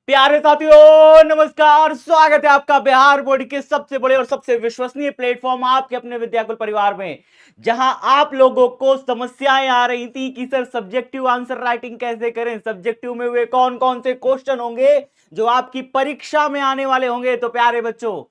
प्यारे साथियों नमस्कार, स्वागत है आपका बिहार बोर्ड के सबसे बड़े और सबसे विश्वसनीय प्लेटफॉर्म आपके अपने विद्याकुल परिवार में, जहां आप लोगों को समस्याएं आ रही थी कि सर सब्जेक्टिव आंसर राइटिंग कैसे करें, सब्जेक्टिव में वे कौन कौन से क्वेश्चन होंगे जो आपकी परीक्षा में आने वाले होंगे। तो प्यारे बच्चों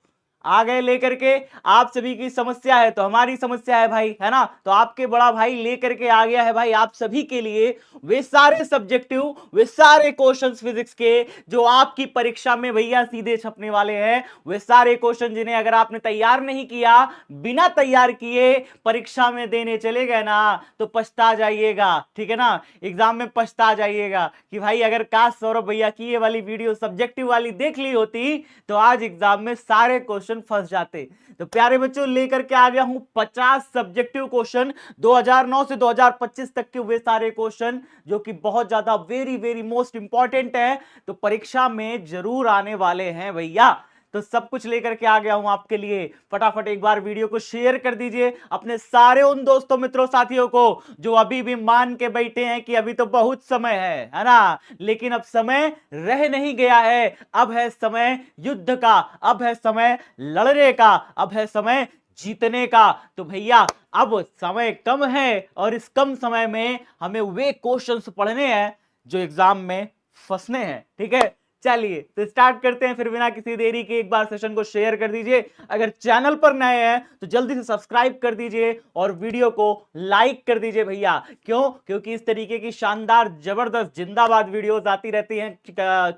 आ गए लेकर के, आप सभी की समस्या है तो हमारी समस्या है भाई, है ना। तो आपके बड़ा भाई लेकर के आ गया है भाई आप सभी के लिए वे सारे सब्जेक्टिव, वे सारे क्वेश्चंस फिजिक्स के जो आपकी परीक्षा में भैया सीधे छपने वाले हैं। वे सारे क्वेश्चन जिन्हें अगर आपने तैयार नहीं किया, बिना तैयार किए परीक्षा में देने चले गए ना तो पछता जाइएगा, ठीक है ना। एग्जाम में पछता जाइएगा कि भाई अगर काश सौरभ भैया की ये वाली वीडियो सब्जेक्टिव वाली देख ली होती तो आज एग्जाम में सारे क्वेश्चन फंस जाते। तो प्यारे बच्चों लेकर के आ गया हूं 50 सब्जेक्टिव क्वेश्चन 2009 से 2025 तक के, वे सारे क्वेश्चन जो कि बहुत ज्यादा वेरी वेरी मोस्ट इंपॉर्टेंट है, तो परीक्षा में जरूर आने वाले हैं भैया। तो सब कुछ लेकर के आ गया हूं आपके लिए। फटाफट एक बार वीडियो को शेयर कर दीजिए अपने सारे उन दोस्तों मित्रों साथियों को जो अभी भी मान के बैठे हैं कि अभी तो बहुत समय है ना। लेकिन अब समय रह नहीं गया है, अब है समय युद्ध का, अब है समय लड़ने का, अब है समय जीतने का। तो भैया अब समय कम है और इस कम समय में हमें वे क्वेश्चंस पढ़ने हैं जो एग्जाम में फंसने हैं, ठीक है। चलिए तो स्टार्ट करते हैं फिर बिना किसी देरी के। एक बार सेशन को शेयर कर दीजिए, अगर चैनल पर नए हैं तो जल्दी से सब्सक्राइब कर दीजिए और वीडियो को लाइक कर दीजिए भैया। क्यों? क्योंकि इस तरीके की शानदार जबरदस्त जिंदाबाद वीडियोस आती रहती हैं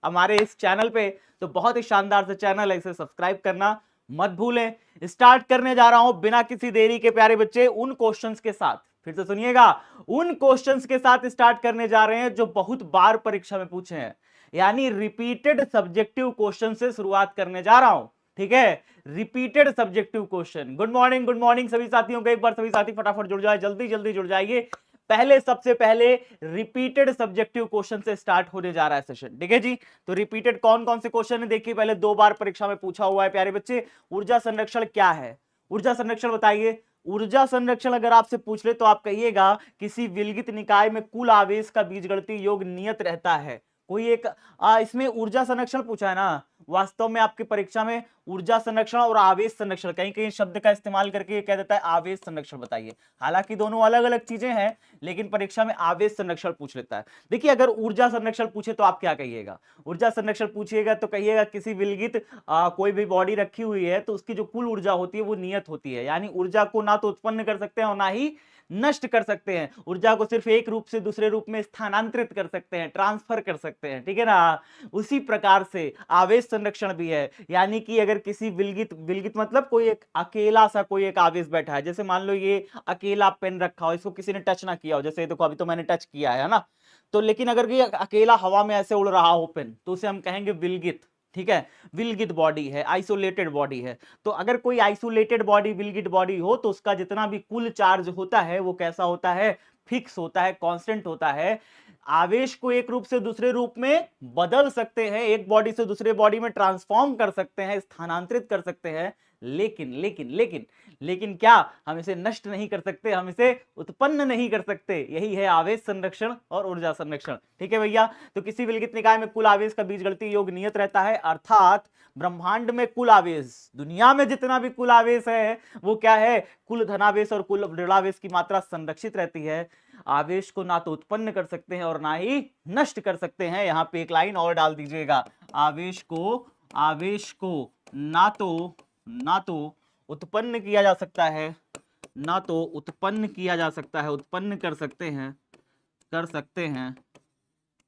हमारे इस चैनल पे। तो बहुत ही शानदार से चैनल है, इसे सब्सक्राइब करना मत भूलें। स्टार्ट करने जा रहा हूं बिना किसी देरी के प्यारे बच्चे उन क्वेश्चंस के साथ, फिर से सुनिएगा, उन क्वेश्चंस के साथ स्टार्ट करने जा रहे हैं जो बहुत बार परीक्षा में पूछे हैं, यानी रिपीटेड सब्जेक्टिव क्वेश्चन से शुरुआत करने जा रहा हूं, ठीक है। Repeated subjective question. Good morning सभी साथियों को। एक बार सभी साथी फटाफट जुड़ जाए, जल्दी जल्दी जुड़ जाइए। सबसे पहले रिपीटेड सब्जेक्टिव क्वेश्चन से स्टार्ट होने जा रहा है सेशन, ठीक है जी। तो रिपीटेड कौन कौन से क्वेश्चन है देखिए, पहले 2 बार परीक्षा में पूछा हुआ है प्यारे बच्चे। ऊर्जा संरक्षण क्या है? ऊर्जा संरक्षण बताइए। ऊर्जा संरक्षण अगर आपसे पूछ ले तो आप कहिएगा किसी विलगित निकाय में कुल आवेश का बीजगणितीय योग नियत रहता है। कोई एक इसमें ऊर्जा संरक्षण पूछा है ना। वास्तव में आपकी परीक्षा में ऊर्जा संरक्षण और आवेश संरक्षण कहीं कहीं शब्द का इस्तेमाल करके कह देता है आवेश संरक्षण बताइए। हालांकि दोनों अलग अलग चीजें हैं, लेकिन परीक्षा में आवेश संरक्षण पूछ लेता है। देखिए अगर ऊर्जा संरक्षण पूछे तो आप क्या कहिएगा? ऊर्जा संरक्षण पूछिएगा तो कहिएगा किसी विलगित कोई भी बॉडी रखी हुई है तो उसकी जो कुल ऊर्जा होती है वो नियत होती है, यानी ऊर्जा को ना तो उत्पन्न कर सकते हैं और ना ही नष्ट कर सकते हैं। ऊर्जा को सिर्फ एक रूप से दूसरे रूप में स्थानांतरित कर सकते हैं, ट्रांसफर कर सकते हैं, ठीक है ना। उसी प्रकार से आवेश संरक्षण भी है, यानी कि अगर किसी विलगित, विलगित मतलब कोई एक अकेला सा कोई एक आवेश बैठा है, जैसे मान लो ये अकेला पेन रखा हो, इसको किसी ने टच ना किया हो, जैसे देखो अभी तो मैंने टच किया है ना। तो लेकिन अगर ये अकेला हवा में ऐसे उड़ रहा हो पेन तो उसे हम कहेंगे विलगित, ठीक है। विलगित बॉडी है, आइसोलेटेड बॉडी है। तो अगर कोई आइसोलेटेड बॉडी, विलगित बॉडी हो तो उसका जितना भी कुल चार्ज होता है वो कैसा होता है? फिक्स होता है, कांस्टेंट होता है। आवेश को एक रूप से दूसरे रूप में बदल सकते हैं, एक बॉडी से दूसरे बॉडी में ट्रांसफॉर्म कर सकते हैं, स्थानांतरित कर सकते हैं, लेकिन लेकिन लेकिन लेकिन क्या हम इसे नष्ट नहीं कर सकते, हम इसे उत्पन्न नहीं कर सकते। यही है आवेश संरक्षण और ऊर्जा संरक्षण, ठीक है भैया। तो किसी विलगित निकाय में कुल आवेश का बीजगणितीय योग नियत रहता है, अर्थात ब्रह्मांड में कुल आवेश, दुनिया में जितना भी कुल आवेश है वो क्या है? कुल धनावेश और कुल ऋणावेश की मात्रा संरक्षित रहती है। आवेश को ना तो उत्पन्न कर सकते हैं और ना ही नष्ट कर सकते हैं। यहां पे एक लाइन और डाल दीजिएगा, आवेश को ना तो उत्पन्न किया जा सकता है, ना तो उत्पन्न किया जा सकता है, उत्पन्न कर सकते हैं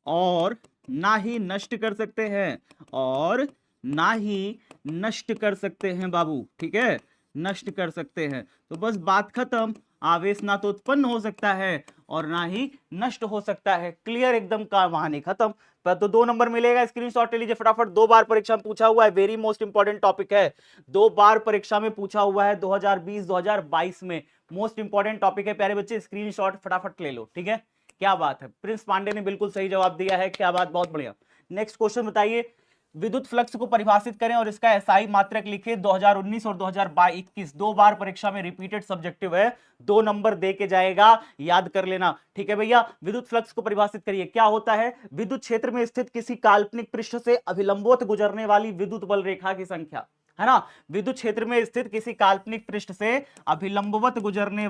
और ना ही नष्ट कर सकते हैं, और ना ही नष्ट कर सकते हैं बाबू, ठीक है। नष्ट कर सकते हैं तो बस बात खत्म। आवेश ना तो उत्पन्न हो सकता है और ना ही नष्ट हो सकता है। क्लियर एकदम, का कहानी खत्म। पर तो 2 नंबर मिलेगा, स्क्रीनशॉट ले लीजिए फटाफट। 2 बार परीक्षा में पूछा हुआ है, वेरी मोस्ट इंपॉर्टेंट टॉपिक है। 2 बार परीक्षा में पूछा हुआ है 2020 2022 में, मोस्ट इंपॉर्टेंट टॉपिक है प्यारे बच्चे। स्क्रीनशॉट फटाफट ले लो, ठीक है। क्या बात है, प्रिंस पांडे ने बिल्कुल सही जवाब दिया है, क्या बात, बहुत बढ़िया। नेक्स्ट क्वेश्चन बताइए। विद्युत फ्लक्स को परिभाषित करें और इसका एसआई मात्रक लिखे। 2019 और 2021 दो बार परीक्षा में रिपीटेड सब्जेक्टिव है, 2 नंबर दे के जाएगा, याद कर लेना। ठीक है भैया, विद्युत फ्लक्स को परिभाषित करिए। क्या होता है? विद्युत क्षेत्र में स्थित किसी काल्पनिक पृष्ठ से अभिलंबवत गुजरने वाली विद्युत बल रेखा की संख्या, है ना। विद्युत क्षेत्र में स्थित किसी काल्पनिक पृष्ठ से लंबवत गुजरने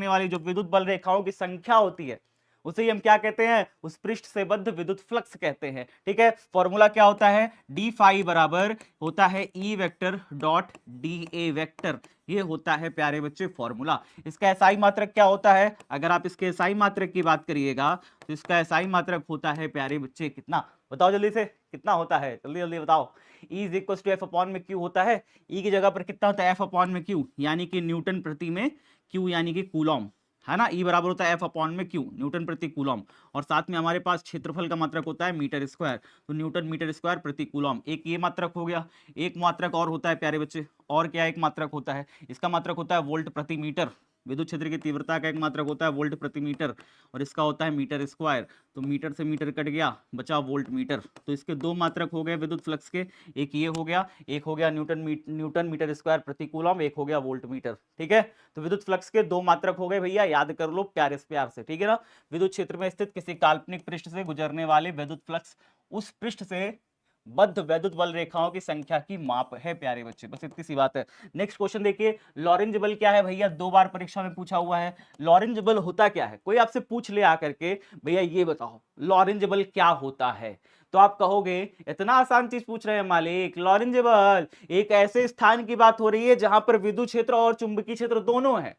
वाली जो विद्युत बल रेखाओं की संख्या होती है, उसे हम क्या कहते हैं? उस पृष्ठ से बद्ध विद्युत फ्लक्स कहते हैं। ठीक है, फॉर्मूला क्या होता है? डी फाई बराबर होता है E vector dot D A vector. ये होता है प्यारे बच्चे फॉर्मूला। इसका एसआई मात्रक क्या होता है? अगर आप इसके एसआई मात्रक की बात करिएगा तो इसका एसआई मात्रक होता है प्यारे बच्चे कितना? बताओ जल्दी से, कितना होता है? जल्दी जल्दी बताओ। E is equal to F upon में क्यू होता है। E की जगह पर कितना होता है? एफ अपॉन में क्यू, यानी कि न्यूटन प्रति में क्यू यानी कि कूलॉम, है ना। E बराबर होता है एफ अपॉन में क्यू, न्यूटन प्रति कूलॉम। और साथ में हमारे पास क्षेत्रफल का मात्रक होता है मीटर स्क्वायर, तो न्यूटन मीटर स्क्वायर प्रति कूलॉम। एक ये मात्रक हो गया। एक मात्रक और होता है प्यारे बच्चे, और क्या एक मात्रक होता है? इसका मात्रक होता है वोल्ट प्रति मीटर। विद्युत क्षेत्र की तीव्रता का एक मात्रक होता है वोल्ट प्रति मीटर, और इसका होता है मीटर स्क्वायर। तो मीटर से मीटर कट गया, बचा वोल्ट मीटर। तो इसके 2 मात्रक हो गए विद्युत फ्लक्स के, एक ये हो गया, एक हो गया न्यूटन मीटर स्क्वायर प्रति कूलम, एक हो गया वोल्ट मीटर। ठीक है, तो विद्युत फ्लक्स के 2 मात्रक हो गए भैया, याद कर लो प्यारे से प्यार से। ठीक है ना। विद्युत क्षेत्र में स्थित किसी काल्पनिक पृष्ठ से गुजरने वाले विद्युत फ्लक्स उस पृष्ठ से बद्ध वैद्युत बल रेखाओं की संख्या की माप है प्यारे बच्चे, बस इतनी सी बात है। नेक्स्ट क्वेश्चन देखिए, लॉरेंज बल क्या है भैया? 2 बार परीक्षा में पूछा हुआ है। लॉरेंज बल होता क्या है? कोई आपसे पूछ ले आकर के, भैया ये बताओ लॉरेंज बल क्या होता है, तो आप कहोगे इतना आसान चीज पूछ रहे हैं मालिक। लॉरेंज बल एक ऐसे स्थान की बात हो रही है जहां पर विद्युत क्षेत्र और चुंबकीय क्षेत्र दोनों है।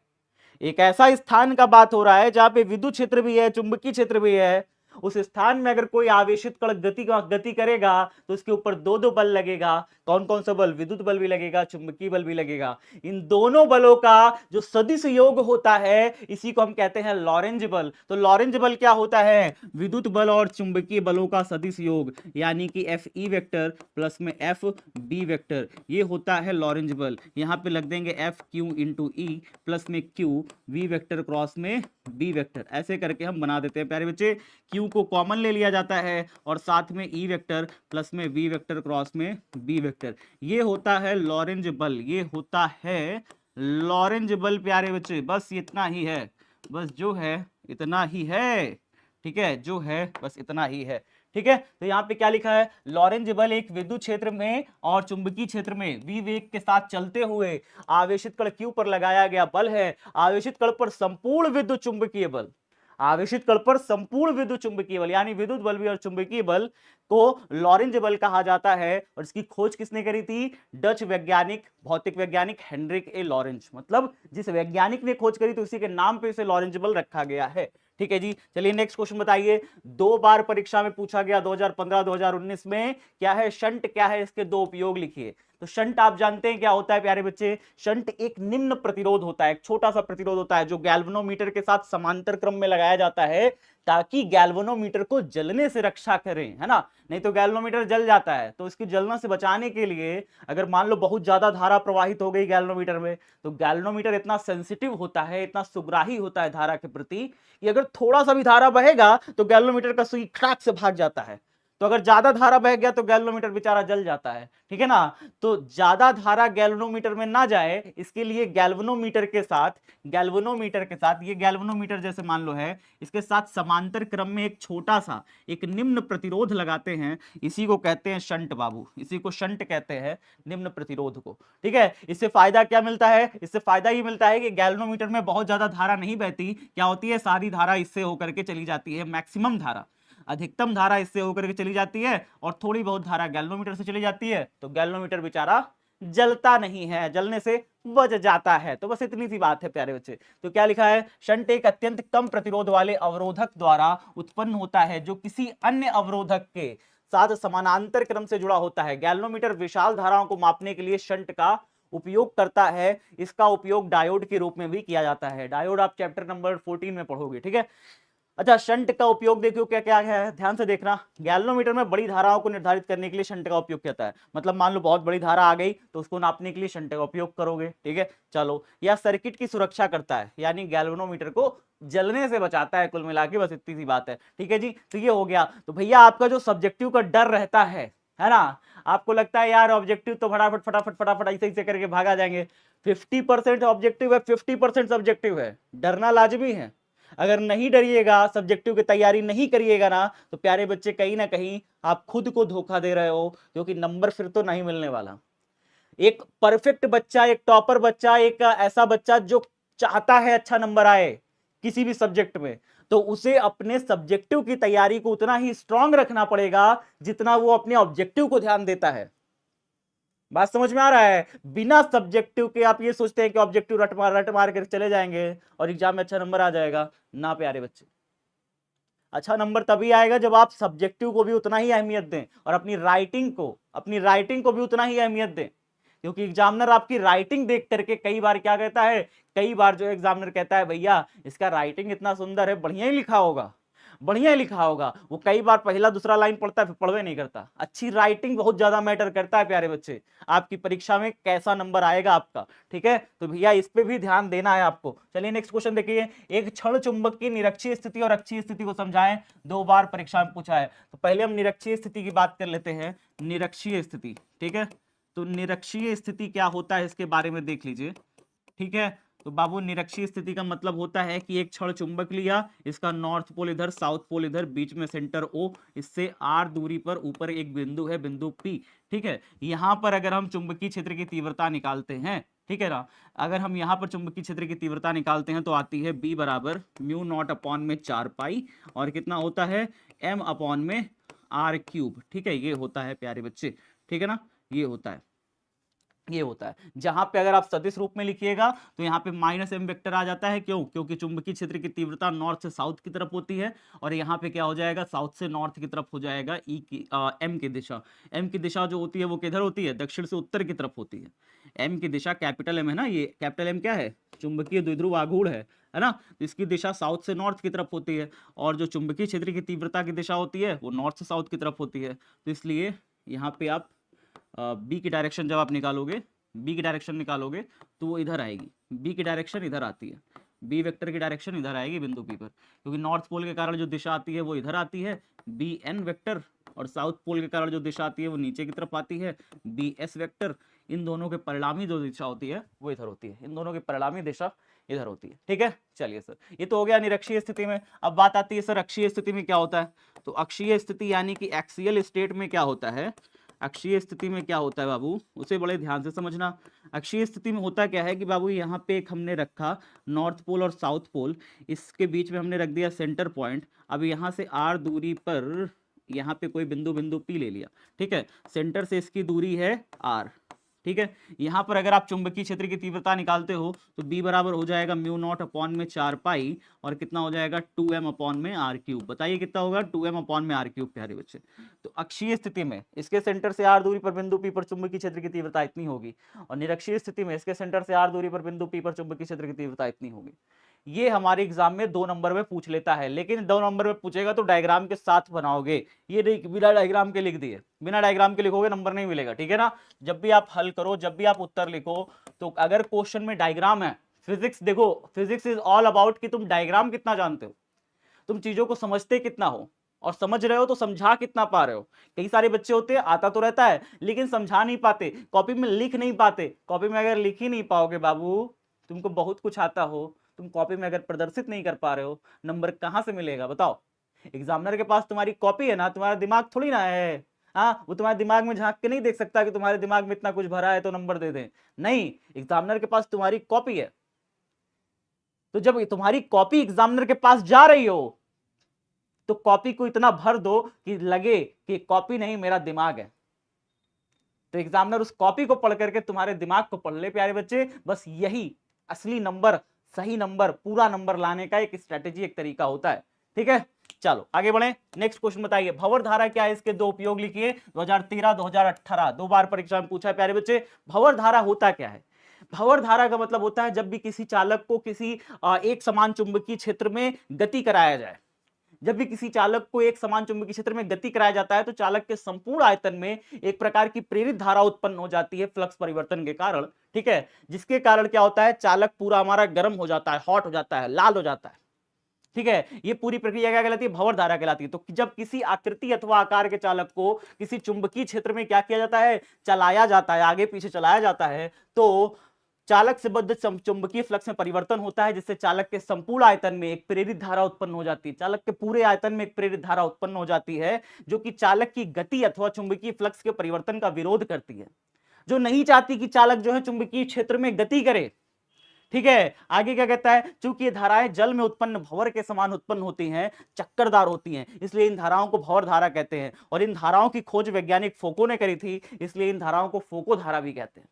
एक ऐसा स्थान का बात हो रहा है जहां पे विद्युत क्षेत्र भी है, चुंबकीय क्षेत्र भी है। उस स्थान में अगर कोई आवेशित कण गति करेगा तो उसके ऊपर 2 बल लगेगा। कौन कौन सा बल? विद्युत बल भी लगेगा, चुंबकीय बल भी लगेगा। इन दोनों बलों का जो सदिश योग होता है, इसी को हम कहते हैं लॉरेंज बल। तो लॉरेंज बल क्या होता है? विद्युत बल और चुंबकीय बलों का सदिश योग, यानी कि एफ ई वेक्टर प्लस में एफ बी वेक्टर, ये होता है लॉरेंज बल। यहां पे लग देंगे F Q into E plus में क्यू वी वेक्टर क्रॉस में बी वेक्टर। ऐसे करके हम बना देते हैं प्यारे बच्चे। क्यू को कॉमन ले लिया जाता है और साथ में ई वेक्टर प्लस में वी वेक्टर क्रॉस में बी वेक्टर। ये होता है लॉरेंज बल, ये होता है लॉरेंज बल प्यारे बच्चे। बस इतना ही है, बस जो है इतना ही है। ठीक है, जो है बस इतना ही है। ठीक है, तो यहाँ पे क्या लिखा है? लॉरेंज बल एक विद्युत क्षेत्र में और चुंबकीय क्षेत्र में v वेग के साथ चलते हुए आवेशित कण q पर लगाया गया बल है। आवेशित कण पर संपूर्ण विद्युत चुंबकीय बल, आवेशित कण पर संपूर्ण विद्युत चुंबकीय बल यानी विद्युत बल भी और चुंबकीय बल को लॉरेंज बल कहा जाता है। और इसकी खोज किसने करी थी? डच वैज्ञानिक, भौतिक वैज्ञानिक हेनरिक ए लॉरेंज। मतलब जिस वैज्ञानिक ने खोज करी तो उसी के नाम पे इसे लॉरेंज बल रखा गया है। ठीक है जी, चलिए नेक्स्ट क्वेश्चन बताइए। 2 बार परीक्षा में पूछा गया 2015 2019 में। क्या है शंट? क्या है इसके 2 उपयोग लिखिए। तो शंट आप जानते हैं क्या होता है प्यारे बच्चे? शंट एक निम्न प्रतिरोध होता है, एक छोटा सा प्रतिरोध होता है जो गैल्वेनोमीटर के साथ समांतर क्रम में लगाया जाता है ताकि गैल्वेनोमीटर को जलने से रक्षा करें, है ना। नहीं तो गैल्वेनोमीटर जल जाता है, तो इसकी जलने से बचाने के लिए अगर मान लो बहुत ज्यादा धारा प्रवाहित हो गई गैल्वेनोमीटर में, तो गैल्वेनोमीटर इतना सेंसिटिव होता है, इतना सुग्राही होता है धारा के प्रति कि अगर थोड़ा सा भी धारा बहेगा तो गैल्वेनोमीटर का सुई खड़ाक से भाग जाता है। तो अगर ज्यादा धारा बह गया तो गैल्वेनोमीटर बेचारा जल जाता है। ठीक है ना। तो ज्यादा धारा गैल्वेनोमीटर में ना जाए इसके लिए गैल्वेनोमीटर के साथ ये गैल्वेनोमीटर जैसे मान लो है, इसके साथ समांतर क्रम में एक छोटा सा एक निम्न प्रतिरोध लगाते हैं। इसी को कहते हैं शंट बाबू, इसी को शंट कहते हैं, निम्न प्रतिरोध को। ठीक है, इससे फायदा क्या मिलता है? इससे फायदा ये मिलता है कि गैल्वेनोमीटर में बहुत ज्यादा धारा नहीं बहती। क्या होती है? सारी धारा इससे होकर के चली जाती है, मैक्सिमम धारा, अधिकतम धारा इससे होकर के चली जाती है और थोड़ी बहुत धारा गैल्वेनोमीटर से चली जाती है। तो गैल्वेनोमीटर बेचारा जलता नहीं है, जलने से बच जाता है। तो बस इतनी सी बात है प्यारे बच्चे। तो क्या लिखा है? शंट एक अत्यंत कम प्रतिरोध वाले अवरोधक द्वारा उत्पन्न होता है जो किसी अन्य अवरोधक के साथ समानांतर क्रम से जुड़ा होता है। गैल्वेनोमीटर विशाल धाराओं को मापने के लिए शंट का उपयोग करता है। इसका उपयोग डायोड के रूप में भी किया जाता है। डायोड आप चैप्टर नंबर 14 में पढ़ोगे। ठीक है। अच्छा, शंट का उपयोग देखियो क्या क्या है, ध्यान से देखना। गैल्वेनोमीटर में बड़ी धाराओं को निर्धारित करने के लिए शंट का उपयोग किया है। मतलब मान लो बहुत बड़ी धारा आ गई तो उसको नापने के लिए शंट का उपयोग करोगे। ठीक है, चलो। या सर्किट की सुरक्षा करता है, यानी गैल्वेनोमीटर को जलने से बचाता है। कुल मिला के बस इतनी सी बात है। ठीक है जी, तो ये हो गया। तो भैया आपका जो सब्जेक्टिव का डर रहता है है ना। आपको लगता है यार ऑब्जेक्टिव तो फटाफट फटाफट फटाफट ऐसे ऐसे करके भागा जाएंगे। 50% ऑब्जेक्टिव है, 50% सब्जेक्टिव है, डरना लाजमी है। अगर नहीं डरिएगा, सब्जेक्टिव की तैयारी नहीं करिएगा ना, तो प्यारे बच्चे कहीं ना कहीं आप खुद को धोखा दे रहे हो, क्योंकि नंबर फिर तो नहीं मिलने वाला। एक परफेक्ट बच्चा, एक टॉपर बच्चा, एक ऐसा बच्चा जो चाहता है अच्छा नंबर आए किसी भी सब्जेक्ट में, तो उसे अपने सब्जेक्टिव की तैयारी को उतना ही स्ट्रांग रखना पड़ेगा जितना वो अपने ऑब्जेक्टिव को ध्यान देता है। बात समझ में आ रहा है। बिना सब्जेक्टिव के आप ये सोचते हैं कि ऑब्जेक्टिव रट मार कर चले जाएंगे और एग्जाम में अच्छा नंबर आ जाएगा, ना प्यारे बच्चे। अच्छा नंबर तभी आएगा जब आप सब्जेक्टिव को भी उतना ही अहमियत दें और अपनी राइटिंग को भी उतना ही अहमियत दें। क्योंकि एग्जामिनर आपकी राइटिंग देख करके कई बार क्या कहता है, कई बार जो एग्जामिनर कहता है भैया इसका राइटिंग इतना सुंदर है, बढ़िया ही लिखा होगा, बढ़िया ही लिखा होगा। वो कई बार पहला दूसरा लाइन पढ़ता है फिर पढ़वे नहीं करता। अच्छी राइटिंग बहुत ज्यादा मैटर करता है प्यारे बच्चे, आपकी परीक्षा में कैसा नंबर आएगा आपका। ठीक है, तो भैया इस पे भी ध्यान देना है आपको। चलिए नेक्स्ट क्वेश्चन देखिए। एक क्षण चुंबक की निरक्षीय स्थिति और अक्षीय स्थिति को समझाएं, 2 बार परीक्षा में पूछा है। तो पहले हम निरक्षीय स्थिति की बात कर लेते हैं। निरक्षीय स्थिति, ठीक है, तो निरक्षीय स्थिति क्या होता है इसके बारे में देख लीजिए। ठीक है, तो बाबू निरक्षीय स्थिति का मतलब होता है कि एक क्षण चुंबक लिया, इसका नॉर्थ पोल इधर, साउथ पोल इधर, बीच में सेंटर O, इससे R दूरी पर ऊपर एक बिंदु है, बिंदु P। ठीक है, यहां पर अगर हम चुंबकीय क्षेत्र की तीव्रता निकालते हैं, ठीक है ना, अगर हम यहां पर चुंबकीय क्षेत्र की तीव्रता निकालते हैं तो आती है B बराबर म्यू नॉट अपॉन में 4 पाई, और कितना होता है M अपॉन में R क्यूब। ठीक है, ये होता है प्यारे बच्चे, ठीक है ना, ये होता है, ये होता है। जहां पे अगर आप सदिश रूप में लिखिएगा तो यहाँ पे माइनस एम वेक्टर आ जाता है, क्यों, क्योंकि चुंबकीय क्षेत्र की तीव्रता नॉर्थ से साउथ की तरफ होती है, और यहाँ पे क्या हो जाएगा, साउथ से नॉर्थ की तरफ हो जाएगा एम की दिशा। एम की दिशा जो होती है वो किधर होती है, दक्षिण से उत्तर की तरफ होती है। एम की दिशा कैपिटल एम है ना, ये कैपिटल एम क्या है, चुंबकीय द्विध्रुव आघूर्ण है ना, तो इसकी दिशा साउथ से नॉर्थ की तरफ होती है, और जो चुंबकीय क्षेत्र की तीव्रता की दिशा होती है वो नॉर्थ से साउथ की तरफ होती है। तो इसलिए यहाँ पे आप बी की डायरेक्शन जब आप निकालोगे, बी की डायरेक्शन निकालोगे तो वो इधर आएगी, बी की डायरेक्शन इधर आती है, बी वेक्टर की डायरेक्शन इधर आएगी बिंदु पी पर, क्योंकि नॉर्थ पोल के कारण जो दिशा आती है वो इधर आती है बी एन वेक्टर, और साउथ पोल के कारण जो दिशा आती है वो नीचे की तरफ आती है बी एस वेक्टर। इन दोनों के परिणामी जो दिशा होती है वो इधर होती है, इन दोनों की परिणामी दिशा इधर होती है। ठीक है, चलिए सर, ये तो हो गया निरक्षीय स्थिति में। अब बात आती है सर अक्षीय स्थिति में क्या होता है। तो अक्षीय स्थिति यानी कि एक्सियल स्टेट में क्या होता है, अक्षीय स्थिति में क्या होता है बाबू, उसे बड़े ध्यान से समझना। अक्षीय स्थिति में होता क्या है कि बाबू यहाँ पे एक हमने रखा नॉर्थ पोल और साउथ पोल, इसके बीच में हमने रख दिया सेंटर पॉइंट। अब यहाँ से R दूरी पर यहाँ पे कोई बिंदु P ले लिया, ठीक है, सेंटर से इसकी दूरी है R। ठीक है, यहां पर अगर आप चुंबकीय क्षेत्र की तीव्रता निकालते हो तो B बराबर हो जाएगा म्यू नॉट अपॉन में 4 पाई, और कितना हो जाएगा 2m अपॉन में R क्यूब। बताइए कितना होगा, 2m अपॉन में R क्यूब प्यारे बच्चे। तो अक्षीय स्थिति में इसके सेंटर से R दूरी पर बिंदु P पर चुंबकीय क्षेत्र की तीव्रता इतनी होगी, और निरक्षीय स्थिति में इसके सेंटर से R दूरी पर बिंदु P पर चुंबकीय क्षेत्र की तीव्रता इतनी होगी। ये हमारे एग्जाम में 2 नंबर में पूछ लेता है, लेकिन 2 नंबर में पूछेगा तो डायग्राम के साथ बनाओगे, ये नहीं बिना डायग्राम के लिख दिए, बिना डायग्राम के लिखोगे नंबर नहीं मिलेगा। ठीक है ना, जब भी आप हल करो, जब भी आप उत्तर लिखो, तो अगर क्वेश्चन में डायग्राम है, फिजिक्स देखो, फिजिक्स इज ऑल अबाउट कि तुम डायग्राम कितना जानते हो, तुम चीजों को समझते कितना हो, और समझ रहे हो तो समझा कितना पा रहे हो। कई सारे बच्चे होते हैं आता तो रहता है लेकिन समझा नहीं पाते, कॉपी में लिख नहीं पाते। कॉपी में अगर लिख ही नहीं पाओगे बाबू, तुमको बहुत कुछ आता हो, तुम कॉपी में अगर प्रदर्शित नहीं कर पा रहे हो, नंबर कहां से मिलेगा बताओ। एग्जामिनर के पास तुम्हारी कॉपी है ना, तुम्हारा दिमाग थोड़ी ना है। हाँ, वो तुम्हारे दिमाग में झांक के नहीं देख सकता कि तुम्हारे दिमाग में इतना कुछ भरा है तो नंबर दे दें, नहीं, एग्जामिनर के पास तुम्हारी कॉपी है। तो जब तुम्हारी कॉपी एग्जामिनर के पास जा रही हो तो कॉपी को इतना भर दो कि लगे कि कॉपी नहीं मेरा दिमाग है। तो एग्जामिनर उस कॉपी को पढ़ करके तुम्हारे दिमाग को पढ़ ले प्यारे बच्चे। बस यही असली नंबर, सही नंबर, पूरा नंबर लाने का एक स्ट्रेटेजी, एक तरीका होता है। ठीक है, चलो आगे बढ़े। नेक्स्ट क्वेश्चन बताइए, भंवर धारा क्या है, इसके 2 उपयोग लिखिए। 2013 2018 2 बार परीक्षा में पूछा है प्यारे बच्चे। भंवर धारा होता क्या है। भंवर धारा का मतलब होता है जब भी किसी चालक को किसी एक समान चुंबकीय क्षेत्र में गति कराया जाए, जब भी किसी चालक को एक समान चुंबकीय क्षेत्र में गति कराया जाता है तो चालक के संपूर्ण आयतन में एक प्रकार की प्रेरित धारा उत्पन्न हो जाती है फ्लक्स परिवर्तन के कारण। ठीक है, जिसके कारण क्या होता है, चालक पूरा हमारा गर्म हो जाता है, हॉट हो जाता है, लाल हो जाता है। ठीक है, ये पूरी प्रक्रिया क्या कहलाती है? भंवर धारा कहलाती है। तो जब किसी आकृति अथवा आकार के चालक को किसी चुंबकीय क्षेत्र में क्या किया जाता है? चलाया जाता है, आगे पीछे चलाया जाता है, तो चालक से बद्ध चुंबकीय फ्लक्स में परिवर्तन होता है, जिससे चालक के संपूर्ण आयतन में एक प्रेरित धारा उत्पन्न हो जाती है। चालक के पूरे आयतन में एक प्रेरित धारा उत्पन्न हो जाती है, जो कि चालक की गति अथवा चुंबकीय फ्लक्स के परिवर्तन का विरोध करती है, जो नहीं चाहती कि चालक जो है चुंबकीय क्षेत्र में गति करे। ठीक है, आगे क्या कहता है? चूंकि ये धाराएं जल में उत्पन्न भंवर के समान उत्पन्न होती हैं, चक्करदार होती हैं, इसलिए इन धाराओं को भंवर धारा कहते हैं। और इन धाराओं की खोज वैज्ञानिक फोको ने करी थी, इसलिए इन धाराओं को फोको धारा भी कहते हैं।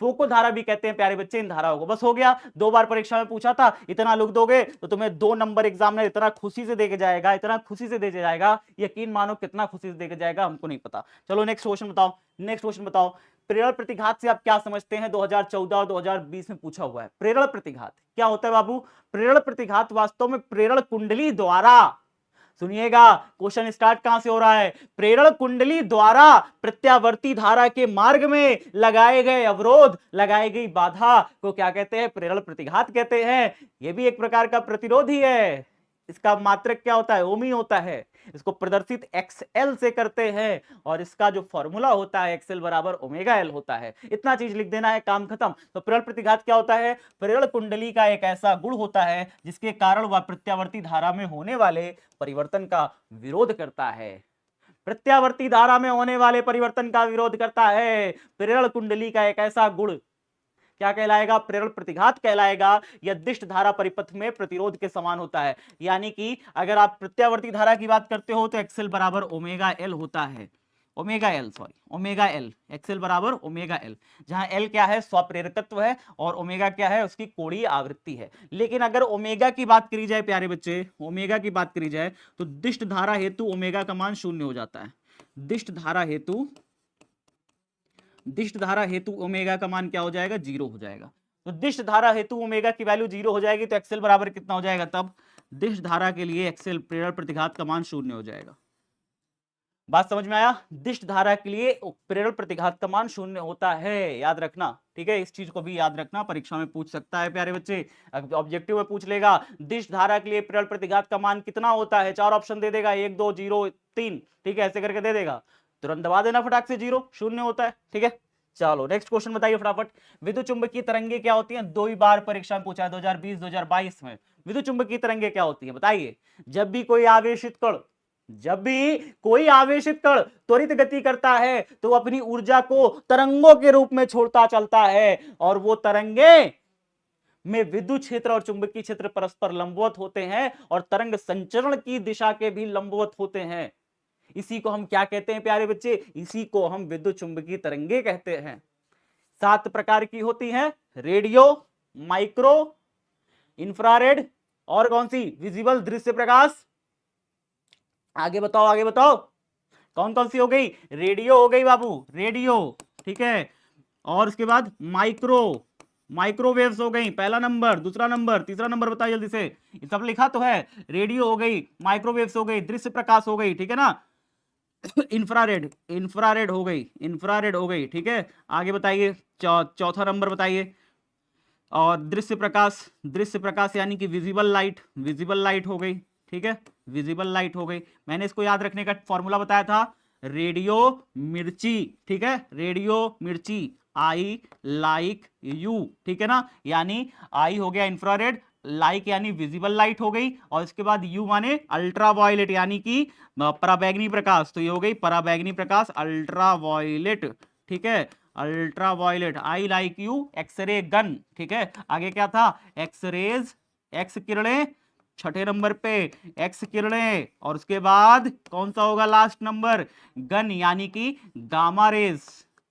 फोको धारा भी कहते हैं प्यारे बच्चे इन धाराओं को। बस हो गया, 2 बार परीक्षा में पूछा था, इतना लिख दोगे तो तुम्हें 2 नंबर एग्जाम में इतना खुशी से देके जाएगा, इतना खुशी से दे जाएगा, यकीन मानो कितना खुशी से देके जाएगा हमको नहीं पता। चलो नेक्स्ट क्वेश्चन बताओ, नेक्स्ट क्वेश्चन बताओ। प्रेरण प्रतिघात से आप क्या समझते हैं? 2014 और 2020 में पूछा हुआ है। प्रेरण प्रतिघात क्या होता है बाबू? प्रेरण प्रतिघात वास्तव में प्रेरण कुंडली द्वारा, सुनिएगा क्वेश्चन स्टार्ट कहां से हो रहा है? प्रेरण कुंडली द्वारा प्रत्यावर्ती धारा के मार्ग में लगाए गए अवरोध, लगाई गई बाधा को क्या कहते हैं? प्रेरण प्रतिघात कहते हैं। यह भी एक प्रकार का प्रतिरोध ही है। इसका मात्रक क्या होता है? ओम ही होता है। इसको प्रदर्शित एक्सएल से करते हैं और इसका जो फॉर्मूला होता है एक्सएल बराबर ओमेगा एल होता है। इतना चीज लिख देना है, काम खत्म। तो प्रेरण प्रतिघात क्या होता है? प्रेरण कुंडली का एक ऐसा गुण होता है जिसके कारण वह प्रत्यावर्ती धारा में होने वाले परिवर्तन का विरोध करता है। प्रत्यावर्ती धारा में होने वाले परिवर्तन का विरोध करता है। प्रेरण कुंडली का एक ऐसा गुण क्या कहलाएगा? प्रेरण प्रतिघात कहलाएगा। यह दिष्ट धारा परिपथ में प्रतिरोध के समान होता है। यानी कि अगर आप प्रत्यावर्ती धारा की बात करते हो तो एक्सएल बराबर ओमेगा एल होता है। Omega L, sorry omega L, XL बराबर ओमेगा एल, जहां एल क्या है? स्वप्रेरकत्व है और ओमेगा क्या है? उसकी कोणीय आवृत्ति है। लेकिन अगर ओमेगा की बात करी जाए प्यारे बच्चे, ओमेगा की बात करी जाए तो दिष्ट धारा हेतु ओमेगा का मान 0 हो जाता है। दिष्ट धारा हेतु ओमेगा का मान क्या हो जाएगा? 0 हो जाएगा। तो दिष्ट धारा हेतु ओमेगा की वैल्यू 0 हो जाएगी, तो एक्सएल बराबर कितना हो जाएगा? तब दिष्ट धारा के लिए एक्सएल प्रेरण प्रतिघात का मान 0 हो जाएगा। बात समझ में आया? दिष्ट धारा के लिए प्रेरण प्रतिघात का मान 0 होता है, याद रखना। ठीक है, इस चीज को भी याद रखना, परीक्षा में पूछ सकता है प्यारे बच्चे, ऑब्जेक्टिव में पूछ लेगा। दिष्ट धारा के लिए प्रेरण प्रतिघात का मान कितना होता है? 4 ऑप्शन दे देगा, 1 2 0 3। ठीक है, ऐसे करके दे देगा, तुरंत दबा देना फटाक से, 0 होता है। ठीक है, चलो नेक्स्ट क्वेश्चन बताइए फटाफट। विद्युत चुंबकीय तरंगे क्या होती हैं? 2 ही बार परीक्षा में पूछा है, 2020 2022 में। विद्युत चुंबकीय तरंगे क्या होती है बताइए? जब भी कोई आवेशित कण त्वरित गति करता है तो अपनी ऊर्जा को तरंगों के रूप में छोड़ता चलता है, और वो तरंगे में विद्युत क्षेत्र और चुंबकीय क्षेत्र परस्पर लंबवत होते हैं और तरंग संचरण की दिशा के भी लंबवत होते हैं। इसी को हम क्या कहते हैं प्यारे बच्चे? इसी को हम विद्युत चुंबकीय तरंगे कहते हैं। 7 प्रकार की होती हैं, रेडियो, माइक्रो, इंफ्रारेड और कौन सी? विजिबल, दृश्य प्रकाश। आगे बताओ कौन कौन सी हो गई? रेडियो हो गई बाबू, रेडियो। ठीक है, और उसके बाद माइक्रोवेव्स हो गई, पहला नंबर, दूसरा नंबर, तीसरा नंबर बताइए जल्दी से। ये सब लिखा तो है। रेडियो हो गई, माइक्रोवेव्स हो गई, दृश्य प्रकाश हो गई, ठीक है ना, इंफ्रारेड हो गई। ठीक है, आगे बताइए, चौथा नंबर बताइए। और दृश्य प्रकाश यानी कि विजिबल लाइट हो गई। ठीक है, विजिबल लाइट हो गई। मैंने इसको याद रखने का फॉर्मूला बताया था, रेडियो मिर्ची। ठीक है, रेडियो मिर्ची, आई लाइक यू। ठीक है ना, यानी आई हो गया इंफ्रारेड, लाइक यानी विजिबल लाइट हो गई, और इसके बाद यू माने अल्ट्रावायलेट यानी कि पराबैंगनी प्रकाश। तो ये हो गई पराबैंगनी प्रकाश, अल्ट्रावायलेट। ठीक है, ultraviolet, I like you, X ray gun. ठीक है, आगे क्या था? एक्सरेज, एक्स किरणें, छठे नंबर पे एक्स किरणें, और उसके बाद कौन सा होगा लास्ट नंबर? गन यानी कि गामा रेज।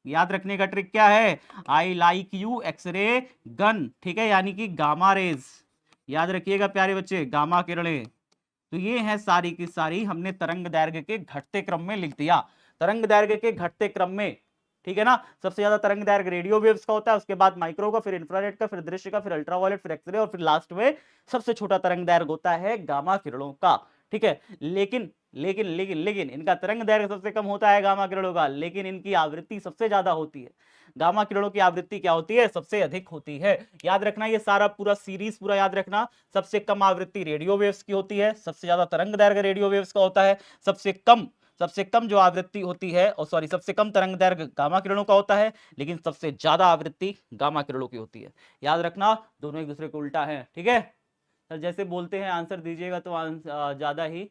याद रखने का ट्रिक क्या है? I like you, X ray gun. ठीक है, यानी कि गामा रेज, याद रखिएगा प्यारे बच्चे, गामा किरणें। तो ये है सारी की सारी हमने तरंग दैर्घ्य के घटते क्रम में लिख दिया। तरंग दैर्घ्य के घटते क्रम में, ठीक है ना, सबसे ज्यादा तरंग दैर्घ्य रेडियो वेव्स का होता है, उसके बाद माइक्रो का, फिर इंफ्रारेड का, फिर दृश्य का, फिर अल्ट्रावायलेट, फिर एक्सरे, और फिर लास्ट में सबसे छोटा तरंग दैर्घ्य होता है गामा किरणों का। ठीक है, लेकिन लेकिन लेकिन लेकिन इनका तरंग दैर्घ्य सबसे कम होता है गामा किरणों का, लेकिन इनकी आवृत्ति सबसे ज्यादा होती है। गामा किरणों की आवृत्ति क्या होती है? सबसे अधिक होती है। याद रखना ये सारा पूरा सीरीज पूरा याद रखना। सबसे कम आवृत्ति रेडियो वेव्स की होती है, सबसे ज्यादा तरंग दैर्घ्य रेडियो वेव्स का होता है। सबसे कम जो आवृत्ति होती है, और सॉरी सबसे कम तरंग दैर्घ्य गामा किरणों का होता है, लेकिन सबसे ज्यादा आवृत्ति गामा किरणों की होती है। याद रखना दोनों एक दूसरे को उल्टा है, ठीक है सर? जैसे बोलते हैं आंसर दीजिएगा तो ज्यादा ही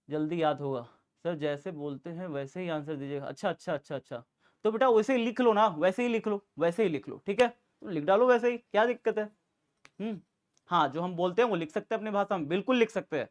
जल्दी याद होगा। सर जैसे बोलते हैं वैसे ही आंसर दीजिएगा। अच्छा अच्छा अच्छा अच्छा, तो बेटा वैसे ही लिख लो ना, वैसे ही लिख लो, वैसे ही लिख लो, ठीक है? तो लिख डालो वैसे ही, क्या दिक्कत है? हाँ, जो हम बोलते हैं वो लिख सकते हैं अपनी भाषा में, बिल्कुल लिख सकते हैं,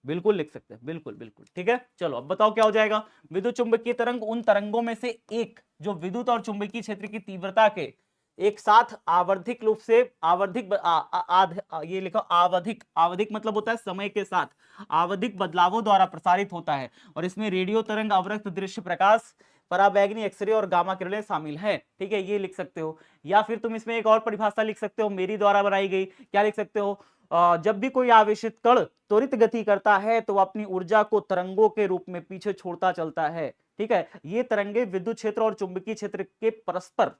बिल्कुल लिख सकते हैं, बिल्कुल बिल्कुल, ठीक है। चलो अब बताओ क्या हो जाएगा। विद्युत चुंबकीय तरंग उन तरंगों में से एक जो विद्युत और चुंबकीय क्षेत्र की तीव्रता के एक साथ आवर्धिक रूप से ये लिखो आवधिक, आवधिक मतलब होता है समय के साथ, आवधिक बदलावों द्वारा प्रसारित होता है। और इसमें रेडियो तरंग, अवरक्त दृश्य प्रकाश, पराबैंगनी एक्सरे और गामा किरणें शामिल है, ठीक है? ये लिख सकते हो। या फिर तुम इसमें एक और परिभाषा लिख सकते हो मेरी द्वारा बनाई गई। क्या लिख सकते हो? जब भी कोई आवेशित कण त्वरित गति करता है तो अपनी ऊर्जा को तरंगों के रूप में पीछे छोड़ता चलता है, ठीक है? ये तरंगे विद्युत क्षेत्र और चुंबकीय क्षेत्र के परस्पर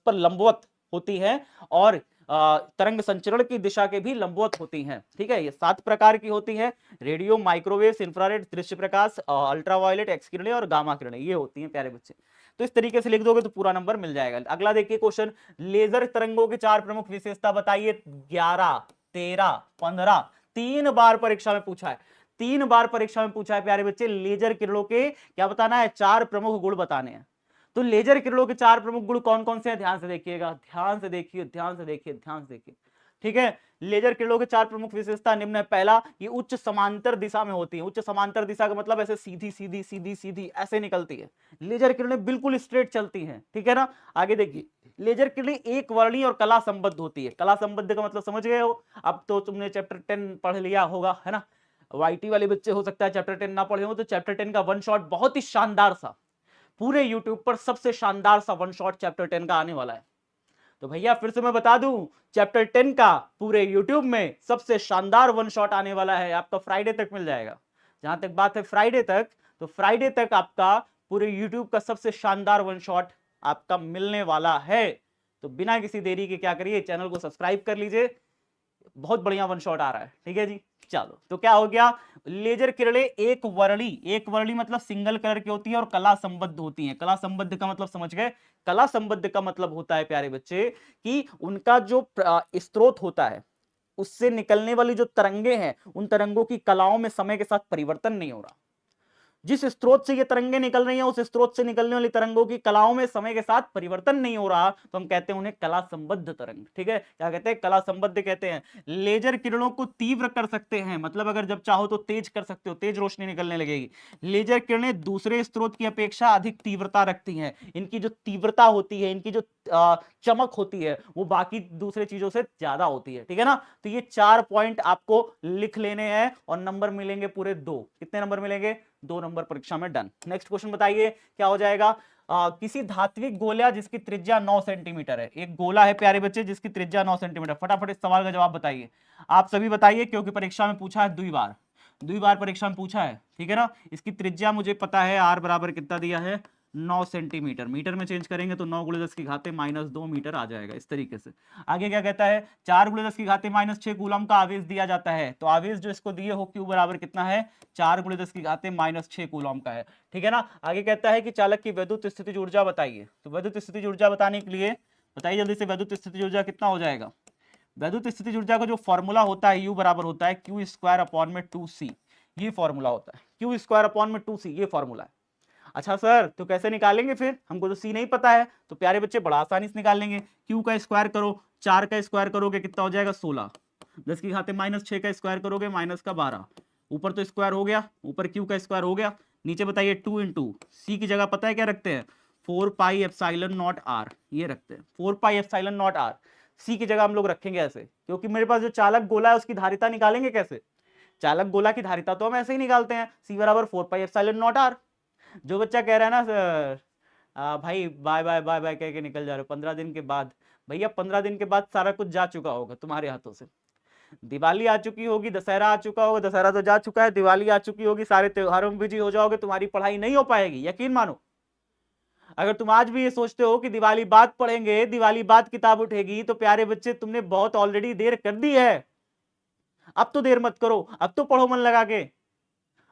लंबवत होती है, और तरंग संचरण की दिशा के भी लंबवत होती हैं, ठीक है? ये 7 प्रकार की होती है। रेडियो, माइक्रोवेव, इंफ्रारेड, दृश्य प्रकाश, अल्ट्रावायलेट, एक्स किरणें और गामा किरणें, ये होती हैं प्यारे बच्चे। तो इस तरीके से लिख दोगे तो पूरा नंबर मिल जाएगा। अगला देखिए क्वेश्चन, लेजर तरंगों की 4 प्रमुख विशेषता बताइए। 11, 13, 15, 3 बार परीक्षा में पूछा है, 3 बार परीक्षा में पूछा है प्यारे बच्चे। लेजर किरणों के क्या बताना है? 4 प्रमुख गुण बताने हैं। तो लेजर किरणों के 4 प्रमुख गुण कौन कौन से हैं? ध्यान से देखिएगा, ध्यान से देखिए, ध्यान से देखिए, ध्यान से देखिए, ठीक है? लेजर किरणों के 4 प्रमुख विशेषता निम्न है। पहला, ये उच्च समांतर दिशा में होती है। उच्च समांतर दिशा का मतलब ऐसे सीधी सीधी सीधी सीधी ऐसे निकलती है। लेजर किरणें बिल्कुल स्ट्रेट चलती हैं, ठीक है ना? आगे देखिए, लेजर किरणें एक वर्णी और कला संबद्ध होती है। कला संबद्ध का मतलब समझ गए हो? अब तो तुमने चैप्टर 10 पढ़ लिया होगा, है ना? वाईटी वाले बच्चे हो सकता है चैप्टर 10 ना पढ़े हो, तो चैप्टर 10 का वन शॉट बहुत ही शानदार सा, पूरे यूट्यूब पर सबसे शानदार सा वन शॉट चैप्टर 10 का आने वाला है। तो भैया फिर से मैं बता दूं, चैप्टर 10 का पूरे यूट्यूब में सबसे शानदार वन शॉट आने वाला है, आपका फ्राइडे तक मिल जाएगा। जहां तक बात है फ्राइडे तक, तो फ्राइडे तक आपका पूरे यूट्यूब का सबसे शानदार वन शॉट आपका मिलने वाला है। तो बिना किसी देरी के क्या करिए, चैनल को सब्सक्राइब कर लीजिए, बहुत बढ़िया वन शॉट आ रहा है, ठीक है जी। चलो तो क्या हो गया, लेजर किरणें एक वर्णी मतलब सिंगल कलर की होती है और कला संबद्ध होती हैं। कला संबद्ध का मतलब समझ गए? कला संबद्ध का मतलब होता है प्यारे बच्चे कि उनका जो स्रोत होता है, उससे निकलने वाली जो तरंगे हैं, उन तरंगों की कलाओं में समय के साथ परिवर्तन नहीं हो रहा। जिस स्रोत से ये तरंगे निकल रही हैं, उस स्रोत से निकलने वाली तरंगों की कलाओं में समय के साथ परिवर्तन नहीं हो रहा, तो हम कहते हैं उन्हें कला संबद्ध तरंग, ठीक है? क्या कहते हैं? कला संबद्ध कहते हैं। लेजर किरणों को तीव्र कर सकते हैं, मतलब अगर जब चाहो तो तेज कर सकते हो, तेज रोशनी निकलने लगेगी। लेजर किरणें दूसरे स्रोत की अपेक्षा अधिक तीव्रता रखती हैं। इनकी जो तीव्रता होती है, इनकी जो चमक होती है, वो बाकी दूसरे चीजों से ज्यादा होती है, ठीक है ना? तो ये 4 पॉइंट आपको लिख लेने हैं और नंबर मिलेंगे पूरे 2। कितने नंबर मिलेंगे? 2 नंबर परीक्षा में। डन। नेक्स्ट क्वेश्चन बताइए क्या हो जाएगा। किसी धात्विक गोला जिसकी त्रिज्या 9 सेंटीमीटर है, एक गोला है प्यारे बच्चे जिसकी त्रिज्या 9 सेंटीमीटर। फटाफट इस सवाल का जवाब बताइए, आप सभी बताइए, क्योंकि परीक्षा में पूछा है 2 बार परीक्षा में पूछा है, ठीक है ना? इसकी त्रिज्या मुझे पता है, आर बराबर कितना दिया है? 9 सेंटीमीटर। मीटर में चेंज करेंगे तो 9 × 10 की घाते -2 मीटर आ जाएगा, इस तरीके से। आगे क्या कहता है? 4 × 10 की घाते -6 कूलम का आवेश दिया जाता है, तो आवेश जो इसको दिए हो Q बराबर कितना है? 4 × 10 की घाते -6 कूलम का है, ठीक है ना? आगे कहता है कि चालक की वैद्युत स्थितिज ऊर्जा बताइए। तो वैद्युत स्थितिज ऊर्जा बताने के लिए बताइए जल्दी से, वैद्युत स्थितिज ऊर्जा कितना हो जाएगा? वैद्युत स्थितिज ऊर्जा का जो फॉर्मूला होता है, U बराबर होता है Q² 2C, ये फॉर्मूला होता है। Q² 2C ये फॉर्मूला है। अच्छा सर, तो कैसे निकालेंगे फिर? हमको तो सी नहीं पता है। तो प्यारे बच्चे बड़ा आसानी से निकाल लेंगे। क्यू का स्क्वायर करो, 4 का स्क्वायर करोगे कितना हो जाएगा? 16। 10 की घाते -6 का स्क्वायर करोगे -12। ऊपर तो स्क्वायर हो गया, ऊपर क्यू का स्क्वायर हो गया, नीचे बताइए 2 × सी की जगह पता है क्या रखते हैं? 4πε0r, ये रखते हैं 4πε0r। सी की जगह हम लोग रखेंगे ऐसे, क्योंकि मेरे पास जो चालक गोला है उसकी धारिता निकालेंगे कैसे? चालक गोला की धारिता तो हम ऐसे ही निकालते हैं, सी बराबर 4πε0r। जो बच्चा कह रहा है ना सर भाई बाय बाय बाय बाय कह के निकल जा रहे हो 15 दिन के बाद, भैया 15 दिन के बाद सारा कुछ जा चुका होगा तुम्हारे हाथों से। दिवाली आ चुकी होगी, दशहरा आ चुका होगा, दशहरा तो जा चुका है, दिवाली आ चुकी होगी, सारे त्योहारों में बिजी हो जाओगे, तुम्हारी पढ़ाई नहीं हो पाएगी, यकीन मानो। अगर तुम आज भी ये सोचते हो कि दिवाली बाद पढ़ेंगे, दिवाली बाद किताब उठेगी, तो प्यारे बच्चे तुमने बहुत ऑलरेडी देर कर दी है। अब तो देर मत करो, अब तो पढ़ो मन लगा के।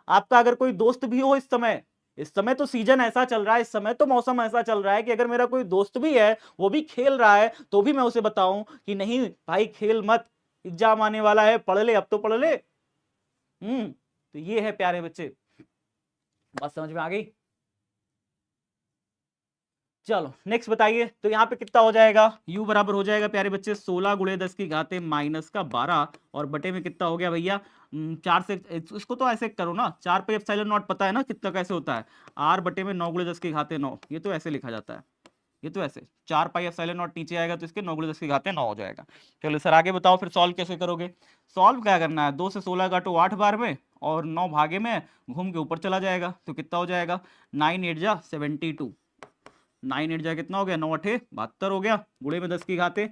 आपका अगर कोई दोस्त भी हो इस समय तो सीजन ऐसा चल रहा है, इस समय तो मौसम ऐसा चल रहा है कि अगर मेरा कोई दोस्त भी है, वो भी खेल रहा है, तो भी मैं उसे बताऊं कि नहीं भाई खेल मत, एग्जाम आने वाला है, पढ़ ले, अब तो पढ़ ले। तो ये है प्यारे बच्चे, बात समझ में आ गई। चलो नेक्स्ट बताइए, तो यहाँ पे कितना हो जाएगा, u बराबर हो जाएगा प्यारे बच्चे 16 गुणे 10 की घाते माइनस का 12 और बटे में कितना हो गया भैया 4 से, इसको तो ऐसे करो ना, 4 पे एप्सिलॉन नॉट पता है ना कितना कैसे होता है, r बटे में 9 गुणे 10 की घाते 9, ये तो ऐसे लिखा जाता है, ये तो ऐसे 4 पाई एप्सिलॉन नॉट नीचे आएगा तो इसके 9 गुणे 10 की घाते 9 हो जाएगा। चलो सर आगे बताओ फिर सॉल्व कैसे करोगे। सॉल्व क्या करना है, 2 से 16 काटो 8 बार में और 9 भागे में घूम के ऊपर चला जाएगा, तो कितना हो जाएगा 9 8 जा 72, 9 8 जा कितना हो गया 9 8 72 हो गया, गुणे में 10 की घाते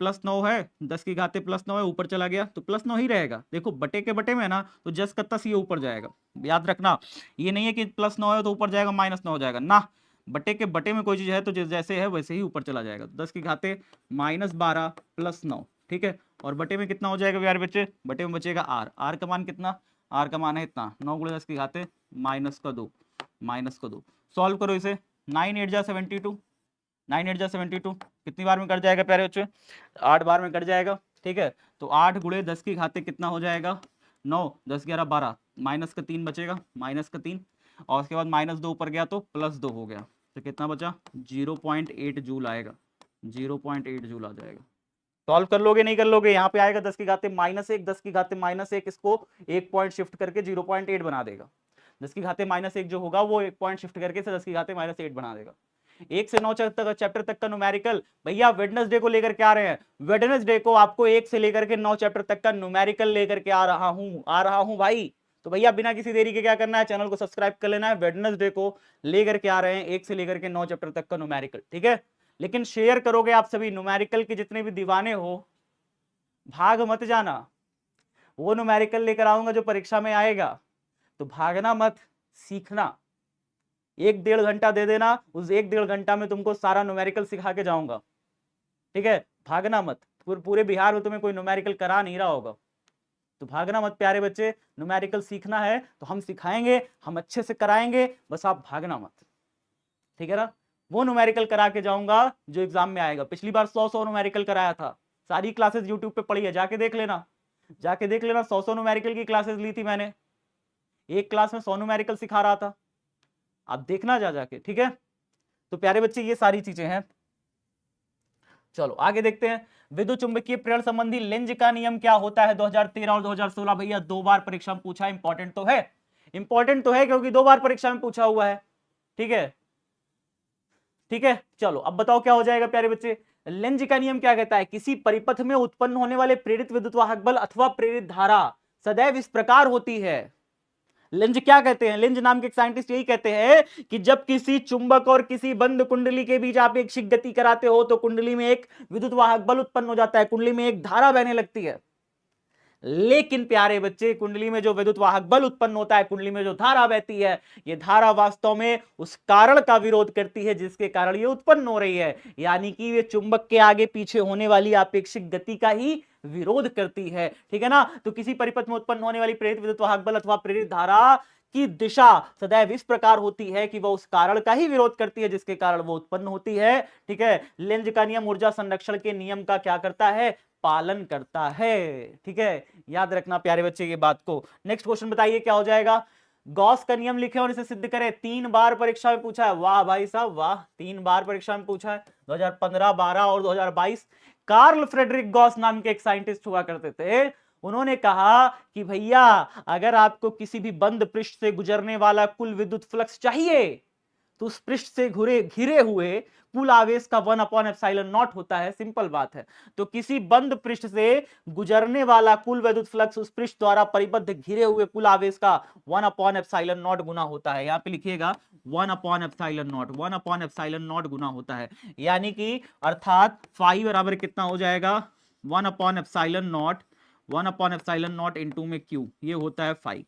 प्लस 9 है, 10 की घाते प्लस 9 है, ऊपर चला गया तो प्लस 9 ही रहेगा। देखो बटे के बटे में है ना, तो जस का तस ये ऊपर जाएगा, याद रखना, ये नहीं है कि प्लस 9 है तो ऊपर जाएगा माइनस 9 हो जाएगा ना, बटे के बटे में कोई चीज है तो जैसे है वैसे ही ऊपर चला जाएगा। 10 की घाते माइनस 12 प्लस 9, ठीक है, और बटे में कितना हो जाएगा यार बच्चे, बटे में बचेगा आर, आर का मान कितना, आर का मान है इतना 9 गुणे 10 की घाते माइनस का 2, माइनस का 2। सॉल्व करो इसे, 9 8 जा 72, 9 8 जा 72 कितनी बार में कट जाएगा प्यारे बच्चे, 8 बार में कट जाएगा, ठीक है। तो 8 गुणे 10 की घाते कितना हो जाएगा 9, 10 11 12, माइनस का 3 बचेगा, माइनस का 3, और उसके बाद माइनस 2 ऊपर गया तो प्लस 2 हो गया, तो कितना बचा 0.8 जूल आएगा, 0.8 जूल आ जाएगा। सॉल्व कर लोगे नहीं कर लोगे, यहाँ पे आएगा 10 की घाते -1, 10 की घाते -1 इसको एक पॉइंट शिफ्ट करके 0.8 बना देगा, 10 की घाते -1 जो होगा वो एक पॉइंट शिफ्ट करके 10 की घाते -8 बना देगा। 1 से 9 तक चैप्टर तक का न्यूमेरिकल भैया वेडनेसडे को लेकर के आ रहे हैं, वेडनेसडे को आपको 1 से लेकर के 9 चैप्टर तक का न्यूमेरिकल लेकर के आ रहा हूं भाई। तो भैया बिना किसी देरी के क्या करना है, चैनल को सब्सक्राइब कर लेना है, वेडनेसडे को लेकर के आ रहे हैं 1 से लेकर के 9 चैप्टर तक का न्यूमेरिकल, ठीक है। लेकिन शेयर करोगे आप सभी, न्यूमेरिकल के जितने भी दीवाने हो भाग मत जाना, वो न्यूमेरिकल लेकर आऊंगा जो परीक्षा में आएगा, तो भागना मत, सीखना। 1 1.5 घंटा दे देना, उस 1 1.5 घंटा में तुमको सारा न्यूमेरिकल सिखा के जाऊंगा, ठीक है। भागना मत, पूरे बिहार में तुम्हें कोई न्यूमेरिकल करा नहीं रहा होगा, तो भागना मत प्यारे बच्चे, न्यूमेरिकल सीखना है तो हम सिखाएंगे, हम अच्छे से कराएंगे, बस आप भागना मत, ठीक है ना। वो न्यूमेरिकल करा के जाऊंगा जो एग्जाम में आएगा। पिछली बार 100 न्यूमेरिकल कराया था, सारी क्लासेस यूट्यूब पे पढ़ी है, जाके देख लेना, जाके देख लेना, 100 न्यूमेरिकल की क्लासेस ली थी मैंने, एक क्लास में 100 न्यूमेरिकल सिखा रहा था, आप देखना जाके, ठीक है। तो प्यारे बच्चे ये सारी चीजें हैं। चलो आगे देखते हैं, विद्युत चुंबकीय प्रेरण संबंधी लेंज का नियम क्या होता है 2013 और 2016। भैया 2 बार परीक्षा में पूछा, इंपॉर्टेंट तो है, इंपॉर्टेंट तो है क्योंकि 2 बार परीक्षा में पूछा हुआ है, ठीक है, ठीक है। चलो अब बताओ क्या हो जाएगा प्यारे बच्चे, लेंज का नियम क्या कहता है, किसी परिपथ में उत्पन्न होने वाले प्रेरित विद्युत वाहक बल अथवा प्रेरित धारा सदैव इस प्रकार होती है। लेंज क्या कहते हैं, लेंज नाम के एक साइंटिस्ट यही कहते हैं कि जब किसी चुंबक और किसी बंद कुंडली के बीच आप एक शीघ्र गति कराते हो तो कुंडली में एक विद्युत वाहक बल उत्पन्न हो जाता है, कुंडली में एक धारा बहने लगती है। लेकिन प्यारे बच्चे कुंडली में जो विद्युत वाहक बल उत्पन्न होता है, कुंडली में जो धारा बहती है, ये धारा वास्तव में उस कारण का विरोध करती है जिसके कारण ये उत्पन्न हो रही है, यानी कि ये चुंबक के आगे पीछे होने वाली आपेक्षिक गति का ही विरोध करती है, ठीक है ना। तो किसी परिपथ में उत्पन्न होने वाली प्रेरित विद्युत वाहक बल अथवा प्रेरित धारा की दिशा सदैव इस प्रकार होती है कि वह उस कारण का ही विरोध करती है जिसके कारण वो उत्पन्न होती है, ठीक है। लेंज का नियम ऊर्जा संरक्षण के नियम का क्या करता है, पालन करता है, ठीक है। याद रखना प्यारे बच्चे ये बात को। नेक्स्ट क्वेश्चन बताइए क्या हो जाएगा, गॉस का नियम लिखे और इसे सिद्ध करें। 3 बार परीक्षा में पूछा है, वाह भाई साहब वाह, 3 बार परीक्षा में पूछा है, 2015, 12 और 2022। कार्ल फ्रेडरिक गॉस नाम के एक साइंटिस्ट हुआ करते थे, उन्होंने कहा कि भैया अगर आपको किसी भी बंद पृष्ठ से गुजरने वाला कुल विद्युत फ्लक्स चाहिए तो उस पृष्ठ से घिरे हुए कुल आवेश का 1/ε0 होता है, सिंपल बात है। तो किसी बंद पृष्ठ से गुजरने वाला कुल विद्युत फ्लक्स उस पृष्ठ द्वारा परिबद्ध घिरे हुए कुल आवेश का 1/ε0 गुना होता है। यहां पे लिखिएगा 1/ε0, 1/ε0 गुना होता है, यानी कि अर्थात फाई बराबर कितना हो जाएगा 1/ε0 1/ε0 इंटू में क्यू, ये होता है फाई।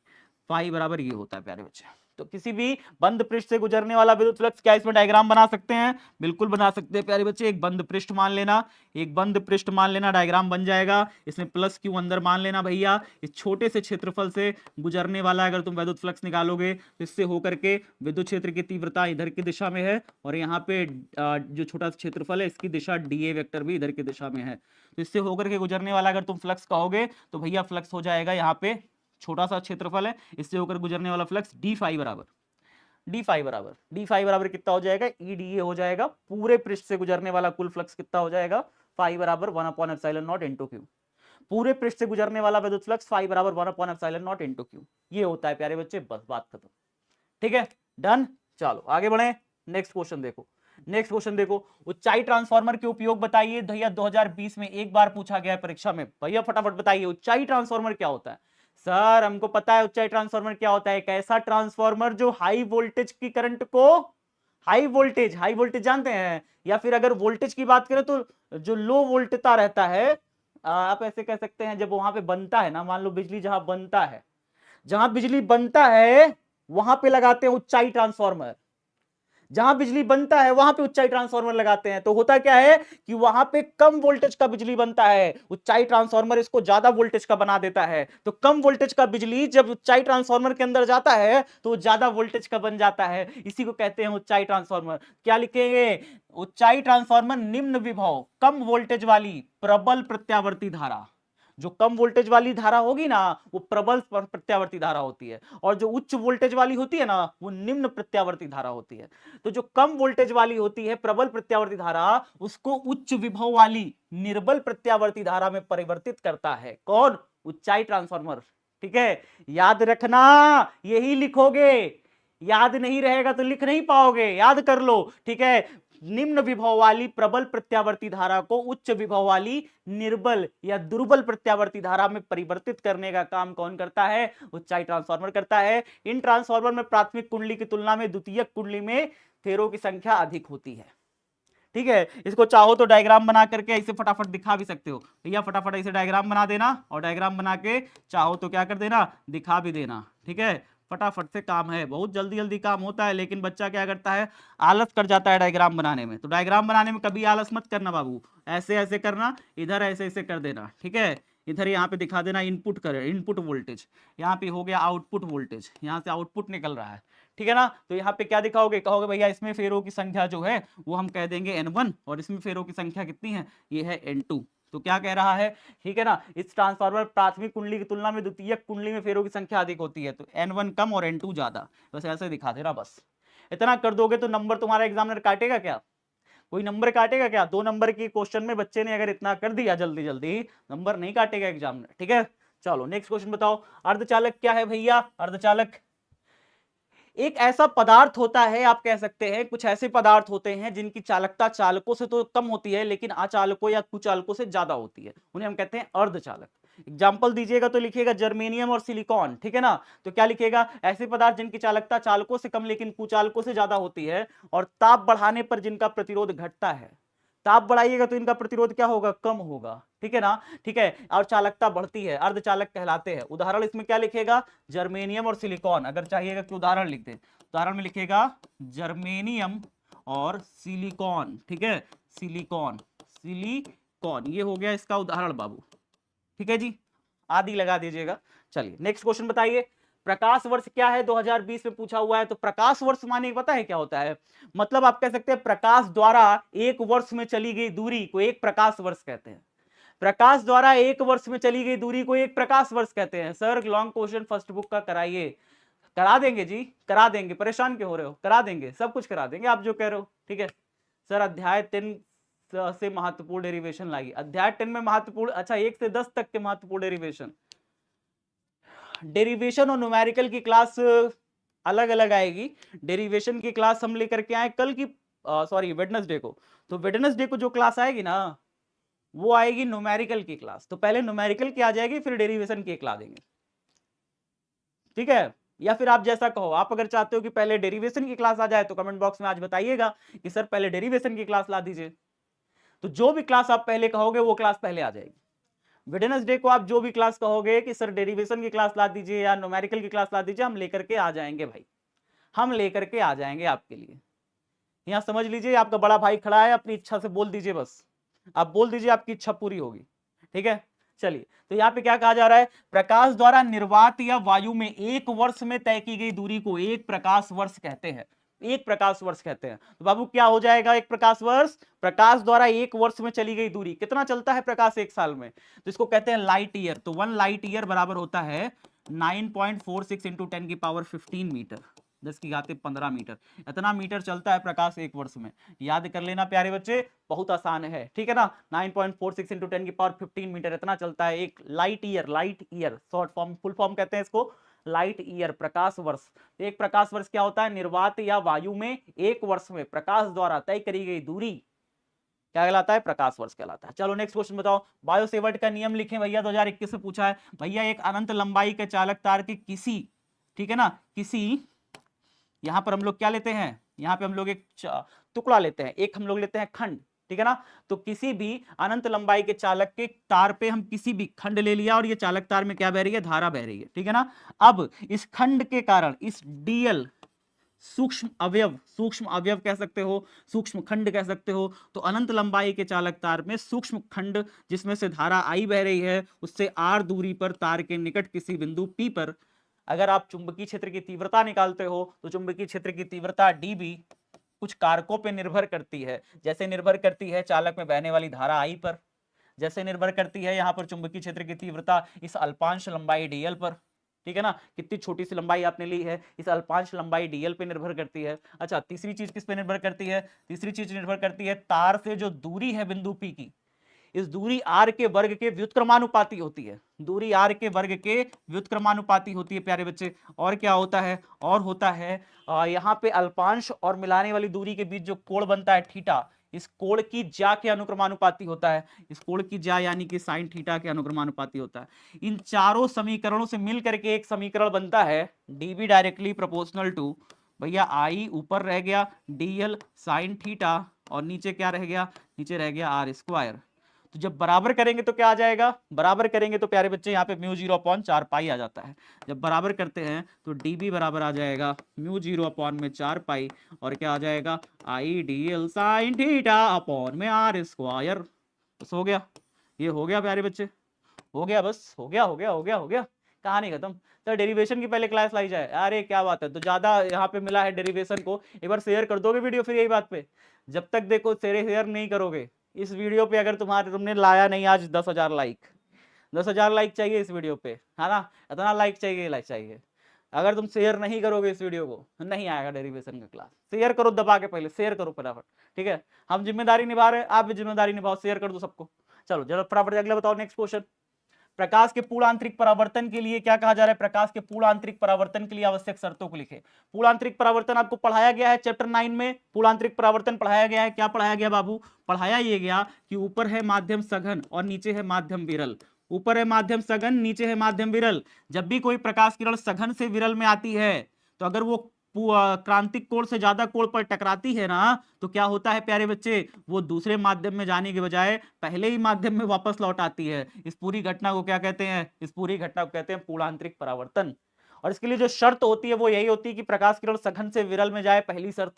फाई बराबर ये होता है प्यारे बच्चे। तो किसी भी बंद पृष्ठ से गुजरने वाला विद्युत फ्लक्स, क्या इसमें डायग्राम बना सकते हैं? बिल्कुल बना सकते हैं प्यारे बच्चे। एक बंद पृष्ठ मान लेना, एक बंद पृष्ठ मान लेना, डायग्राम बन जाएगा। इसमें प्लस क्यू अंदर मान लेना भैया। इस छोटे से क्षेत्रफल से गुजरने वाला अगर तुम विद्युत फ्लक्स निकालोगे तो इससे होकर के विद्युत क्षेत्र की तीव्रता इधर की दिशा में है, और यहाँ पे जो छोटा सा क्षेत्रफल है इसकी दिशा डीए वेक्टर भी इधर की दिशा में है। तो इससे होकर के गुजरने वाला अगर तुम फ्लक्स कहोगे तो भैया फ्लक्स हो जाएगा, यहाँ पे छोटा सा क्षेत्रफल है, इससे होकर गुजरने वाला फ्लक्स डी फाई बराबर कितना हो जाएगा? ई डी ए हो जाएगा। पूरे पृष्ठ से गुजरने वाला कुल फ्लक्स कितना हो जाएगा? फाई बराबर 1/ε0 इंटू क्यू। पूरे पृष्ठ से गुजरने वाला विद्युत फ्लक्स फाई बराबर 1/ε0 इंटू क्यू, ये होता है प्यारे बच्चे। बस बात खत्म। ठीक है, डन। चलो आगे बढ़े, नेक्स्ट क्वेश्चन देखो। ऊंचाई ट्रांसफार्मर के उपयोग बताइए भैया। 2020 में एक बार पूछा गया है परीक्षा में। भैया फटाफट बताइए ऊंचाई ट्रांसफार्मर क्या होता है? सर हमको पता है ऊंचाई ट्रांसफार्मर क्या होता है। एक ऐसा ट्रांसफार्मर जो हाई वोल्टेज की करंट को, हाई वोल्टेज जानते हैं, या फिर अगर वोल्टेज की बात करें तो जो लो वोल्टता रहता है, आप ऐसे कह सकते हैं, जब वहां पे बनता है ना, मान लो बिजली जहां बिजली बनता है वहां पे लगाते हैं ऊंचाई ट्रांसफार्मर। जहां बिजली बनता है वहां पे ऊंचाई ट्रांसफार्मर लगाते हैं। तो होता क्या है कि वहां पे कम वोल्टेज का बिजली बनता है, ऊंचाई ट्रांसफार्मर इसको ज्यादा वोल्टेज का बना देता है। तो कम वोल्टेज का बिजली जब ऊंचाई ट्रांसफार्मर के अंदर जाता है तो ज्यादा वोल्टेज का बन जाता है, इसी को कहते हैं ऊंचाई ट्रांसफार्मर। क्या लिखेंगे? ऊंचाई ट्रांसफार्मर निम्न विभव कम वोल्टेज वाली प्रबल प्रत्यावर्ती धारा। जो कम वोल्टेज वाली धारा होगी ना वो प्रबल प्रत्यावर्ती धारा होती है, और जो उच्च वोल्टेज वाली होती है ना वो निम्न प्रत्यावर्ती धारा होती है। तो जो कम वोल्टेज वाली होती है प्रबल प्रत्यावर्ती धारा, उसको उच्च विभव वाली निर्बल प्रत्यावर्ती धारा में परिवर्तित करता है। कौन? ऊंचाई ट्रांसफार्मर। ठीक है, याद रखना, यही लिखोगे। याद नहीं रहेगा तो लिख नहीं पाओगे, याद कर लो। ठीक है, निम्न विभव वाली प्रबल प्रत्यावर्ती धारा को उच्च विभव वाली निर्बल या दुर्बल प्रत्यावर्ती धारा में परिवर्तित करने का काम कौन करता है? ऊंचाई ट्रांसफार्मर करता है। इन ट्रांसफार्मर में प्राथमिक कुंडली की तुलना में द्वितीयक कुंडली में फेरों की संख्या अधिक होती है। ठीक है, इसको चाहो तो डायग्राम बना करके ऐसे फटाफट दिखा भी सकते हो भैया। फटाफट ऐसे डायग्राम बना देना, और डायग्राम बना के चाहो तो क्या कर देना, दिखा भी देना। ठीक है, फटाफट से काम है, बहुत जल्दी जल्दी काम होता है, लेकिन बच्चा क्या करता है, आलस कर जाता है डायग्राम बनाने में। तो डायग्राम बनाने में कभी आलस मत करना बाबू, ऐसे ऐसे करना, इधर ऐसे ऐसे कर देना। ठीक है, इधर यहाँ पे दिखा देना इनपुट करें, इनपुट वोल्टेज, यहाँ पे हो गया आउटपुट वोल्टेज, यहाँ से आउटपुट निकल रहा है। ठीक है ना, तो यहाँ पे क्या दिखाओगे, कहोगे भैया इसमें फेरों की संख्या जो है वो हम कह देंगे n1, और इसमें फेरों की संख्या कितनी है, ये है n2। तो क्या कह रहा है, ठीक है ना, इस ट्रांसफार्मर प्राथमिक कुंडली की तुलना में द्वितीयक कुंडली में फेरों की संख्या अधिक होती है, तो n1 कम और n2 ज्यादा। बस ऐसे दिखा देना, बस इतना कर दोगे तो नंबर तुम्हारा एग्जामिनर काटेगा क्या? कोई नंबर काटेगा क्या? 2 नंबर की क्वेश्चन में बच्चे ने अगर इतना कर दिया जल्दी जल्दी, नंबर नहीं काटेगा एग्जामिनर। ठीक है, चलो नेक्स्ट क्वेश्चन बताओ। अर्धचालक क्या है भैया? अर्धचालक एक ऐसा पदार्थ होता है, आप कह सकते हैं कुछ ऐसे पदार्थ होते हैं जिनकी चालकता चालकों से तो कम होती है लेकिन अचालकों या कुचालकों से ज्यादा होती है, उन्हें हम कहते हैं अर्धचालक। एग्जाम्पल दीजिएगा तो लिखिएगा जर्मेनियम और सिलिकॉन। ठीक है ना, तो क्या लिखिएगा, ऐसे पदार्थ जिनकी चालकता चालकों से कम लेकिन कुचालकों से ज्यादा होती है, और ताप बढ़ाने पर जिनका प्रतिरोध घटता है। ताप बढ़ाइएगा तो इनका प्रतिरोध क्या होगा, कम होगा। ठीक है ना, ठीक है, और चालकता बढ़ती है, अर्धचालक कहलाते हैं। उदाहरण इसमें क्या लिखेगा, जर्मेनियम और सिलिकॉन। अगर चाहिएगा कि उदाहरण लिख दे, उदाहरण में लिखेगा जर्मेनियम और सिलिकॉन। ठीक है, सिलिकॉन, ये हो गया इसका उदाहरण बाबू। ठीक है जी, आदि लगा दीजिएगा। चलिए नेक्स्ट क्वेश्चन बताइए। प्रकाश वर्ष क्या है, 2020 में पूछा हुआ है। तो प्रकाश वर्ष माने पता है क्या होता है, मतलब आप कह सकते हैं प्रकाश द्वारा एक वर्ष में चली गई दूरी को एक प्रकाश वर्ष कहते हैं। प्रकाश द्वारा एक वर्ष में चली गई दूरी को एक प्रकाश वर्ष कहते हैं। Sir long question first book का कराइए, करा देंगे जी, करा देंगे, परेशान क्यों हो रहे हो, करा देंगे, सब कुछ करा देंगे आप जो कह रहे हो। ठीक है सर, अध्याय 3 से महत्वपूर्ण डेरिवेशन लाइए। अध्याय 10 में महत्वपूर्ण, अच्छा 1 से 10 तक के महत्वपूर्ण डेरिवेशन और न्यूमेरिकल की क्लास अलग अलग आएगी। डेरिवेशन की क्लास हम लेकर के आए कल की, सॉरी वेडनेसडे को। तो वेडनेसडे को जो क्लास आएगी ना वो आएगी न्यूमेरिकल की क्लास। तो पहले न्यूमेरिकल की आ जाएगी, फिर डेरिवेशन की एक ला देंगे। ठीक है, या फिर आप जैसा कहो, आप अगर चाहते हो कि पहले डेरिवेशन की क्लास आ जाए तो कमेंट बॉक्स में आज बताइएगा कि सर पहले डेरिवेशन की क्लास ला दीजिए। तो जो भी क्लास आप पहले कहोगे वो क्लास पहले आ जाएगी। वेडनेसडे को आप जो भी क्लास कहोगे कि सर डेरिवेशन की क्लास ला दीजिए या न्यूमेरिकल की क्लास ला दीजिए, हम लेकर के आ जाएंगे भाई, हम लेकर के आ जाएंगे आपके लिए। यहां समझ लीजिए आपका बड़ा भाई खड़ा है, अपनी इच्छा से बोल दीजिए, बस आप बोल दीजिए, आपकी इच्छा पूरी होगी। ठीक है, चलिए, तो यहाँ पे क्या कहा जा रहा है, प्रकाश द्वारा निर्वात या वायु में 1 वर्ष में तय की गई दूरी को 1 प्रकाश वर्ष कहते हैं। 1 प्रकाश वर्ष कहते हैं। तो बाबू क्या हो जाएगा 1 प्रकाश वर्ष, प्रकाश द्वारा 1 वर्ष में चली गई दूरी, कितना चलता है प्रकाश 1 साल में, तो इसको कहते हैं लाइट ईयर। तो 1 लाइट ईयर बराबर होता है 9.46 इंटू 10⁻15 मीटर, 10⁻15 मीटर। इतना मीटर चलता है प्रकाश 1 वर्ष में, याद कर लेना प्यारे बच्चे, बहुत आसान है। ठीक है ना, 9.46 इंटू 10⁻15 मीटर इतना चलता है एक light year. Light year short form, full form कहते हैं इसको लाइट ईयर, प्रकाश वर्ष। एक प्रकाश वर्ष क्या होता है, निर्वात या वायु में 1 वर्ष में प्रकाश द्वारा तय करी गई दूरी क्या कहलाता है, प्रकाश वर्ष कहलाता है। चलो नेक्स्ट क्वेश्चन बताओ, बायोसेवर्ट का नियम लिखें भैया, 2021 से पूछा है भैया। एक अनंत लंबाई के चालक तार की किसी, ठीक है ना, किसी, यहां पर हम लोग क्या लेते हैं, यहां पे हम लोग एक टुकड़ा लेते हैं, एक हम लोग लेते हैं खंड, ठीक है ना। तो किसी भी अनंत लंबाई के चालक के तार पे हम किसी भी खंड ले लिया और ये चालक तार में क्या बह रही है, धारा बह रही है, ठीक है ना। अब इस खंड के कारण इस डीएल सूक्ष्म अवयव कह सकते हो, सूक्ष्म खंड कह सकते हो। तो अनंत लंबाई के चालक तार में सूक्ष्म खंड जिसमें से धारा आई बह रही है, उससे आर दूरी पर तार के निकट किसी बिंदु पी पर अगर आप चुंबकीय क्षेत्र की तीव्रता निकालते हो तो चुंबकीय क्षेत्र की तीव्रता डीबी कुछ कारकों पर निर्भर करती है। जैसे निर्भर करती है चालक में बहने वाली धारा आई पर, जैसे निर्भर करती है यहां पर चुंबकीय क्षेत्र की तीव्रता इस अल्पांश लंबाई डीएल पर, ठीक है ना। कितनी छोटी सी लंबाई आपने ली है, इस अल्पांश लंबाई डीएल पे निर्भर करती है। अच्छा, तीसरी चीज किस पे निर्भर करती है, तीसरी चीज निर्भर करती है तार से जो दूरी है बिंदु पी की, इस दूरी आर के वर्ग के व्युत्क्रमानुपाती होती है, दूरी आर के वर्ग के व्युत्क्रमानुपाती होती है प्यारे बच्चे। और क्या होता है, और होता है यहाँ पे अल्पांश और मिलाने वाली दूरी के बीच जो कोण बनता है थीटा, इस कोण की ज्या के अनुक्रमानुपाती होता है, इस कोण की ज्या यानी कि साइन थीटा के अनुक्रमानुपाती होता है। इन चारों समीकरणों से मिल करके एक समीकरण बनता है डीबी डायरेक्टली प्रोपोर्शनल टू, भैया आई ऊपर रह गया डीएल साइन थीटा और नीचे क्या रह गया, नीचे रह गया आर स्क्वायर। तो जब बराबर करेंगे तो क्या आ जाएगा, बराबर करेंगे तो प्यारे बच्चे यहाँ पे म्यू 0/4 पाई आ जाता है। जब बराबर करते हैं तो dB बराबर आ जाएगा म्यू 0/4 पाई और क्या आ जाएगा I D L sine theta upon में आर स्क्वायर। बस हो गया, ये हो गया प्यारे बच्चे, हो गया, बस हो गया, हो गया, हो गया, हो गया, कहानी खत्म। तो डेरिवेशन की पहले क्लास लाई जाए, अरे क्या बात है, तो ज्यादा यहाँ पे मिला है डेरिवेशन को, एक बार शेयर कर दोगे वीडियो, फिर यही बात पे जब तक देखो शेयर नहीं करोगे इस वीडियो पे, अगर तुमने लाया नहीं आज 10,000 लाइक, 10,000 लाइक चाहिए इस वीडियो पे, है ना, इतना लाइक चाहिए, लाइक चाहिए। अगर तुम शेयर नहीं करोगे इस वीडियो को नहीं आएगा डेरिवेशन का क्लास। शेयर करो दबा के, पहले शेयर करो फटाफट, ठीक है। हम जिम्मेदारी निभा रहे हैं, आप भी जिम्मेदारी निभाओ, शेयर कर दो सबको। चलो जरा फटाफट अगला बताओ, नेक्स्ट क्वेश्चन। प्रकाश के पूर्ण आंतरिक परावर्तन के लिए क्या कहा जा रहा है, प्रकाश के पूर्ण आंतरिक परावर्तन के लिए आवश्यक शर्तों को लिखे। पूर्ण आंतरिक परावर्तन आपको पढ़ाया गया है चैप्टर 9 में, पूर्ण आंतरिक परावर्तन पढ़ाया गया है। क्या पढ़ाया गया बाबू, पढ़ाया ये गया कि ऊपर है माध्यम सघन और नीचे है माध्यम विरल, ऊपर है माध्यम सघन, नीचे है माध्यम विरल। जब भी कोई प्रकाश किरण सघन से विरल में आती है तो अगर वो क्रांतिक कोण से ज्यादा कोण पर टकराती है ना, तो क्या होता है प्यारे बच्चे, वो दूसरे माध्यम में जाने के बजाय पहले ही माध्यम में वापस लौट आती है। इस पूरी घटना को क्या कहते हैं, इस पूरी घटना को कहते हैं पूर्ण आंतरिक परावर्तन। और इसके लिए जो शर्त होती है वो यही होती है कि प्रकाश किरण सघन से विरल में जाए, पहली शर्त,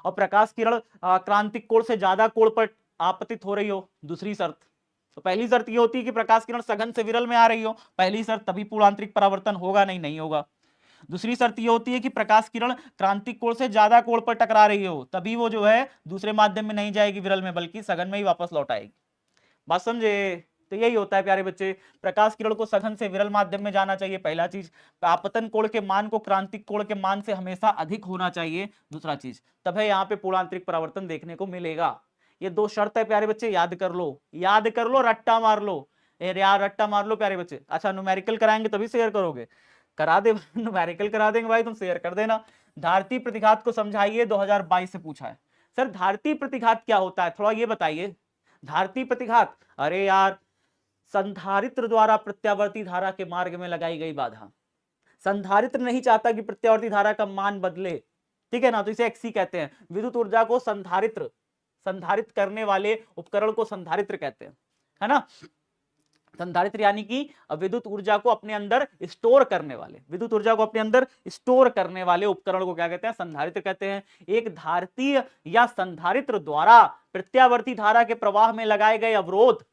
और प्रकाश किरण क्रांतिक कोण से ज्यादा कोण पर आपतित हो रही हो, दूसरी शर्त। तो पहली शर्त ये होती है कि प्रकाश किरण सघन से विरल में आ रही हो, पहली शर्त, तभी पूर्ण आंतरिक परावर्तन होगा, नहीं होगा। दूसरी शर्त यह होती है कि प्रकाश किरण क्रांतिक कोण से ज्यादा कोण पर टकरा रही हो, तभी वो जो है दूसरे माध्यम में नहीं जाएगी विरल में, बल्कि सघन में ही वापस लौट आएगी। बात समझे, तो यही होता है प्यारे बच्चे, प्रकाश किरण को सघन से विरल माध्यम में जाना चाहिए, पहला चीज। आपतन कोण के मान को क्रांतिक कोण के मान से हमेशा अधिक होना चाहिए, दूसरा चीज, तब है यहाँ पे पूर्ण आंतरिक परावर्तन देखने को मिलेगा। ये दो शर्त है प्यारे बच्चे, याद कर लो, याद कर लो, रट्टा मार लो यार, रट्टा मार लो प्यारे बच्चे। अच्छा, न्यूमेरिकल कराएंगे तभी शेयर करोगे, करा दे न्यूमेरिकल करा देंगे भाई, तुम शेयर कर देना। धारती प्रतिघात को समझाइए, 2022 से पूछा है। सर धारती प्रतिघात क्या होता है, थोड़ा ये बताइए। धारती प्रतिघात, अरे यार, संधारित्र द्वारा प्रत्यावर्ती धारा के मार्ग में लगाई गई बाधा। संधारित्र नहीं चाहता कि प्रत्यावर्ती धारा का मान बदले, ठीक है ना, तो इसे एक्सी कहते हैं। विद्युत ऊर्जा को संधारित करने वाले उपकरण को संधारित्र कहते हैं, है ना। संधारित्र यानी कि विद्युत ऊर्जा को अपने अंदर स्टोर करने वाले, विद्युत ऊर्जा को अपने अंदर स्टोर करने वाले उपकरण को क्या कहते हैं? संधारित्र कहते हैं। एक धारित्र या संधारित्र द्वारा प्रत्यावर्ती धारा के प्रवाह में लगाए गए अवरोध,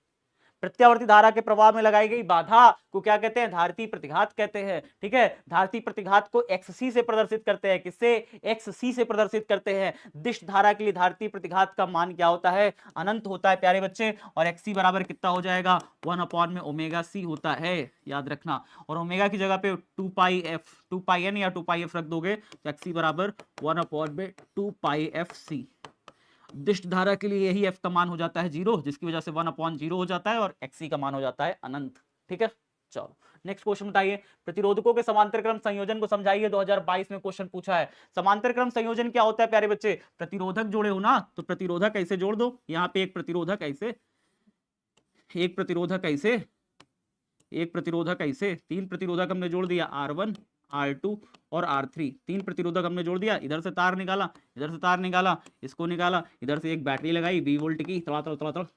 प्रत्यावर्ती धारा के प्रवाह में लगाई गई बाधा को क्या कहते हैं? धारिती प्रतिघात कहते हैं। ठीक है, धारिती प्रतिघात को XC से प्रदर्शित करते हैं। किससे? XC से प्रदर्शित करते हैं। दिष्ट धारा के लिए धारिती प्रतिघात का मान क्या होता है? अनंत होता है प्यारे बच्चे। और XC बराबर कितना हो जाएगा? 1 में ओमेगा C होता है, याद रखना। और ओमेगा की जगह पे 2πn या 2πf रख दोगे तो XC बराबर 1 में 2πfc। दिष्ट धारा के लिए यही f का मान हो जाता है 0, जिसकी वजह से 1/0 हो जाता है और XC का मान हो जाता है अनंत। ठीक है, चलो नेक्स्ट क्वेश्चन बताइए। प्रतिरोधकों के समांतर क्रम संयोजन को समझाइए। 2022 में क्वेश्चन पूछा है। समांतर क्रम संयोजन क्या होता है प्यारे बच्चे? प्रतिरोधक जोड़े हो ना, तो प्रतिरोधक ऐसे जोड़ दो। यहाँ पे एक प्रतिरोधक ऐसे, एक प्रतिरोधक ऐसे, एक प्रतिरोधक ऐसे, 3 प्रतिरोधक हमने जोड़ दिया, R1 R2 और R3। 3 प्रतिरोधक हमने जोड़ दिया। इधर से तार निकाला, इधर से तार निकाला, इसको निकाला, इधर से एक बैटरी लगाई 20 वोल्ट की, थोड़ा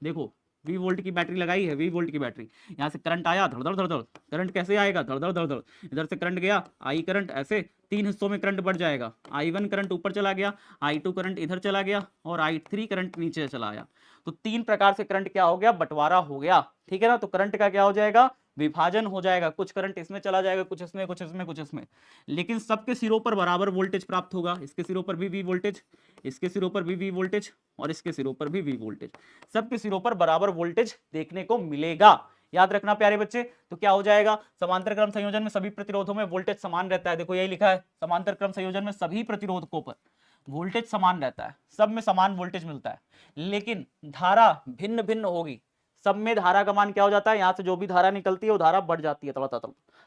देखो 20 वोल्ट की बैटरी लगाई है, 20 वोल्ट की बैटरी। यहाँ से करंट आया, धड़। करंट कैसे आएगा? धड़। इधर से करंट गया, आई करंट, ऐसे 3 हिस्सों में करंट बढ़ जाएगा। I1 करंट ऊपर चला गया, I2 करंट इधर चला गया और I3 करंट नीचे चला आया। तो 3 प्रकार से करंट क्या हो गया? बंटवारा हो गया। ठीक है ना, तो करंट का क्या हो जाएगा? विभाजन हो जाएगा। कुछ करंट इसमें चला जाएगा, कुछ इसमें, कुछ इसमें, कुछ इसमें, लेकिन सबके सिरों पर बराबर वोल्टेज प्राप्त होगा। इसके सिरों पर भी V वोल्टेज, इसके सिरों पर भी V वोल्टेज और इसके सिरों पर भी V वोल्टेज। सबके सिरों पर बराबर वोल्टेज देखने को मिलेगा। याद रखना प्यारे बच्चे। तो क्या हो जाएगा? समांतर क्रम संयोजन में सभी प्रतिरोधों में वोल्टेज समान रहता है। देखो यही लिखा है, समांतर क्रम संयोजन में सभी प्रतिरोधकों पर वोल्टेज समान रहता है, सब में समान वोल्टेज मिलता है, लेकिन धारा भिन्न भिन्न होगी। सब में धारा का मान क्या हो जाता है? यहाँ से जो भी धारा निकलती है वो धारा बढ़ जाती है,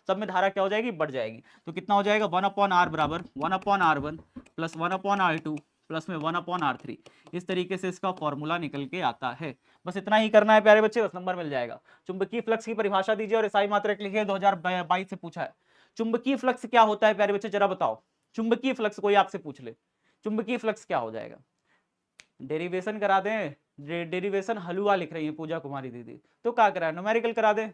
सब में धारा क्या हो जाएगी? बढ़ जाएगी। तो कितना हो जाएगा? 1/R बराबर 1/R1 प्लस 1/R2 प्लस में 1/R3। इस तरीके से इसका फॉर्मूला निकल के आता है। बस इतना ही करना है प्यारे बच्चे, बस नंबर मिल जाएगा। चुंबकीय फ्लक्स की परिभाषा दीजिए और SI मात्रक लिखिए। 2022 से पूछा है। चुंबकीय फ्लक्स क्या होता है प्यारे बच्चे? जरा बताओ। चुंबकीय फ्लक्स कोई आपसे पूछ ले, चुंबकीय फ्लक्स क्या हो जाएगा? डेरिवेशन करा दें? डेरिवेशन हलुआ लिख रही है पूजा कुमारी दीदी, तो क्या करा? न्यूमेरिकल करा दें?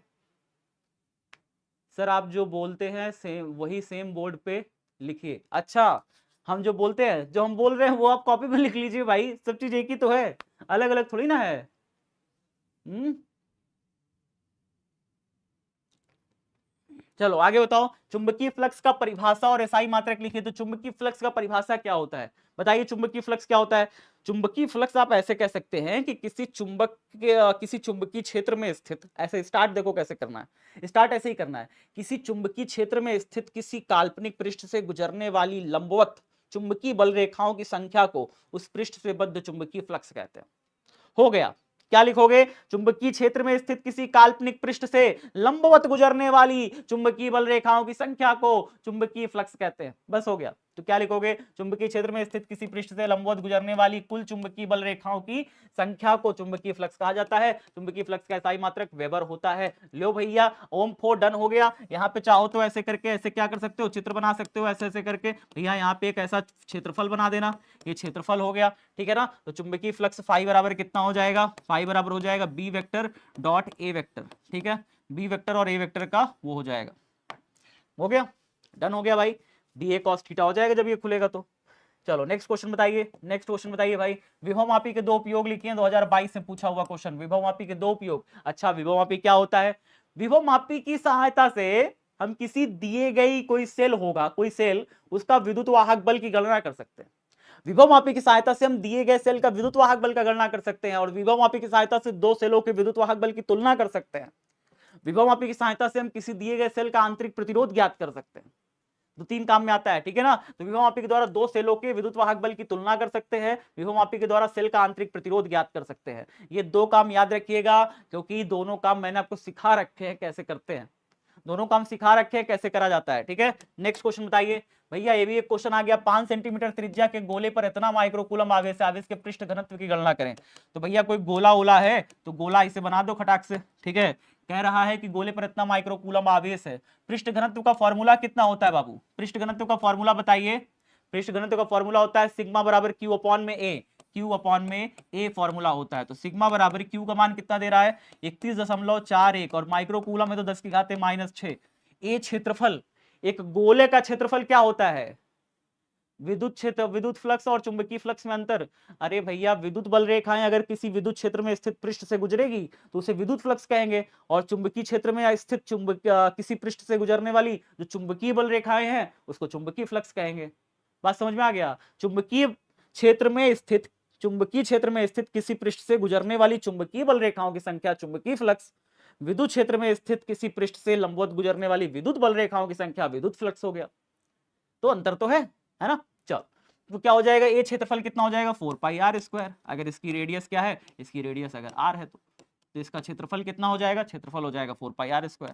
सर आप जो बोलते हैं सेम वही सेम बोर्ड पे लिखिए। अच्छा, हम जो बोलते हैं, जो हम बोल रहे हैं वो आप कॉपी में लिख लीजिए भाई। सब चीज एक ही तो है, अलग अलग थोड़ी ना है। चलो आगे बताओ। चुंबकीय फ्लक्स का परिभाषा और SI मात्रक लिखिए। तो चुंबकीय फ्लक्स का परिभाषा क्या होता है? बताइए चुंबकीय फ्लक्स क्या होता है? चुंबकीय फ्लक्स आप ऐसे कह सकते हैं कि किसी चुंबक के किसी चुंबकीय क्षेत्र में स्थित, ऐसे स्टार्ट देखो कैसे करना है, स्टार्ट ऐसे ही करना है। किसी चुंबकीय क्षेत्र में स्थित किसी काल्पनिक पृष्ठ से गुजरने वाली लंबवत चुंबकीय बल रेखाओं की संख्या को उस पृष्ठ से बद्ध चुंबकीय फ्लक्स कहते हैं। हो गया। क्या लिखोगे? चुंबकीय क्षेत्र में स्थित किसी काल्पनिक पृष्ठ से लंबवत गुजरने वाली चुंबकीय बल रेखाओं की संख्या को चुंबकीय फ्लक्स कहते हैं। बस हो गया। तो क्या लिखोगे? चुंबकीय क्षेत्र में स्थित किसी पृष्ठ से लंबवत गुजरने वाली कुल चुंबकीय बल रेखाओं की संख्या को चुंबकीय फ्लक्स कहा जाता है। चुंबकीय फ्लक्स का SI मात्रक वेबर होता है। लो भैया, ओम 4 डन हो गया। यहाँ पे चाहो तो ऐसे करके ऐसे क्या कर सकते हो? चित्र बना सकते हो ऐसे ऐसे करके। भैया यहाँ पे एक ऐसा क्षेत्रफल बना देना, ये क्षेत्रफल हो गया। ठीक है ना? तो चुंबकीय फ्लक्स फाई बराबर कितना हो जाएगा? फाई बराबर हो जाएगा B vector dot A vector. ठीक है, B वेक्टर और A वेक्टर का वो हो जाएगा। हो गया, डन हो गया भाई। DA cos थीटा हो जाएगा जब ये खुलेगा तो। चलो नेक्स्ट क्वेश्चन बताइए। नेक्स्ट क्वेश्चन बताइए भाई। विभवमापी के 2 उपयोग लिखिए। 2022 से पूछा हुआ क्वेश्चन, विभवमापी के 2 उपयोग। अच्छा, विभवमापी क्या होता है? विभवमापी की सहायता से हम किसी दिए गई कोई सेल होगा, कोई सेल, उसका विद्युत वाहक बल की गणना कर सकते हैं। विभवमापी की सहायता से हम दिए गए सेल का विद्युत वाहक बल का गणना कर सकते हैं और विभवमापी की सहायता से 2 सेलों के विद्युत वाहक बल की तुलना कर सकते हैं। विभवमापी की सहायता से हम किसी दिए गए सेल का आंतरिक प्रतिरोध ज्ञात कर सकते हैं। 2-3 काम में आता है। ठीक है ना? तो विभवमापी के द्वारा 2 सेलों के विद्युत वाहक बल की तुलना कर सकते हैं, विभवमापी के द्वारा सेल का आंतरिक प्रतिरोध ज्ञात कर सकते हैं। ये 2 काम याद रखिएगा, क्योंकि दोनों काम मैंने आपको सिखा रखे हैं कैसे करते हैं। दोनों काम सिखा रखे हैं कैसे करा जाता है। ठीक है, नेक्स्ट क्वेश्चन बताइए भैया। ये भी एक क्वेश्चन आ गया। 5 सेंटीमीटर त्रिज्या के गोले पर इतना माइक्रोकूलम आवेश है, आवेश के पृष्ठ घनत्व की गणना करें। तो भैया कोई गोला ओला है तो गोला इसे बना दो खटाक से। ठीक है, कह रहा है कि गोले पर इतना माइक्रोकूलम आवेश है। पृष्ठ घनत्व का फॉर्मूला कितना होता है बाबू? पृष्ठ घनत्व का फॉर्मूला बताइए। पृष्ठ घनत्व का फॉर्मूला होता है सिग्मा बराबर Q अपॉन में A। Q अपॉन में A फॉर्मूला होता है। तो सिग्मा बराबर Q का मान कितना दे रहा है 31.41 और माइक्रो कूलम में तो 10⁻⁻⁶। ए क्षेत्रफल, एक गोले का क्षेत्रफल क्या होता है विद्युत क्षेत्र, विद्युत फ्लक्स और चुंबकीय फ्लक्स में अंतर। अरे भैया विद्युत बल रेखाएं अगर किसी विद्युत क्षेत्र में स्थित पृष्ठ से गुजरेगी तो उसे विद्युत फ्लक्स कहेंगे, और चुंबकीय क्षेत्र में स्थित किसी पृष्ठ से गुजरने वाली जो चुंबकीय बल रेखाएं हैं उसको चुंबकीय फ्लक्स कहेंगे। बात समझ में आ गया। चुंबकीय क्षेत्र में स्थित किसी पृष्ठ से गुजरने वाली चुंबकीय बल रेखाओं की संख्या चुंबकीय फ्लक्स, विद्युत क्षेत्र में स्थित किसी पृष्ठ से लंबवत गुजरने वाली विद्युत बल रेखाओं की संख्या विद्युत फ्लक्स हो गया। तो अंतर तो है ना। चल तो क्या हो जाएगा, ए क्षेत्रफल कितना हो जाएगा 4πr²। अगर इसकी रेडियस क्या है, इसकी रेडियस अगर r है तो इसका क्षेत्रफल कितना हो जाएगा, क्षेत्रफल हो जाएगा 4πr²।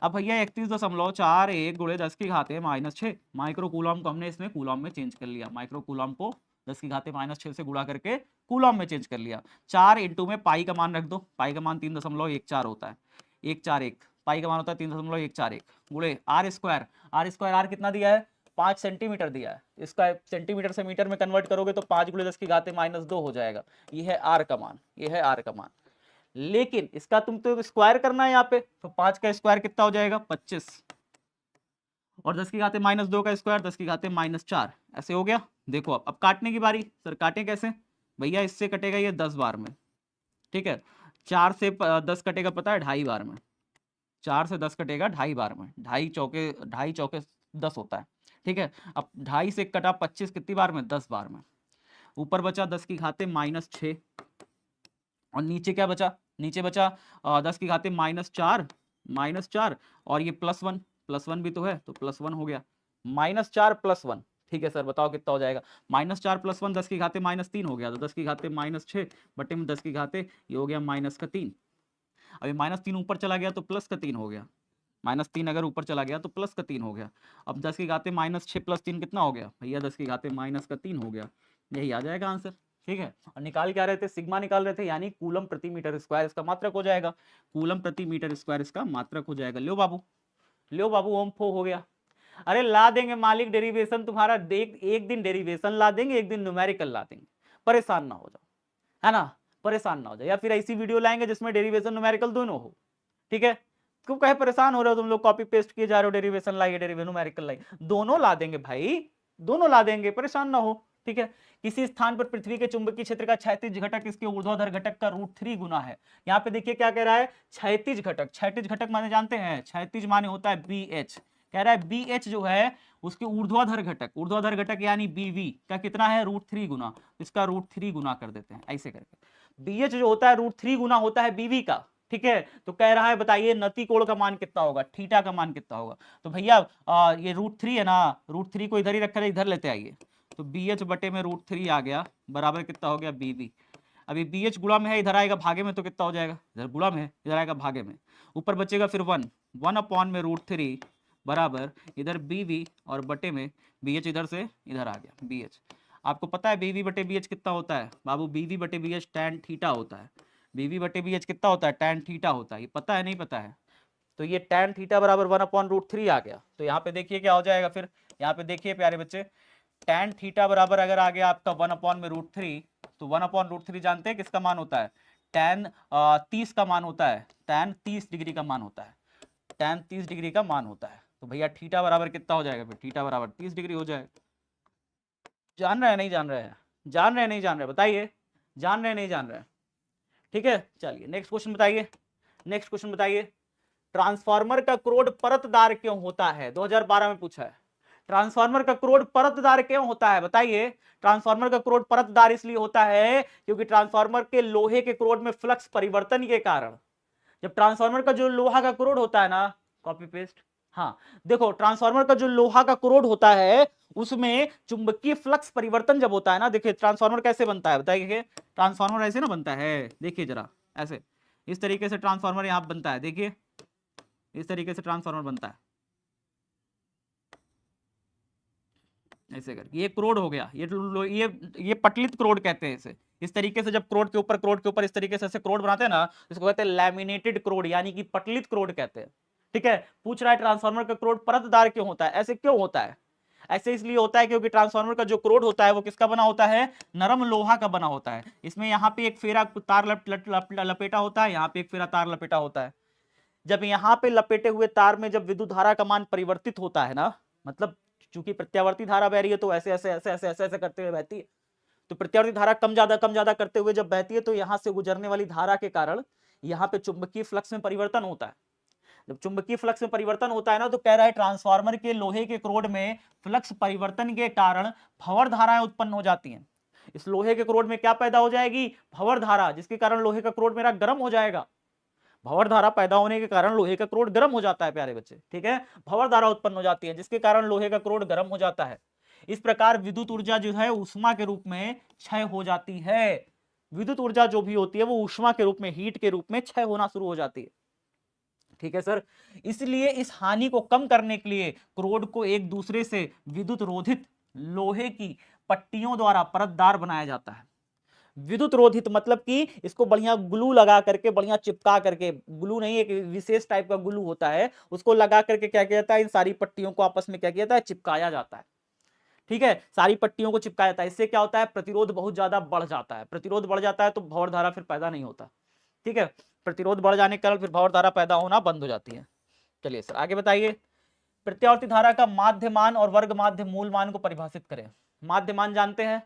अब भैया 31.41 गुणे 10⁻⁻⁶ माइक्रो कूलम को हमने इसमें कूलम में चेंज कर लिया, माइक्रो कूलम को 10⁻⁻⁶ से गुणा करके कूलम में चेंज कर लिया। 4 इंटू में पाई का मान रख दो, पाई का मान 3.14 होता है, 141 पाई का मान होता है 3.141 गुणे r² कितना दिया है 5 सेंटीमीटर दिया है, इसका सेंटीमीटर से मीटर में कन्वर्ट करोगे तो 5 × 10⁻⁻2 हो जाएगा। ये है r का मान, ये है r का मान। लेकिन इसका तुम तो स्क्वायर करना है यहाँ पे, तो 5 का स्क्वायर कितना हो जाएगा 25 और 10⁻⁻2 का स्क्वायर 10⁻⁻4 ऐसे हो गया। देखो अब काटने की बारी, सर काटे कैसे भैया, इससे कटेगा ये 10 बार में, ठीक है। 4 से 10 कटेगा पता है 2.5 बार में, 4 से 10 कटेगा 2.5 बार में, 2.5 चौके 10 होता है, ठीक है। अब 2.5 से कटा 25 कितनी बार में 10 बार में, ऊपर बचा 10⁻⁻6 और नीचे क्या बचा, नीचे बचा 10⁻⁻4 और ये +1 भी तो है तो +1 हो गया, -4 +1, ठीक है सर बताओ कितना हो जाएगा, -4 +1 10⁻⁻3 हो गया, तो 10⁻⁻6 बटे में 10 ये हो गया -3। अभी -3 ऊपर चला गया तो +3 हो गया, -3 अगर ऊपर चला गया तो +3 हो गया। अब 10⁻⁻6 + 3 कितना हो गया भैया 10⁻⁻3 हो गया, यही आ जाएगा आंसर, ठीक है। और निकाल क्या रहे थे, सिग्मा निकाल रहे थे, यानी कूलम प्रति मीटर स्क्वायर इसका मात्रक हो जाएगा, कूलम प्रति मीटर स्क्वायर इसका मात्रक हो जाएगा। लो बाबू ओम फो हो गया। अरे ला देंगे मालिक डेरिवेशन तुम्हारा, देख एक दिन डेरिवेशन ला देंगे, एक दिन न्यूमेरिकल ला देंगे, परेशान ना हो जाओ, है ना, परेशान ना हो जाओ। या फिर ऐसी वीडियो लाएंगे जिसमें डेरिवेशन न्यूमेरिकल दोनों हो, ठीक है। क्यों कहे परेशान हो रहे हो तुम लोग, कॉपी पेस्ट किए जा रहे हो, डेरिवेशन लाइए डेरिवेशन न्यूमेरिकल लाइए, दोनों ला देंगे भाई, दोनों ला देंगे, परेशान ना हो, ठीक है। किसी स्थान पर पृथ्वी के चुंबकीय क्षेत्र का क्षैतिज घटक इसके ऊर्ध्वाधर घटक का √3 गुना है। यहाँ पे देखिए क्या कह रहा है, क्षैतिज घटक माने जानते हैं, क्षैतिज माने होता है BH, कह रहा है BH जो है उसके ऊर्ध्वाधर घटक यानी BV का कितना है √3 गुना, इसका √3 गुना कर देते हैं ऐसे करके। BH जो होता है √3 गुना होता है BV का, ठीक है। तो कह रहा है बताइए नति कोण का मान कितना होगा, थीटा का मान कितना होगा। तो भैया ये √3 है ना, √3 को इधर ही रखकर इधर लेते आइए, तो BH बटे में √3 आ गया, बराबर कितना हो गया BV। अभी BH गुणा में है, इधर आएगा भागे में, तो कितना हो जाएगा, इधर गुणा में है इधर आएगा भागे में, ऊपर बचेगा फिर 1 अपॉन में √3 बराबर इधर BV और बटे में BH इधर से इधर आ गया BH। आपको पता है BV बटे BH कितना होता है बाबू, BV बटे BH tan थीटा होता है, BV बटे BH कितना होता है tan थीटा होता है, ये पता है नहीं पता है। तो ये tan थीटा बराबर 1/√3 आ गया। तो यहाँ पे देखिए क्या हो जाएगा, फिर यहाँ पे देखिए प्यारे बच्चे, tan थीटा बराबर अगर आ गया आपका 1/√3, तो 1/√3 जानते हैं किसका मान होता है, tan 30 का मान होता है, tan 30 डिग्री का मान होता है, tan 30 डिग्री का मान होता है। तो भैया थीटा बराबर कितना हो जाएगा, फिर थीटा बराबर 30 डिग्री हो जाएगा। जान रहे हैं नहीं जान रहे हैं, जान रहे हैं नहीं जान रहे, बताइए जान रहे हैं नहीं जान रहे हैं, ठीक है। चलिए नेक्स्ट क्वेश्चन बताइए, नेक्स्ट क्वेश्चन बताइए, ट्रांसफार्मर का क्रोड परतदार क्यों होता है, 2012 में पूछा है। ट्रांसफार्मर का क्रोड परतदार क्यों होता है बताइए। ट्रांसफार्मर का क्रोड परतदार इसलिए होता है क्योंकि ट्रांसफार्मर के लोहे के क्रोड में फ्लक्स परिवर्तन के कारण, जब ट्रांसफार्मर का जो लोहा का क्रोड होता है ना, कॉपी पेस्ट, हाँ देखो ट्रांसफार्मर का जो लोहा का क्रोड होता है उसमें चुंबकीय फ्लक्स परिवर्तन जब होता है ना, देखिए ट्रांसफार्मर कैसे बनता है बताइए, ट्रांसफार्मर ऐसे ना बनता है, देखिए जरा ऐसे, इस तरीके से ट्रांसफार्मर यहां बनता है, देखिए इस तरीके से ट्रांसफार्मर बनता है, ऐसे करके ये क्रोड हो गया, ये पटलित क्रोड कहते हैं इसे। इस तरीके से जब क्रोड के ऊपर इस तरीके से ऐसे क्रोड बनाते हैं ना, इसको कहते हैं लैमिनेटेड क्रोड, यानी कि पटलित क्रोड कहते हैं, ठीक है। पूछ रहा है ट्रांसफार्मर का क्रोड परतदार क्यों होता है, ऐसे क्यों होता है। ऐसे इसलिए होता है क्योंकि ट्रांसफार्मर का जो क्रोड होता है वो किसका बना होता है, नरम लोहा का बना होता है। इसमें यहाँ पे एक फेरा तार लपेटा होता है, यहाँ पे एक फेरा तार लपेटा होता है। जब यहाँ पे लपेटे हुए तार में जब विद्युत धारा का मान परिवर्तित होता है ना, मतलब चूंकि प्रत्यावर्ती धारा बह रही है तो ऐसे ऐसे ऐसे ऐसे ऐसे ऐसे करते हुए बहती है, तो प्रत्यावर्ती धारा कम ज्यादा करते हुए जब बहती है तो यहां से गुजरने वाली धारा के कारण यहाँ पे चुंबकीय फ्लक्स में परिवर्तन होता है। जब चुंबकीय फ्लक्स में परिवर्तन होता है ना, तो कह रहा है ट्रांसफार्मर के लोहे के क्रोड में फ्लक्स परिवर्तन के कारण भंवर धाराएं उत्पन्न हो जाती हैं। इस लोहे के क्रोड में क्या पैदा हो जाएगी, भंवर धारा, जिसके कारण लोहे का क्रोड मेरा गर्म हो जाएगा। भंवर धारा पैदा होने के कारण लोहे का क्रोड गर्म हो जाता है प्यारे बच्चे, ठीक है, भंवर धारा उत्पन्न हो जाती है जिसके कारण लोहे का क्रोड गर्म हो जाता है। इस प्रकार विद्युत ऊर्जा जो है ऊष्मा के रूप में क्षय हो जाती है। विद्युत ऊर्जा जो भी होती है वो ऊष्मा के रूप में, हीट के रूप में क्षय होना शुरू हो जाती है, ठीक है सर। इसलिए इस हानि को कम करने के लिए क्रोड को एक दूसरे से विद्युत रोधित लोहे की पट्टियों द्वारा परतदार बनाया जाता है। विद्युत रोधित मतलब कि इसको बढ़िया ग्लू लगा करके, बढ़िया चिपका करके, ग्लू नहीं, एक विशेष टाइप का ग्लू होता है, उसको लगा करके क्या किया जाता है, इन सारी पट्टियों को आपस में क्या किया जाता है, चिपकाया जाता है, ठीक है। सारी पट्टियों को चिपकाया जाता है। इससे क्या होता है, प्रतिरोध बहुत ज्यादा बढ़ जाता है। प्रतिरोध बढ़ जाता है तो भंवर धारा फिर पैदा नहीं होता, ठीक है। प्रतिरोध बढ़ जाने के कारण फिर भंवर धारा पैदा होना बंद हो जाती है। चलिए सर आगे बताइए, प्रत्यावर्ती धारा का माध्य मान और वर्ग माध्य मूल मान को परिभाषित करें। माध्य मान जानते हैं,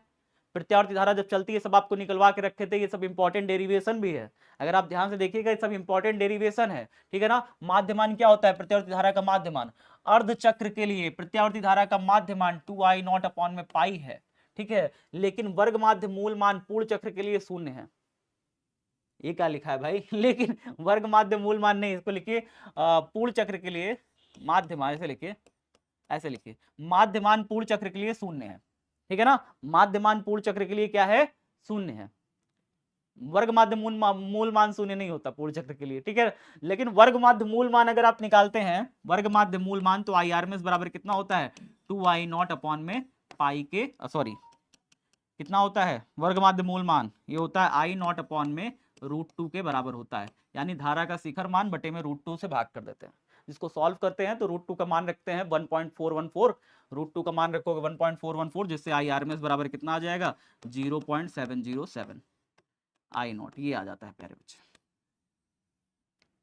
प्रत्यावर्ती धारा जब चलती है, सब आपको निकलवा के रखे थे, ये सब इंपॉर्टेंट डेरिवेशन भी है, अगर आप ध्यान से देखिएगा ये सब इंपॉर्टेंट डेरिवेशन है, ठीक है ना। माध्यमान क्या होता है, प्रत्यावर्ती धारा का माध्यमान, अर्ध चक्र के लिए प्रत्यावर्ती धारा का माध्यमान 2I0 अपॉन में पाई है, ठीक है। लेकिन वर्ग माध्य मूल मान पूर्ण चक्र के लिए शून्य है। ये क्या लिखा है भाई लेकिन वर्ग माध्य मूल मान नहीं, इसको लिखिए पूर्ण चक्र के लिए माध्यमान, ऐसे लिखिए, ऐसे लिखिए, माध्यमान पूर्ण चक्र के लिए शून्य है, ठीक है ना। माध्यमान पूर्ण चक्र के लिए क्या है, शून्य है। वर्ग माध्य मूल मान शून्य नहीं होता पूर्ण चक्र के लिए, ठीक है। लेकिन वर्ग माध्य मूल मान अगर आप निकालते हैं, वर्ग माध्य मूल मान, तो IRMS बराबर कितना होता है, 2I0 अपॉन में पाई के, सॉरी कितना होता है वर्ग माध्य मूल मान, ये होता है I0 अपॉन में √2 के बराबर होता है। यानी धारा का शिखर मान बटे में √2 से भाग कर देते हैं। जिसको सॉल्व करते हैं तो √2 का मान रखते हैं 1.414, √2 का मान रखोगे 1.414, जिससे IRMS बराबर कितना आ जाएगा, 0.707 I0, ये आ जाता है प्यारे बच्चे,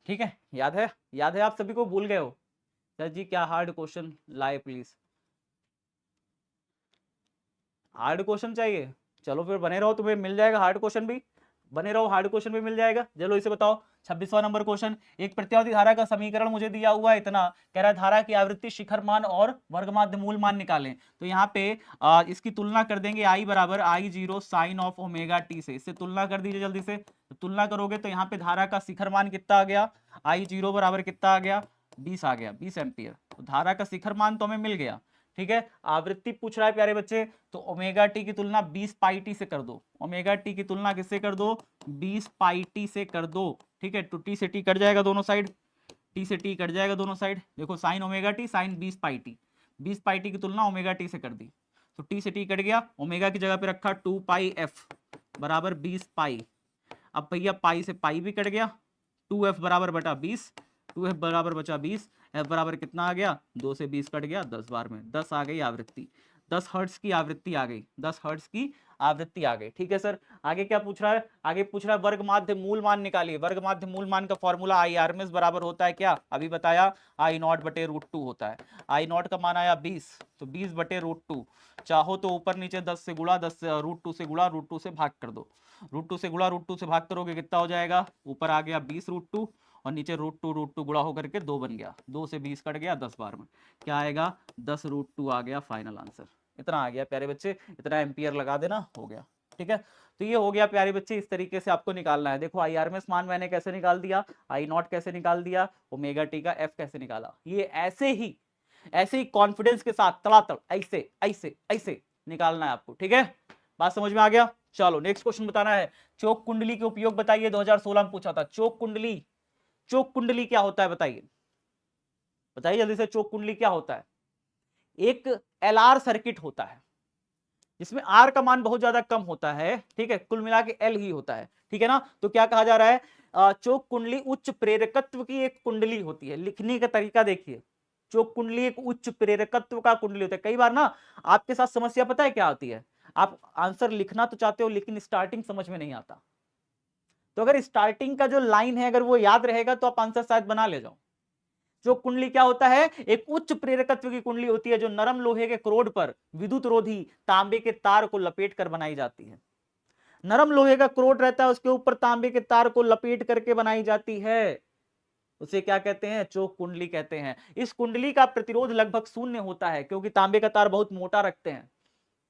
ठीक है। याद है, याद है, आप सभी को भूल गए हो। सर जी क्या हार्ड क्वेश्चन लाए प्लीज, हार्ड क्वेश्चन चाहिए, चलो फिर बने रहो, तुम्हें मिल जाएगा हार्ड क्वेश्चन भी, बने रहो, हार्ड क्वेश्चन भी मिल जाएगा। चलो इसे बताओ, 26वां नंबर क्वेश्चन, एक प्रत्यावर्ती धारा का समीकरण मुझे दिया हुआ है इतना, कह रहा है धारा की आवृत्ति शिखर मान और वर्ग माध्य मूल मान निकालें। तो यहाँ पे इसकी तुलना कर देंगे, I बराबर I0 sign of omega T से, इससे तुलना कर दीजिए जल्दी से। तो तुलना करोगे तो यहाँ पे धारा का शिखर मान कितना आ गया, I0 बराबर कितना आ गया, 20 आ गया, 20 एम्पियर। तो धारा का शिखर मान तो हमें मिल गया, ठीक है। आवृत्ति पूछ रहा है प्यारे बच्चे, तो ओमेगा टी की तुलना 20 पाई टी से कर दो, ओमेगा टी की तुलना किससे कर दो, 20 पाई टी से कर दो, ठीक है। तो टी से टी कट जाएगा दोनों साइड, टी से टी कट जाएगा दोनों साइड, देखो sine omega T sign 20 pi T, 20 pi T की तुलना ओमेगा टी से कर दी, तो टी से टी कट गया, ओमेगा की जगह पे रखा 2 पाई एफ बराबर 20 पाई। अब भैया पाई से पाई भी कट गया, 2f बराबर बटा 20, 2f बराबर बचा 20, f बराबर कितना आ गया, 2 से 20 कट गया, 10 बार में 10 आ गई आवृत्ति, 10 हर्ट्ज की आवृत्ति आ गई, 10 हर्ट्ज की आवृत्ति आ गई, ठीक है सर। आगे क्या पूछ रहा है, आगे पूछ रहा है वर्ग माध्य मूल मान निकालिए। वर्ग माध्य मूल मान का फॉर्मूला IRMS बराबर होता है क्या, अभी बताया, I0 बटे √2 होता है। I0 का मान आया 20, तो 20 बटे √2, चाहो तो ऊपर नीचे 10 से गुणा, 10 √2 से गुणा, √2 से भाग कर दो, √2 से गुणा, √2 से भाग करोगे कितना हो जाएगा, ऊपर आ गया 20 √2 और नीचे √2 गुणा होकर के 2 बन गया, 2 से 20 कट गया, 10 बार में क्या आएगा, 10 √2 आ गया फाइनल आंसर। इतना आ गया प्यारे बच्चे, इतना एम्पियर लगा देना, हो गया, ठीक है। तो ये हो गया प्यारे बच्चे, इस तरीके से आपको निकालना है। देखो IRMS मान मैंने कैसे निकाल दिया, I0 कैसे निकाल दिया, ओमेगा टी का F कैसे निकाला, ये ऐसे ही कॉन्फिडेंस के साथ तड़ातड़ ऐसे ऐसे ऐसे निकालना है आपको, ठीक है। बात समझ में आ गया। चलो नेक्स्ट क्वेश्चन बताना है, चोक कुंडली के उपयोग बताइए, 2016 में पूछा था। चोक कुंडली, चोक कुंडली क्या होता है बताइए, बताइए जल्दी से, चोक कुंडली क्या होता है। एक LR सर्किट होता है जिसमें R का मान बहुत ज्यादा कम होता है, ठीक है, कुल मिला के L ही होता है, ठीक है ना। तो क्या कहा जा रहा है, चोक कुंडली उच्च प्रेरकत्व की एक कुंडली होती है। लिखने का तरीका देखिए, चोक कुंडली एक उच्च प्रेरकत्व का कुंडली होता है। कई बार ना आपके साथ समस्या पता है क्या होती है, आप आंसर लिखना तो चाहते हो लेकिन स्टार्टिंग समझ में नहीं आता। तो अगर स्टार्टिंग का जो लाइन है अगर वो याद रहेगा तो आप आंसर शायद बना ले जाओ। जो कुंडली क्या होता है, एक उच्च प्रेरकत्व की कुंडली होती है जो नरम लोहे के क्रोड पर विद्युत रोधी तांबे के तार को लपेट कर बनाई जाती है। नरम लोहे का क्रोड रहता है, उसके ऊपर तांबे के तार को लपेट करके बनाई जाती है, उसे क्या कहते हैं, चोक कुंडली कहते हैं। इस कुंडली का प्रतिरोध लगभग शून्य होता है क्योंकि तांबे का तार बहुत मोटा रखते हैं,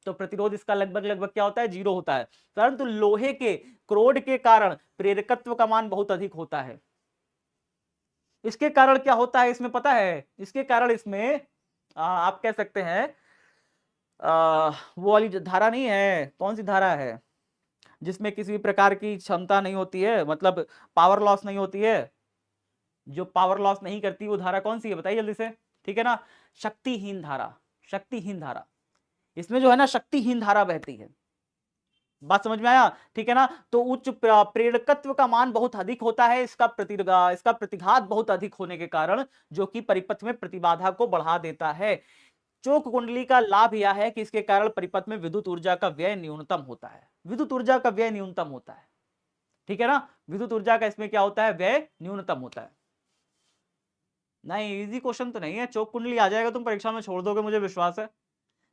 तो प्रतिरोध इसका लगभग लगभग क्या होता है, 0 होता है। परंतु लोहे के क्रोड के कारण प्रेरकत्व का मान बहुत अधिक होता है। इसके कारण क्या होता है इसमें पता है, इसके कारण इसमें आप कह सकते हैं वो वाली धारा नहीं है, कौन सी धारा है जिसमें किसी भी प्रकार की क्षमता नहीं होती है, मतलब पावर लॉस नहीं होती है, जो पावर लॉस नहीं करती वो धारा कौन सी है बताइए जल्दी से, ठीक है ना, शक्तिहीन धारा। शक्तिहीन धारा, इसमें जो है ना शक्तिहीन धारा बहती है। बात समझ में आया, ठीक है ना। तो उच्च प्रेरकत्व का मान बहुत अधिक होता है, इसका प्रतिघात बहुत अधिक होने के कारण जो कि परिपथ में प्रतिबाधा को बढ़ा देता है। चोक कुंडली का लाभ यह है कि इसके कारण परिपथ में विद्युत ऊर्जा का व्यय न्यूनतम होता है। विद्युत ऊर्जा का व्यय न्यूनतम होता है, ठीक है ना, विद्युत ऊर्जा का इसमें क्या होता है, व्यय न्यूनतम होता है। नहीं, इजी क्वेश्चन तो नहीं है। चोक कुंडली आ जाएगा तुम परीक्षा में छोड़ दोगे, मुझे विश्वास है।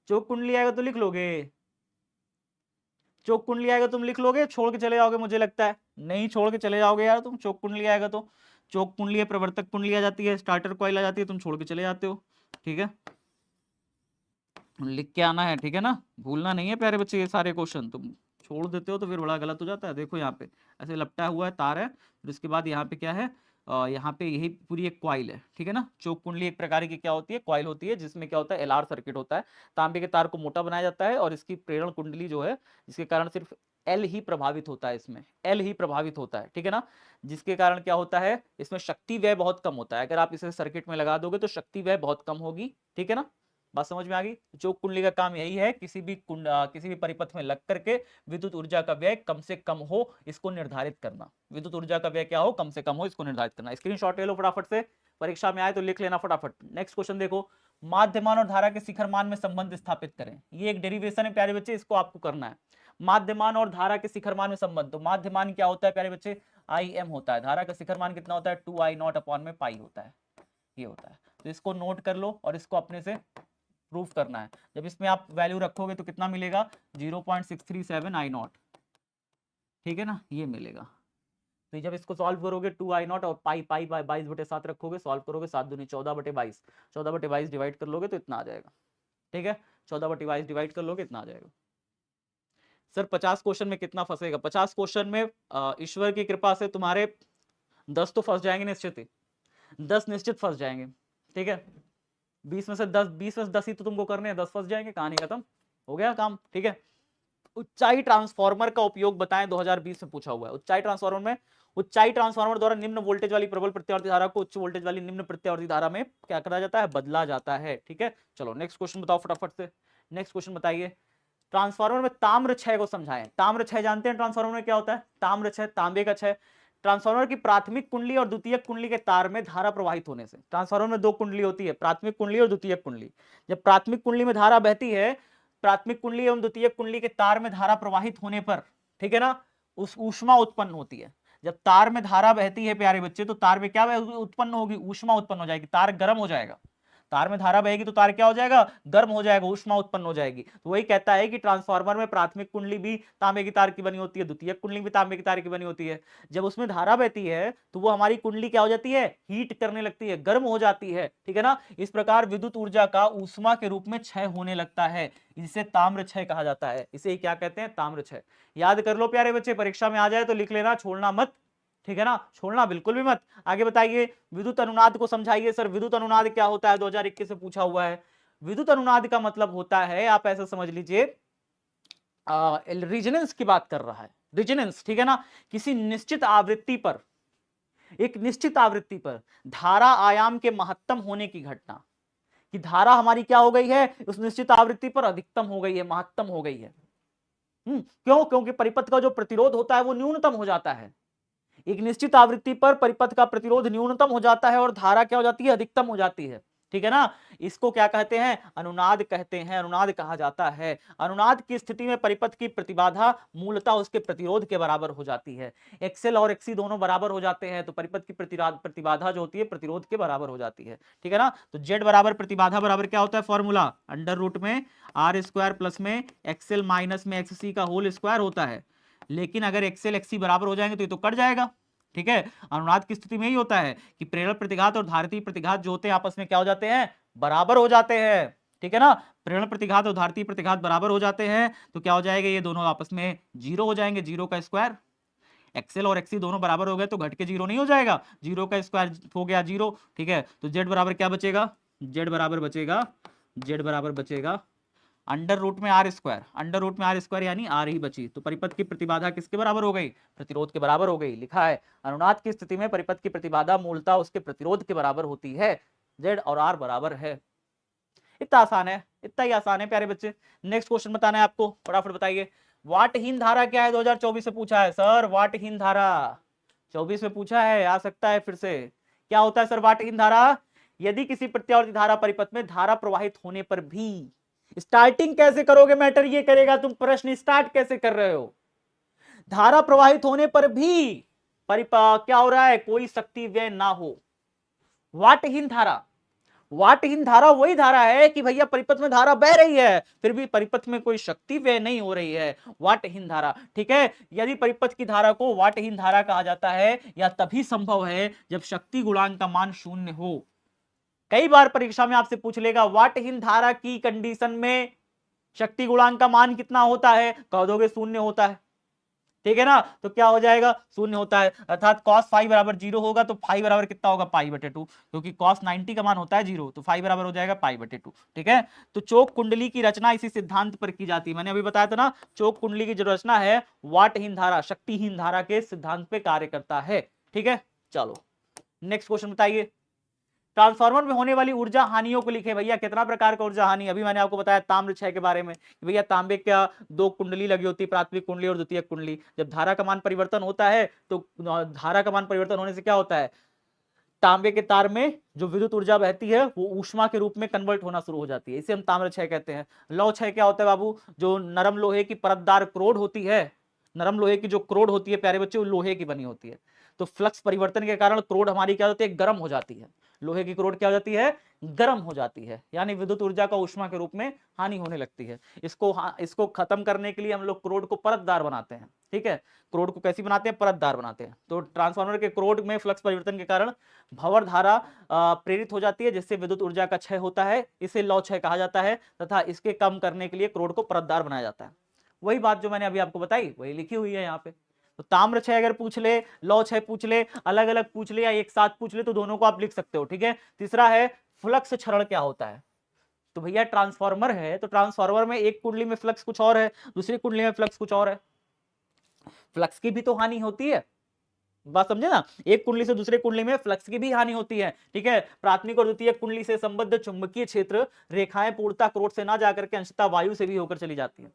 चोक कुंडली आएगा तो लिख लोगे, चोक कुंडली आएगा तुम लिख लोगे, छोड़ के चले जाओगे मुझे लगता है, नहीं छोड़ के चले जाओगे यार तुम। चोक कुंडली आएगा तो चोक कुंडली है, प्रवर्तक कुंडली आ जाती है, स्टार्टर कॉइल आ जाती है, तुम छोड़ के चले जाते हो, ठीक है, लिख के आना है, ठीक है ना, भूलना नहीं है प्यारे बच्चे। ये सारे क्वेश्चन तुम छोड़ देते हो तो फिर बड़ा गलत हो जाता है। देखो यहाँ पे ऐसे लपटा हुआ है तार है, फिर उसके बाद यहाँ पे क्या है, यहाँ पे यही पूरी एक कॉइल है, ठीक है ना। चोक कुंडली एक प्रकार की क्या होती है, कॉइल होती है, जिसमें क्या होता है, एलआर सर्किट होता है। तांबे के तार को मोटा बनाया जाता है और इसकी प्रेरण कुंडली जो है, जिसके कारण सिर्फ एल ही प्रभावित होता है, इसमें एल ही प्रभावित होता है, ठीक है ना। जिसके कारण क्या होता है, इसमें शक्ति व्यय बहुत कम होता है। अगर आप इसे सर्किट में लगा दोगे तो शक्ति व्यय बहुत कम होगी, ठीक है ना। बात समझ में आ गई। चोक कुंडली का काम यही है, किसी भी परिपथ में लग करके विद्युत ऊर्जा का व्यय कम से कम हो इसको निर्धारित करना। विद्युत ऊर्जा का व्यय क्या हो, कम से कम हो, इसको निर्धारित करना। स्क्रीनशॉट ले लो फटाफट से, परीक्षा में आए तो लिख लेना फटाफट। नेक्स्ट क्वेश्चन देखो, माध्यमान और धारा के शिखर मान में संबंध स्थापित करें। ये एक डेरिवेशन है प्यारे बच्चे, इसको आपको करना है। माध्यमान और धारा के शिखर मान में संबंध, तो माध्यमान क्या होता है प्यारे बच्चे, आई एम होता है। धारा का शिखर मान कितना होता है, 2I0 अपॉन में पाई होता है, ये होता है। तो इसको नोट कर लो और इसको अपने से प्रूफ करना है। जब इसमें आप वैल्यू रखोगे तो कितना मिलेगा, 0.637I0, ठीक है ना, ये मिलेगा। तो जब इसको सॉल्व करोगे 2I0 और पाई 22/7 रखोगे, सॉल्व करोगे 7 दूनी 14/22, 14/22 डिवाइड कर लोगे तो इतना आ जाएगा, ठीक है, 14/22 डिवाइड कर लोगे इतना आ जाएगा। सर 50 क्वेश्चन में कितना फंसेगा, 50 क्वेश्चन में ईश्वर की कृपा से तुम्हारे 10 तो फंस जाएंगे निश्चित ही, 10 निश्चित फंस जाएंगे, ठीक है। 20 में से 10 ही तो तुमको करने हैं, 10 फंस जाएंगे, कहानी खत्म, हो गया काम, ठीक है। ऊंचाई ट्रांसफार्मर का उपयोग बताएं, 2020 में पूछा हुआ है। ऊंचाई ट्रांसफार्मर द्वारा निम्न वोल्टेज वाली प्रबल प्रत्यावर्ती धारा को उच्च वोल्टेज वाली निम्न प्रत्यावर्ती धारा में क्या करा जाता है, बदला जाता है, ठीक है। चलो नेक्स्ट क्वेश्चन बताओ फटाफट से, नेक्स्ट क्वेश्चन बताइए। ट्रांसफार्मर में ताम्र क्षय को समझाएं। ताम्र क्षय जानते हैं ट्रांसफार्मर में क्या होता है, ताम्र क्षय, तांबे का क्षय। ट्रांसफार्मर की प्राथमिक कुंडली और द्वितीयक कुंडली के तार में धारा प्रवाहित होने से, ट्रांसफार्मर में 2 कुंडली होती है, प्राथमिक कुंडली और द्वितीयक कुंडली। जब प्राथमिक कुंडली में धारा बहती है, प्राथमिक कुंडली एवं द्वितीयक कुंडली के तार में धारा प्रवाहित होने पर, ठीक है ना, उस ऊष्मा उत्पन्न होती है। जब तार में धारा बहती है प्यारे बच्चे, तो तार में क्या उत्पन्न होगी, ऊष्मा उत्पन्न हो जाएगी, तार गर्म हो जाएगा। तार में धारा बहेगी तो तार क्या हो जाएगा, गर्म हो जाएगा, ऊष्मा उत्पन्न हो जाएगी। तो वही कहता है कि ट्रांसफार्मर में प्राथमिक कुंडली भी तांबे की तार की बनी होती है, द्वितीयक कुंडली भी तांबे की तार की बनी होती है। जब उसमें धारा बहती है तो वो हमारी कुंडली क्या हो जाती है, हीट करने लगती है, गर्म हो जाती है, ठीक है ना। इस प्रकार विद्युत ऊर्जा का ऊष्मा के रूप में क्षय होने लगता है, इसे ताम्र क्षय कहा जाता है। इसे क्या कहते हैं, ताम्र क्षय। याद कर लो प्यारे बच्चे, परीक्षा में आ जाए तो लिख लेना, छोड़ना मत, ठीक है ना, छोड़ना बिल्कुल भी मत। आगे बताइए, विद्युत अनुनाद को समझाइए। सर विद्युत अनुनाद क्या होता है, 2021 से पूछा हुआ है। विद्युत अनुनाद का मतलब होता है, आप ऐसा समझ लीजिए, रिजोनेंस की बात कर रहा है, रिजोनेंस, ठीक है ना। किसी निश्चित आवृत्ति पर, एक निश्चित आवृत्ति पर धारा आयाम के महत्तम होने की घटना, कि धारा हमारी क्या हो गई है, उस निश्चित आवृत्ति पर अधिकतम हो गई है, महत्तम हो गई है। क्यों, क्योंकि परिपथ का जो प्रतिरोध होता है वो न्यूनतम हो जाता है। एक निश्चित आवृत्ति पर परिपथ का प्रतिरोध न्यूनतम हो जाता है और धारा क्या हो जाती है, अधिकतम हो जाती है। ठीक है ना। इसको क्या कहते हैं, अनुनाद कहते हैं, अनुनाद कहा जाता है। अनुनाद की स्थिति में परिपथ की प्रतिबाधा मूलतः उसके प्रतिरोध के बराबर हो जाती है। एक्सएल और एक्सी दोनों बराबर हो जाते हैं तो परिपथ की प्रतिबाधा जो होती है प्रतिरोध के बराबर हो जाती है। ठीक है ना। तो जेड बराबर प्रतिबाधा बराबर क्या होता है फॉर्मूला, अंडर रूट में आर स्क्वायर प्लस में एक्सएल माइनस में एक्ससी का होल स्क्वायर होता है। लेकिन अगर एक्सएल एक्सी बराबर हो जाएंगे तो ये तो कट जाएगा। ठीक है। अनुनाद की स्थिति में यही होता है कि प्रेरण प्रतिघात और धारितीय प्रतिघात जो होते हैं आपस में क्या हो जाते हैं, बराबर हो जाते हैं। ठीक है ना। प्रेरण प्रतिघात और धारितीय प्रतिघात बराबर हो जाते हैं तो क्या हो जाएगा, ये दोनों आपस में जीरो हो जाएंगे, जीरो का स्क्वायर। एक्सएल और एक्सी दोनों बराबर हो गए तो घट के जीरो नहीं हो जाएगा, जीरो का स्क्वायर हो गया जीरो। ठीक है। तो जेड बराबर क्या बचेगा, जेड बराबर बचेगा, जेड बराबर बचेगा अंडर रूट में आर स्क्वायर, अंडर रूट में आर स्क्वायर यानी आर ही बची। तो परिपथ की प्रतिबाधा किसके बराबर हो गई, प्रतिरोध के बराबर हो गई। लिखा है अनुनाद की स्थिति में परिपथ की प्रतिबाधा मूलतः उसके प्रतिरोध के बराबर होती है। जेड और आर बराबर है। इतना आसान है, इतना ही आसान है प्यारे बच्चे। नेक्स्ट क्वेश्चन बताना है आपको, फटाफट बताइए। वाटहीन धारा क्या है, 2024 में पूछा है सर। वाटहीन धारा 24 में पूछा है, आ सकता है फिर से। क्या होता है सर वाटहीन धारा, यदि किसी प्रत्यावर्ती धारा परिपथ में धारा प्रवाहित होने पर भी, स्टार्टिंग कैसे करोगे मैटर ये करेगा, तुम प्रश्न स्टार्ट कैसे कर रहे हो। धारा प्रवाहित होने पर भी क्या हो रहा है, कोई शक्ति व्यय ना हो। वाटहीन धारा, वाटहीन धारा वही धारा है कि भैया परिपथ में धारा बह रही है फिर भी परिपथ में कोई शक्ति व्यय नहीं हो रही है, वाटहीन धारा। ठीक है। यदि परिपथ की धारा को वाटहीन धारा कहा जाता है या तभी संभव है जब शक्ति गुणांक का मान शून्य हो। कई बार परीक्षा में आपसे पूछ लेगा वाटहीन धारा की कंडीशन में शक्ति गुणांक का मान कितना होता है, कह दोगे शून्य होता है। ठीक है ना। तो क्या हो जाएगा, शून्य होता है, अर्थात cos फाइव बराबर जीरो होगा तो फाइव बराबर कितना होगा, पाई बटे टू, क्योंकि cos 90 का मान होता है जीरो तो फाइव बराबर हो जाएगा पाई बटे टू। ठीक है। तो चोक कुंडली की रचना इसी सिद्धांत पर की जाती है। मैंने अभी बताया था ना, चोक कुंडली की जो रचना है वाटहीन धारा, शक्तिहीन धारा के सिद्धांत पे कार्य करता है। ठीक है। चलो नेक्स्ट क्वेश्चन बताइए। ट्रांसफार्मर में होने वाली ऊर्जा हानियों को लिखे। भैया कितना प्रकार का ऊर्जा हानि, अभी मैंने आपको बताया ताम्र क्षय के बारे में। भैया तांबे क्या दो कुंडली लगी होती है, प्राथमिक कुंडली और द्वितीयक कुंडली। जब धारा का मान परिवर्तन होता है तो धारा का मान परिवर्तन होने से क्या होता है, तांबे के तार में जो विद्युत ऊर्जा बहती है वो ऊष्मा के रूप में कन्वर्ट होना शुरू हो जाती है, इसे हम ताम्र क्षय कहते हैं। लौह क्षय क्या होता है बाबू, जो नरम लोहे की परतदार क्रोड होती है, नरम लोहे की जो क्रोड होती है प्यारे बच्चे वो लोहे की बनी होती है। तो फ्लक्स परिवर्तन के कारण क्रोड हमारी क्या होती है, गर्म हो जाती है। लोहे की क्रोड क्या हो जाती है, गर्म हो जाती है, यानी विद्युत ऊर्जा का ऊष्मा के रूप में हानि होने लगती है। इसको खत्म करने के लिए हम लोग क्रोड को परतदार बनाते हैं। ठीक है। क्रोड को कैसी बनाते हैं, परतदार बनाते हैं। तो ट्रांसफार्मर के क्रोड में फ्लक्स परिवर्तन के कारण भंवर धारा प्रेरित हो जाती है जिससे विद्युत ऊर्जा का क्षय होता है, इसे लौ क्षय कहा जाता है। तथा इसके कम करने के लिए क्रोड को परतदार बनाया जाता है। वही बात जो मैंने अभी आपको बताई वही लिखी हुई है यहाँ पे। तो ताम्र क्षय अगर पूछ ले, लौ क्षय पूछ ले, अलग अलग पूछ ले या एक साथ पूछ ले तो दोनों को आप लिख सकते हो। ठीक है। तीसरा है फ्लक्स क्षरण क्या होता है। तो भैया ट्रांसफार्मर है तो ट्रांसफार्मर में एक कुंडली में फ्लक्स कुछ और है, दूसरी कुंडली में फ्लक्स कुछ और है। फ्लक्स की भी तो हानि होती है, बात समझे ना। एक कुंडली से दूसरे कुंडली में फ्लक्स की भी हानि होती है। ठीक है। प्राथमिक और द्वितीय कुंडली से संबद्ध चुंबकीय क्षेत्र रेखाएं पूर्णतः क्रोड से ना जाकर के अंशतः वायु से भी होकर चली जाती है।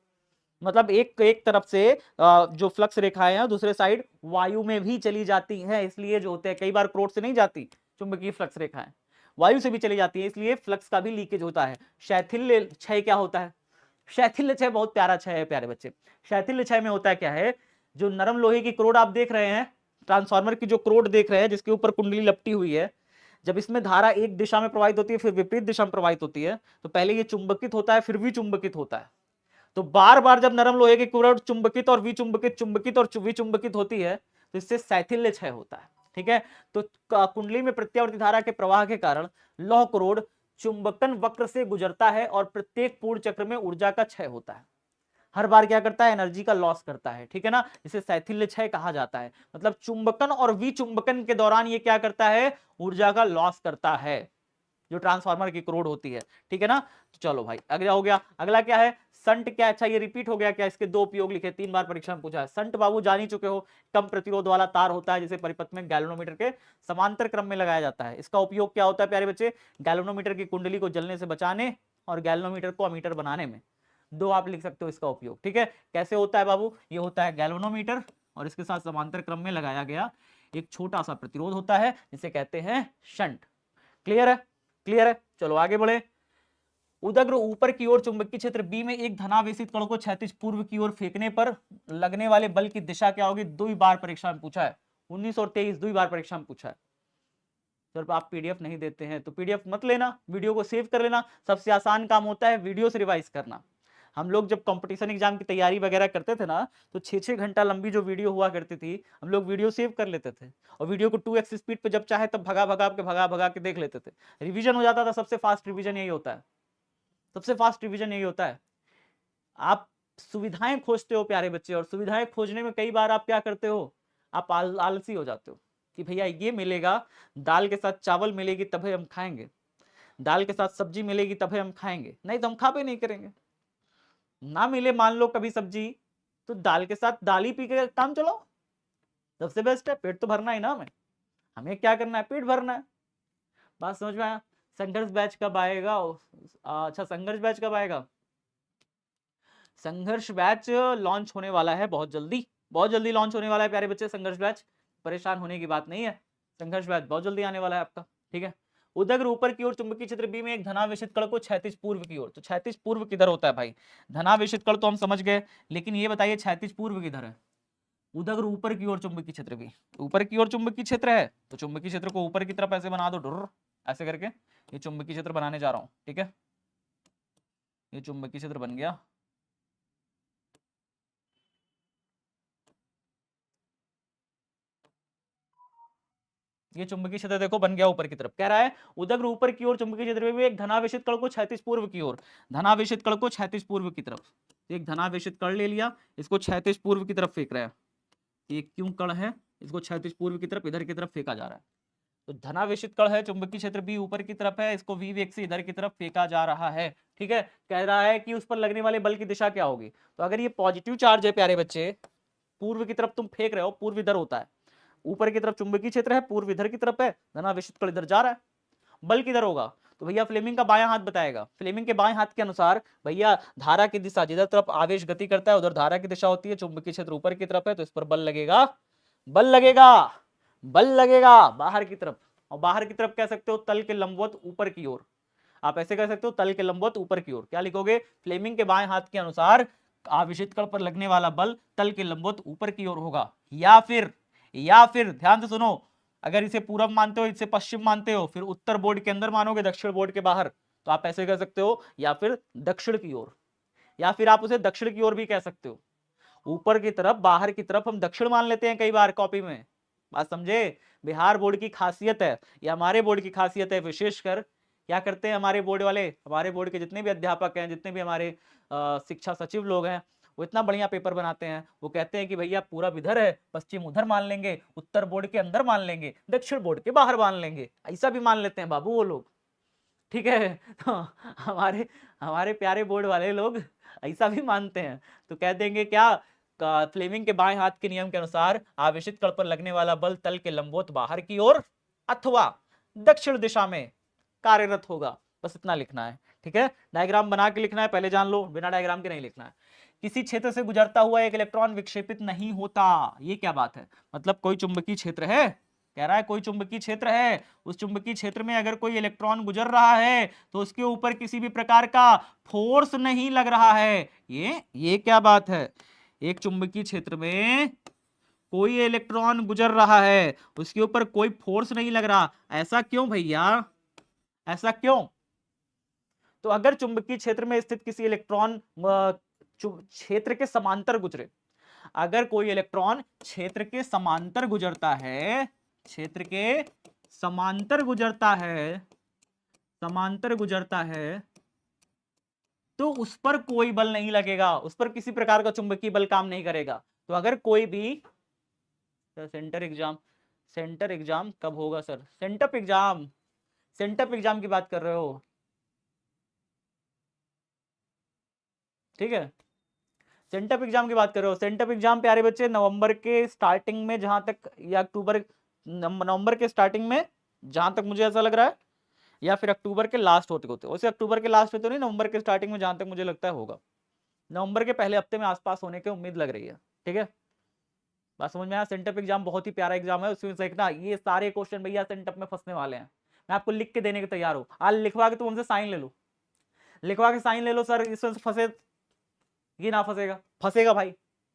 मतलब एक तरफ से जो फ्लक्स रेखाएं हैं दूसरे साइड वायु में भी चली जाती हैं, इसलिए जो होते हैं कई बार क्रोड से नहीं जाती चुंबकीय फ्लक्स रेखाएं, वायु से भी चली जाती है, इसलिए फ्लक्स का भी लीकेज होता है। शैथिल्य क्षय क्या होता है, शैथिल्य क्षय बहुत प्यारा क्षय है प्यारे बच्चे। शैथिल्य क्षय में होता है क्या है, जो नरम लोहे की क्रोड आप देख रहे हैं, ट्रांसफार्मर की जो क्रोड देख रहे हैं जिसके ऊपर कुंडली लपटी हुई है, जब इसमें धारा एक दिशा में प्रवाहित होती है फिर विपरीत दिशा में प्रवाहित होती है तो पहले ये चुंबकित होता है फिर विचुंबकित होता है। तो बार बार जब नरम लोहे की क्रोड चुंबकित और विचुंबकित, चुंबकित और विचुंबकित होती है तो इससे शैथिल्य क्षय होता है। ठीक है। तो कुंडली में प्रत्यावर्ती धारा के प्रवाह के कारण लौह क्रोड चुंबकन वक्र से गुजरता है और प्रत्येक पूर्ण चक्र में ऊर्जा का क्षय होता है। हर बार क्या करता है, एनर्जी का लॉस करता है। ठीक है ना। इसे शैथिल्य क्षय कहा जाता है। मतलब चुंबकन और विचुंबकन के दौरान ये क्या करता है, ऊर्जा का लॉस करता है, जो ट्रांसफार्मर की क्रोड होती है। ठीक है ना। तो चलो भाई अगला हो गया। अगला क्या है, संट क्या। अच्छा ये रिपीट हो गया क्या, इसके दो उपयोग लिखे, 3 बार परीक्षा में पूछा है। संट बाबू जान ही चुके हो, कम प्रतिरोध वाला तार होता है जिसे परिपथ में गैल्वेनोमीटर के समांतर क्रम में लगाया जाता है। इसका उपयोग क्या होता है प्यारे बच्चे, गैल्वेनोमीटर की कुंडली को जलने से बचाने और गैल्वेनोमीटर को अमीटर बनाने में। दो आप लिख सकते हो इसका उपयोग। ठीक है। कैसे होता है बाबू, ये होता है गैल्वेनोमीटर और इसके साथ समांतर क्रम में लगाया गया एक छोटा सा प्रतिरोध होता है जिसे कहते हैं शंट। क्लियर है, क्लियर है। चलो आगे बढ़े। उदग्र ऊपर की ओर चुंबकीय क्षेत्र बी में एक धनावेशित कण को क्षैतिज पूर्व की ओर फेंकने पर लगने वाले बल की दिशा क्या होगी? 2 बार परीक्षा में पूछा है, 19 और 23 2 बार परीक्षा में पूछा है। जब आप पीडीएफ नहीं देते हैं तो पीडीएफ मत लेना, वीडियो को सेव कर लेना। सबसे आसान काम होता है वीडियो से रिवाइज करना। हम लोग जब कंपटीशन एग्जाम की तैयारी वगैरह करते थे ना, तो 6-6 घंटा लंबी जो वीडियो हुआ करती थी, हम लोग वीडियो सेव कर लेते थे और वीडियो को 2x स्पीड पे जब चाहे तब भगा के देख लेते थे, रिवीजन हो जाता था। सबसे फास्ट रिवीजन यही होता है, सबसे फास्ट रिवीजन यही होता है। आप सुविधाएं खोजते हो प्यारे बच्चे, और सुविधाएं खोजने में कई बार आप क्या करते हो, आप आलसी हो जाते हो कि भैया ये मिलेगा, दाल के साथ चावल मिलेगी तभी हम खाएंगे, दाल के साथ सब्जी मिलेगी तभी हम खाएंगे, नहीं तो हम खा पे नहीं करेंगे। ना मिले मान लो कभी सब्जी, तो दाल के साथ दाल ही पी के काम चलाओ, सबसे बेस्ट है। पेट तो भरना है ना, हमें क्या करना है, पेट भरना है। बात समझ में आया? संघर्ष बैच कब आएगा? अच्छा, संघर्ष बैच कब आएगा? संघर्ष बैच लॉन्च होने वाला है बहुत जल्दी, बहुत जल्दी लॉन्च होने वाला है प्यारे बच्चे संघर्ष बैच। परेशान होने की बात नहीं है, संघर्ष बैच बहुत जल्दी आने वाला है आपका, ठीक है। उदग्र ऊपर की ओर चुंबकीय क्षेत्र बी में एक धनावेशित कण को क्षैतिज पूर्व की ओर, तो क्षैतिज पूर्व किधर होता है भाई? धनावेशित कण तो हम समझ गए, लेकिन ये बताइए क्षैतिज पूर्व किधर है? उदग्र ऊपर की ओर चुंबकीय क्षेत्र भी, ऊपर की ओर चुंबकीय क्षेत्र है, तो चुंबकीय क्षेत्र को ऊपर की तरफ ऐसे बना दो, डुर ऐसे करके। ये चुंबकीय क्षेत्र बनाने जा रहा हूं, ठीक है। ये चुंबकीय क्षेत्र बन गया। ये चुंबकीय क्षेत्र देखो बन गया ऊपर की तरफ। कह रहा है उदग्र ऊपर की ओर चुंबकीय क्षेत्र में भी एक धनावेशित कण को क्षैतिज पूर्व की ओर, धनावेशित कण को क्षैतिज पूर्व की तरफ, एक धनावेशित कण ले लिया, इसको क्षैतिज पूर्व की तरफ फेंक रहा है। ये क्यों कण है, इसको क्षैतिज पूर्व की तरफ इधर की तरफ फेंका जा रहा है। तो धनावेशित कण है, चुंबकीय क्षेत्र बी ऊपर की तरफ है, इसको वी वेग से इधर की तरफ फेंका जा रहा है, ठीक है। कह रहा है कि उस पर लगने वाले बल की दिशा क्या होगी? तो अगर ये पॉजिटिव चार्ज है प्यारे बच्चे, पूर्व की तरफ तुम फेंक रहे हो, पूर्व इधर होता है, ऊपर की तरफ चुंबकीय क्षेत्र है, पूर्व इधर की तरफ है, धनावेशित कण इधर जा रहा है, बल किधर होगा? तो भैया फ्लेमिंग का बायां हाथ बताएगा। फ्लेमिंग के बाएं हाथ के अनुसार भैया धारा की दिशा, जिधर तरफ आवेश गति करता है उधर धारा की दिशा होती है, चुंबकीय क्षेत्र ऊपर की तरफ है, तो इस पर बल लगेगा, बल लगेगा, बल लगेगा बाहर की तरफ। और बाहर की तरफ कह सकते हो तल के लंबवत ऊपर की ओर, आप ऐसे कह सकते हो तल के लंबवत ऊपर की ओर। क्या लिखोगे? फ्लेमिंग के बाएं हाथ के अनुसार आवेशित कण पर लगने वाला बल तल के लंबवत ऊपर की ओर होगा, या फिर ध्यान से सुनो, अगर इसे पूरब मानते हो, इसे पश्चिम मानते हो, फिर उत्तर बोर्ड के अंदर मानोगे, दक्षिण बोर्ड के बाहर, तो आप ऐसे कह सकते हो, या फिर दक्षिण की ओर, या फिर आप उसे दक्षिण की ओर भी कह सकते हो। ऊपर की तरफ, बाहर की तरफ हम दक्षिण मान लेते हैं कई बार कॉपी में, बात समझे? बिहार बोर्ड की खासियत है, या हमारे बोर्ड की खासियत है विशेषकर, क्या करते हैं हमारे बोर्ड वाले, हमारे बोर्ड के जितने भी अध्यापक हैं, जितने भी हमारे शिक्षा सचिव लोग हैं, वो इतना बढ़िया पेपर बनाते हैं। वो कहते हैं कि भैया पूरब इधर है, पश्चिम उधर मान लेंगे, उत्तर बोर्ड के अंदर मान लेंगे, दक्षिण बोर्ड के बाहर मान लेंगे, ऐसा भी मान लेते हैं बाबू वो लोग, ठीक है। तो हमारे हमारे प्यारे बोर्ड वाले लोग ऐसा भी मानते हैं। तो कह देंगे क्या, फ्लेमिंग के बाएं हाथ के नियम के अनुसार आवेशित कण पर लगने वाला बल तल के लंबवत बाहर की ओर अथवा दक्षिण दिशा में कार्यरत होगा। बस इतना लिखना है, ठीक है। डायग्राम बना के लिखना है, पहले जान लो, बिना डायग्राम के नहीं लिखना है। किसी क्षेत्र से गुजरता हुआ एक इलेक्ट्रॉन विक्षेपित नहीं होता। ये क्या बात है? मतलब कोई चुंबकीय क्षेत्र है, कह रहा है कोई चुंबकीय क्षेत्र है, उस चुंबकीय क्षेत्र में अगर कोई इलेक्ट्रॉन गुजर रहा है तो उसके ऊपर किसी भी प्रकार का फोर्स नहीं लग रहा है। ये क्या बात है? एक चुंबकीय क्षेत्र में कोई इलेक्ट्रॉन गुजर रहा है, उसके ऊपर कोई फोर्स नहीं लग रहा, ऐसा क्यों भैया? ऐसा क्यों? तो अगर चुंबकीय क्षेत्र में स्थित किसी इलेक्ट्रॉन क्षेत्र के समांतर गुजरे, अगर कोई इलेक्ट्रॉन क्षेत्र के समांतर गुजरता है, क्षेत्र के समांतर गुजरता है, समांतर गुजरता है, तो उस पर कोई बल नहीं लगेगा, उस पर किसी प्रकार का चुंबकीय बल काम नहीं करेगा। तो अगर कोई भी सेंटर एग्जाम कब होगा सर? सेंटअप एग्जाम की बात कर रहे हो, ठीक है। सेंटअप एग्जाम की बात कर रहे हो। सेंटअप एग्जाम प्यारे बच्चे नवंबर के स्टार्टिंग में, जहां तक, या अक्टूबर, नवंबर के स्टार्टिंग में जहां तक मुझे ऐसा लग रहा है, या फिर अक्टूबर के लास्ट होते होते, वैसे अक्टूबर के लास्ट में तो नहीं, नवंबर के स्टार्टिंग में जहां तक मुझे लगता है होगा, नवंबर के पहले हफ्ते में आसपास होने की उम्मीद लग रही है, ठीक है। बात समझ में आया? सेंटअप एग्जाम बहुत ही प्यारा एग्जाम है, उसमें देखना ये सारे क्वेश्चन भैया सेंटअप में फंसने वाले हैं। मैं आपको लिख के देने के तैयार हूं। आज लिखवा के तुम हमसे साइन ले लो, लिखवा के साइन ले लो सर, इसमें से फंसे ये ना फंसेगा, फंसेगा भाई,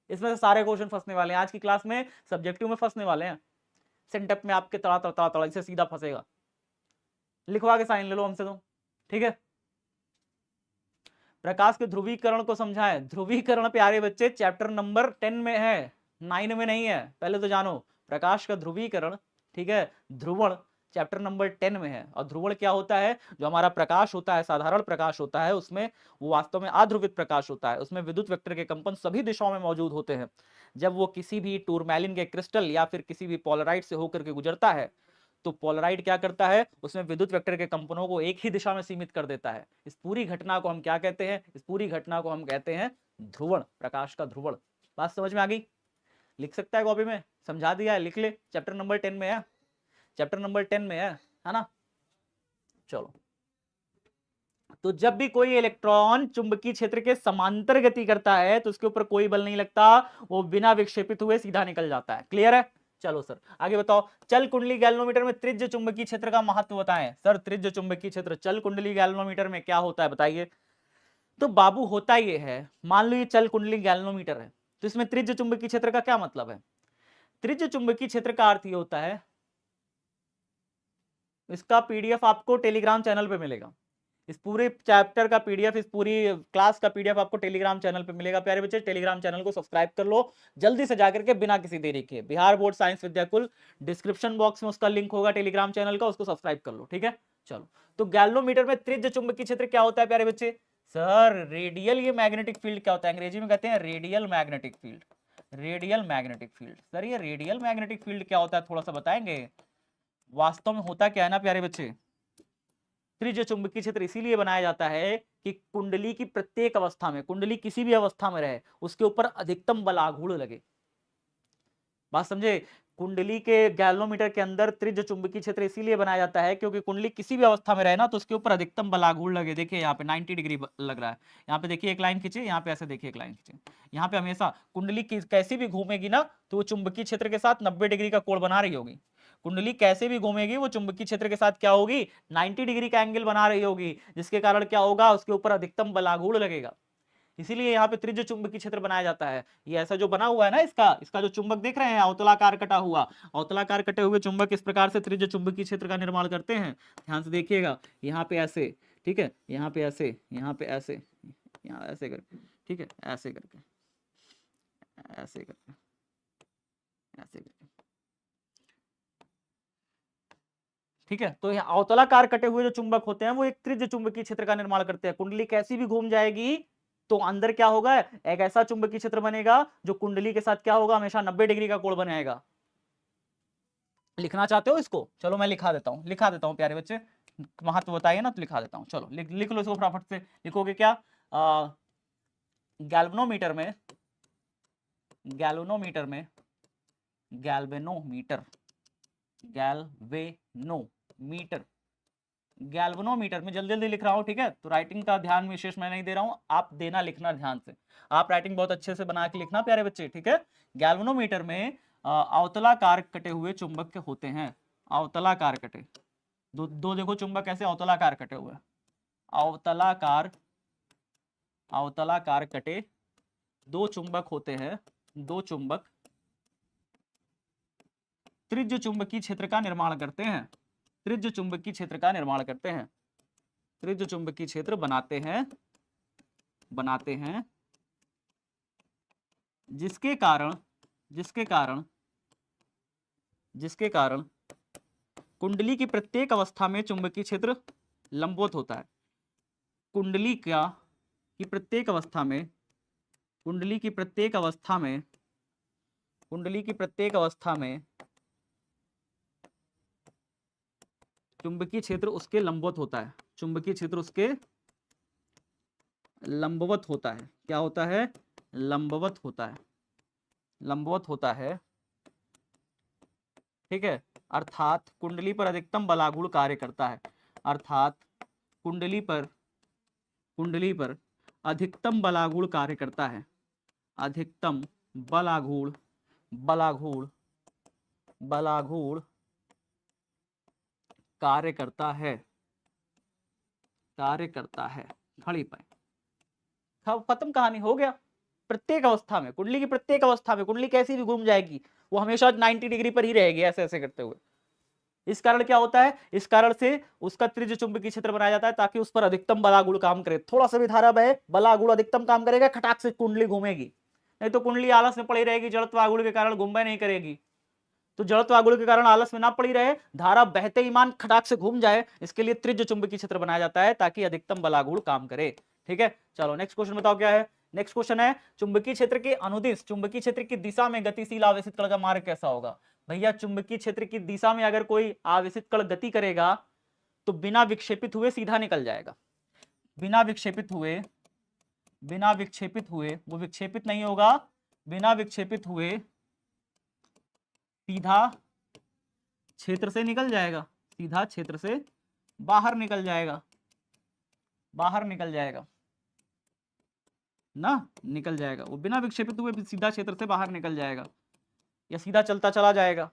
इसमें से सारे क्वेश्चन फंसने वाले हैं आज की क्लास में, सब्जेक्टिव में फंसने वाले हैं, सेंटअप में आपके तड़ा तड़ा तड़ा इससे सीधा फंसेगा। लिखवा के साइन ले लो हमसे तो, ठीक है। प्रकाश के ध्रुवीकरण को समझाएं। ध्रुवीकरण प्यारे बच्चे चैप्टर नंबर 10 में है, 9 में नहीं है, पहले तो जानो। प्रकाश का ध्रुवीकरण, ठीक है, ध्रुवण चैप्टर नंबर 10 में है। और ध्रुवण क्या होता है? जो हमारा प्रकाश होता है, साधारण प्रकाश होता है, उसमें वो वास्तव में अध्रुवित प्रकाश होता है, उसमें विद्युत वेक्टर के कंपन सभी दिशाओं में मौजूद होते हैं। जब वो किसी भी टूरमैलिन के क्रिस्टल या फिर किसी भी पोलराइड से होकर के गुजरता है, तो पोलराइड क्या करता है, उसमें विद्युत वेक्टर के कंपनों को एक ही दिशा में सीमित कर देता है। इस पूरी घटना को हम क्या कहते हैं? इस पूरी घटना को हम कहते हैं ध्रुवण, प्रकाश का ध्रुवण। बात समझ में आ गई? लिख सकता है कॉपी में, समझा दिया है, लिख ले, चैप्टर नंबर 10 में है, चैप्टर नंबर 10 में है ना। चलो, तो जब भी कोई इलेक्ट्रॉन चुंबकीय क्षेत्र के समांतर गति करता है तो उसके ऊपर कोई बल नहीं लगता, वो बिना विक्षेपित हुए सीधा निकल जाता है। क्लियर है? चलो सर आगे बताओ। चल कुंडली गैल्वेनोमीटर में त्रिज्य चुंबकीय क्षेत्र का महत्व बताएं। सर त्रिज्य चुंबकीय क्षेत्र चल कुंडली गैल्वेनोमीटर में क्या होता है बताइए। तो बाबू होता ये है, मान लो ये चल कुंडली गैल्वेनोमीटर है, तो इसमें त्रिज्य चुंबकीय क्षेत्र का क्या मतलब है? त्रिज्य चुंबकीय क्षेत्र का अर्थ ये होता है, इसका पीडीएफ आपको टेलीग्राम चैनल पे मिलेगा। इस पूरे चैप्टर का पीडीएफ, इस पूरी क्लास का पीडीएफ आपको टेलीग्राम चैनल पे मिलेगा। प्यारे बच्चे टेलीग्राम चैनल को सब्सक्राइब कर लो जल्दी से जाकर के, बिना किसी देरी के। Bihar board science Vidyakul, description box में उसका लिंक होगा टेलीग्राम चैनल का, उसको सब्सक्राइब कर लो, ठीक है। चलो, तो गैल्वेनोमीटर में त्रिज्य चुंबकीय क्षेत्र क्या होता है प्यारे बच्चे? सर रेडियल, ये मैग्नेटिक फील्ड क्या होता है? अंग्रेजी में कहते हैं radial magnetic field. Radial magnetic field, sir ये रेडियल मैग्नेटिक फील्ड क्या होता है, थोड़ा सा बताएंगे? वास्तव में होता क्या है ना प्यारे बच्चे, त्रिज्य चुंबकीय क्षेत्र इसीलिए बनाया जाता है कि कुंडली की प्रत्येक अवस्था में, कुंडली किसी भी अवस्था में रहे, उसके ऊपर अधिकतम बल आघूर्ण लगे। बात समझे? कुंडली के गैल्वेनोमीटर के अंदर त्रिज्य चुंबकीय क्षेत्र इसीलिए बनाया जाता है क्योंकि कुंडली किसी भी अवस्था में रहे ना, तो उसके ऊपर अधिकतम बल आघूर्ण लगे। देखिए यहाँ पे 90 डिग्री लग रहा है, यहाँ पे देखिए एक लाइन खींचे, यहाँ पे ऐसे देखिए एक लाइन खींचे, यहाँ पे हमेशा कुंडली कैसी भी घूमेगी ना, तो वो चुंबकीय क्षेत्र के साथ 90 डिग्री का कोण बना रही होगी। कुंडली कैसे भी घूमेगी वो चुंबकीय क्षेत्र के साथ क्या होगी? 90 डिग्री का एंगल बना रही होगी, जिसके कारण क्या होगा? उसके ऊपर अधिकतम बल आघूर्ण लगेगा। इसीलिए यहाँ पे त्रिज्य चुंबकीय क्षेत्र बनाया जाता है। ये ऐसा जो बना हुआ है ना, इसका जो चुंबक देख रहे हैं, अवतलाकार कटा हुआ, अवतलाकार कटे हुए चुंबक इस प्रकार से त्रिज्य चुंबकीय क्षेत्र का निर्माण करते हैं। ध्यान से देखिएगा, यहाँ पे ऐसे, ठीक है, यहाँ पे ऐसे, यहाँ पे ऐसे, यहाँ ऐसे करके, ठीक है, ऐसे करके, ऐसे करके, ऐसे करके, ठीक है। तो यहाँ अवतलाकार कटे हुए जो चुंबक होते हैं वो एक त्रिज्य चुंबकीय क्षेत्र का निर्माण करते हैं। कुंडली कैसी भी घूम जाएगी तो अंदर क्या होगा? एक ऐसा चुंबकीय क्षेत्र बनेगा जो कुंडली के साथ क्या होगा? हमेशा 90 डिग्री का कोण बनाएगा। लिखना चाहते हो इसको? चलो मैं लिखा देता हूं, लिखा देता हूं प्यारे बच्चे, महत्व बताइए ना, तो लिखा देता हूं। चलो लिख लो इसको फटाफट से। लिखोगे क्या? गैल्वेनोमीटर में, गैल्वेनोमीटर में, गैल्वेनोमीटर, गैल्वेनोमीटर, गैल्वेनोमीटर में जल्दी जल्दी लिख रहा हूं, ठीक है। तो राइटिंग का ध्यान विशेष मैं नहीं दे रहा हूं, आप देना, लिखना ध्यान से। आप राइटिंग बहुत अच्छे से बना के लिखना प्यारे बच्चे, ठीक है। गैल्वेनोमीटर में अवतलाकार कटे हुए चुंबक होते हैं, अवतलाकार कटे, दो देखो चुंबक ऐसे अवतलाकार कटे हुए, अवतलाकार, अवतलाकार कटे दो चुंबक होते हैं, दो चुंबक त्रिज्य चुंबकीय क्षेत्र का निर्माण करते हैं, त्रिज्य चुंबकीय क्षेत्र का निर्माण करते हैं, त्रिज्य चुंबकीय क्षेत्र बनाते हैं, बनाते हैं, जिसके कारण, जिसके कारण, जिसके कारण कुंडली की प्रत्येक अवस्था में चुंबकीय क्षेत्र लंबवत होता है। कुंडली का की प्रत्येक अवस्था में, कुंडली की प्रत्येक अवस्था में, कुंडली की प्रत्येक अवस्था में चुंबकीय क्षेत्र उसके लंबवत होता है, चुंबकीय क्षेत्र उसके लंबवत होता है। क्या होता है? लंबवत होता है, लंबवत होता है, ठीक है। अर्थात कुंडली पर अधिकतम बलागुण कार्य करता है, अर्थात कुंडली पर, कुंडली पर अधिकतम बलागुण कार्य करता है, अधिकतम बलागुण, बलागुण, बलागुण कार्य करता है, कार्य करता है, घड़ी पर खत्म कहानी, हो गया। प्रत्येक अवस्था में, कुंडली की प्रत्येक अवस्था में, कुंडली कैसी भी घूम जाएगी वो हमेशा 90 डिग्री पर ही रहेगी, ऐसे ऐसे करते हुए। इस कारण क्या होता है, इस कारण से उसका त्रिज्य चुंबकीय क्षेत्र बनाया जाता है ताकि उस पर अधिकतम बलागुण काम करे। थोड़ा सा भी धारा बहे, बलागुण अधिकतम काम करेगा, खटाक से कुंडली घूमेगी। नहीं तो कुंडली आलस में पड़ी रहेगी, जड़त्व आगुण के कारण घूमबे नहीं करेगी। तो जड़त्व आगुण के कारण आलस में ना पड़ी रहे, धारा बहते ही मान खटाक से घूम जाए, इसके लिए त्रिज्य चुंबकीय क्षेत्र बनाया जाता है ताकि अधिकतम बलागुण काम करे। ठीक है, चलो नेक्स्ट क्वेश्चन बताओ क्या है। नेक्स्ट क्वेश्चन है, चुंबकीय क्षेत्र के अनुदिश चुंबकीय क्षेत्र की दिशा में गतिशील आवेशित कण का मार्ग कैसा होगा। भैया चुंबकीय क्षेत्र की दिशा में अगर कोई आवेशित कण गति करेगा तो बिना विक्षेपित हुए सीधा निकल जाएगा। बिना विक्षेपित हुए, बिना विक्षेपित हुए, वो विक्षेपित नहीं होगा, बिना विक्षेपित हुए सीधा क्षेत्र से निकल जाएगा, सीधा क्षेत्र से बाहर निकल जाएगा, बाहर निकल जाएगा ना, निकल जाएगा वो बिना विक्षेपित हुए सीधा क्षेत्र से बाहर निकल जाएगा या सीधा चलता चला जाएगा।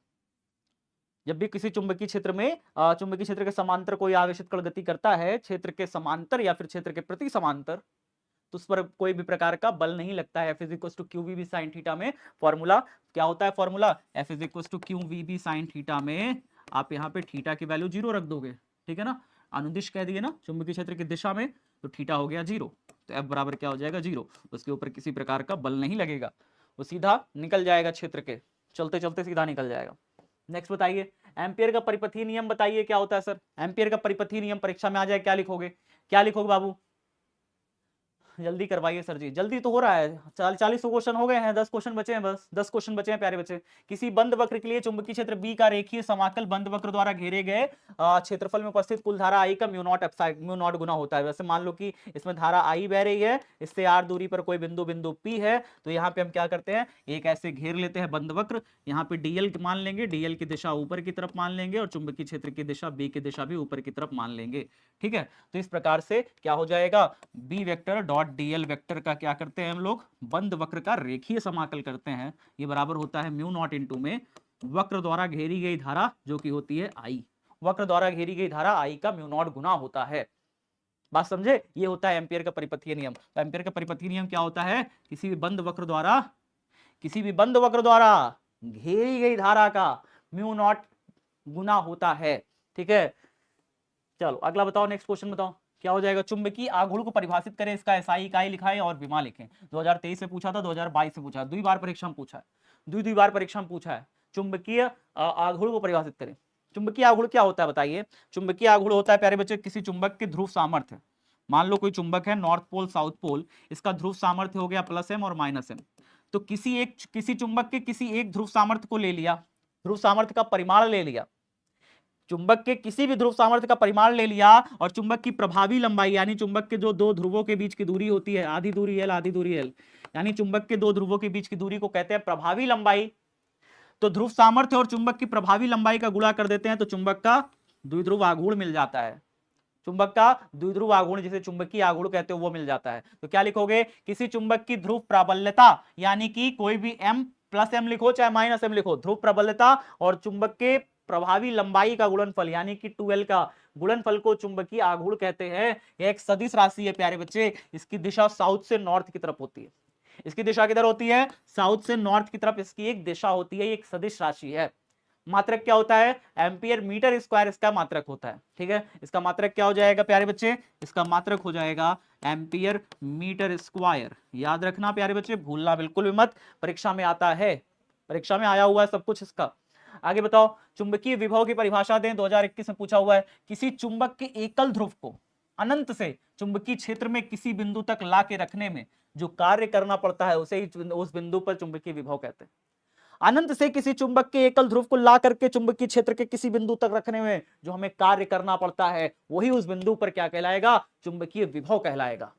जब भी किसी चुंबकीय क्षेत्र में चुंबकीय क्षेत्र के समांतर कोई आवेशित कण गति करता है, क्षेत्र के समांतर या फिर क्षेत्र के प्रति समांतर, तो उस पर कोई भी प्रकार का बल नहीं लगता है। F is to Q V B sine theta में फॉर्मूला क्या होता है, formula F is to Q V B sine theta में आप यहाँ पे थीटा की वैल्यू 0 रख दोगे, ठीक है ना। अनुदिश कह दिए ना चुंबकीय क्षेत्र की दिशा में, तो थीटा हो गया 0, तो F बराबर क्या हो जाएगा 0। उसके ऊपर किसी प्रकार का बल नहीं लगेगा, वो सीधा निकल जाएगा क्षेत्र के, चलते चलते सीधा निकल जाएगा। नेक्स्ट बताइए, एम्पियर का परिपथीय नियम बताइए क्या होता है सर। एम्पियर का परिपथीय नियम परीक्षा में आ जाए, क्या लिखोगे, क्या लिखोगे बाबू, जल्दी करवाइए सर जी, जल्दी तो हो रहा है। 40 क्वेश्चन हो गए हैं, 10 क्वेश्चन बचे हैं, बस 10 क्वेश्चन बचे हैं प्यारे बच्चे। किसी बंद वक्र के लिए चुंबकीय क्षेत्र बी का रेखीय समाकल बंद वक्र द्वारा घेरे गए क्षेत्रफल में उपस्थित कुल धारा आई का म्यू नॉट गुना होता है। वैसे मान लो कि इसमें धारा आई बह रही है, इससे आर दूरी पर कोई बिंदु पी है, तो यहाँ पे हम क्या करते हैं, एक ऐसे घेर लेते हैं बंद वक्र, यहाँ पे डीएल मान लेंगे, डीएल की दिशा ऊपर की तरफ मान लेंगे और चुंबकीय क्षेत्र की दिशा बी की दिशा भी ऊपर की तरफ मान लेंगे। ठीक है, तो इस प्रकार से क्या हो जाएगा, B vector dot DL vector का क्या करते हैं हम लोग, बंद वक्र का रेखीय समाकल करते हैं। ये बराबर होता है म्यू नॉट इंटू में वक्र द्वारा घेरी गई धारा जो कि होती है आई, वक्र द्वारा घेरी गई धारा आई का म्यू नॉट गुना होता है। बात समझे, ये होता है एम्पियर का परिपथीय नियम। तो एम्पियर का परिपथीय नियम क्या होता है, किसी भी बंद वक्र द्वारा घेरी गई धारा का म्यू नॉट गुना होता है। ठीक है, चलो अगला बताओ, नेक्स्ट क्वेश्चन बताओ क्या हो जाएगा। चुंबकीय आघूर्ण को परिभाषित करें, इसका एसआई इकाई लिखाएं और विमा लिखें। 2023 में पूछा था, 2022 में पूछा, 2 बार परीक्षा में पूछा है, 2 बार परीक्षा में पूछा है। चुंबकीय आघूर्ण को परिभाषित करें। चुंबकीय आघूर्ण क्या होता है बताइए। चुंबकीय आघूर्ण होता है प्यारे बच्चे किसी चुंबक के ध्रुव सामर्थ्य, मान लो कोई चुंबक है नॉर्थ पोल साउथ पोल, इसका ध्रुव सामर्थ्य हो गया +m और -m। तो किसी चुंबक के किसी एक ध्रुव सामर्थ्य को ले लिया, ध्रुव सामर्थ्य का परिमाण ले लिया, चुंबक के किसी भी ध्रुव सामर्थ्य का परिमाण ले लिया और चुंबक की प्रभावी लंबाई यानी चुंबक के जो 2 ध्रुवों के बीच की दूरी होती है, आधी दूरी L आधी दूरी L, यानी चुंबक के 2 ध्रुवों के बीच की दूरी को कहते हैं प्रभावी लंबाई। तो ध्रुव सामर्थ्य और चुंबक की प्रभावी लंबाई का गुणा कर देते हैं तो चुंबक का द्विध्रुव आघूर्ण मिल जाता है। चुंबक का द्विध्रुव आघूर्ण जिसे चुंबकीय आघूर्ण कहते हो वो मिल जाता है। तो क्या लिखोगे, किसी चुंबक की ध्रुव प्राबल्यता यानी कि कोई भी m+m लिखो चाहे -m लिखो, ध्रुव प्रबलता और चुंबक के प्रभावी लंबाई का गुणनफल यानी कि 2l का गुणनफल को चुंबकीय आघूर्ण कहते हैं। यह एक सदिश राशि है प्यारे बच्चे, इसकी दिशा साउथ से नॉर्थ की तरफ होती है। इसकी दिशा किधर होती है, साउथ से नॉर्थ की तरफ इसकी एक दिशा होती है, एक सदिश राशि है। मात्रक क्या होता है, एम्पियर मीटर स्क्वायर इसका मात्रक होता है। ठीक है, इसका मात्रक क्या हो जाएगा प्यारे बच्चे, इसका मात्रक हो जाएगा एम्पियर मीटर स्क्वायर। याद रखना प्यारे बच्चे, भूलना बिल्कुल भी मत, परीक्षा में आता है, परीक्षा में आया हुआ है सब कुछ इसका। आगे बताओ, चुंबकीय विभव की परिभाषा दें, 2021 में पूछा हुआ है। किसी चुंबक के एकल ध्रुव को अनंत से चुंबकीय क्षेत्र में किसी बिंदु तक ला के रखने में जो कार्य करना पड़ता है उसे ही उस बिंदु पर चुंबकीय विभव कहते हैं। अनंत से किसी चुंबक के एकल ध्रुव को ला करके चुंबकीय क्षेत्र के किसी बिंदु तक रखने में जो हमें कार्य करना पड़ता है वही उस बिंदु पर क्या कहलाएगा, चुंबकीय विभव कहलाएगा।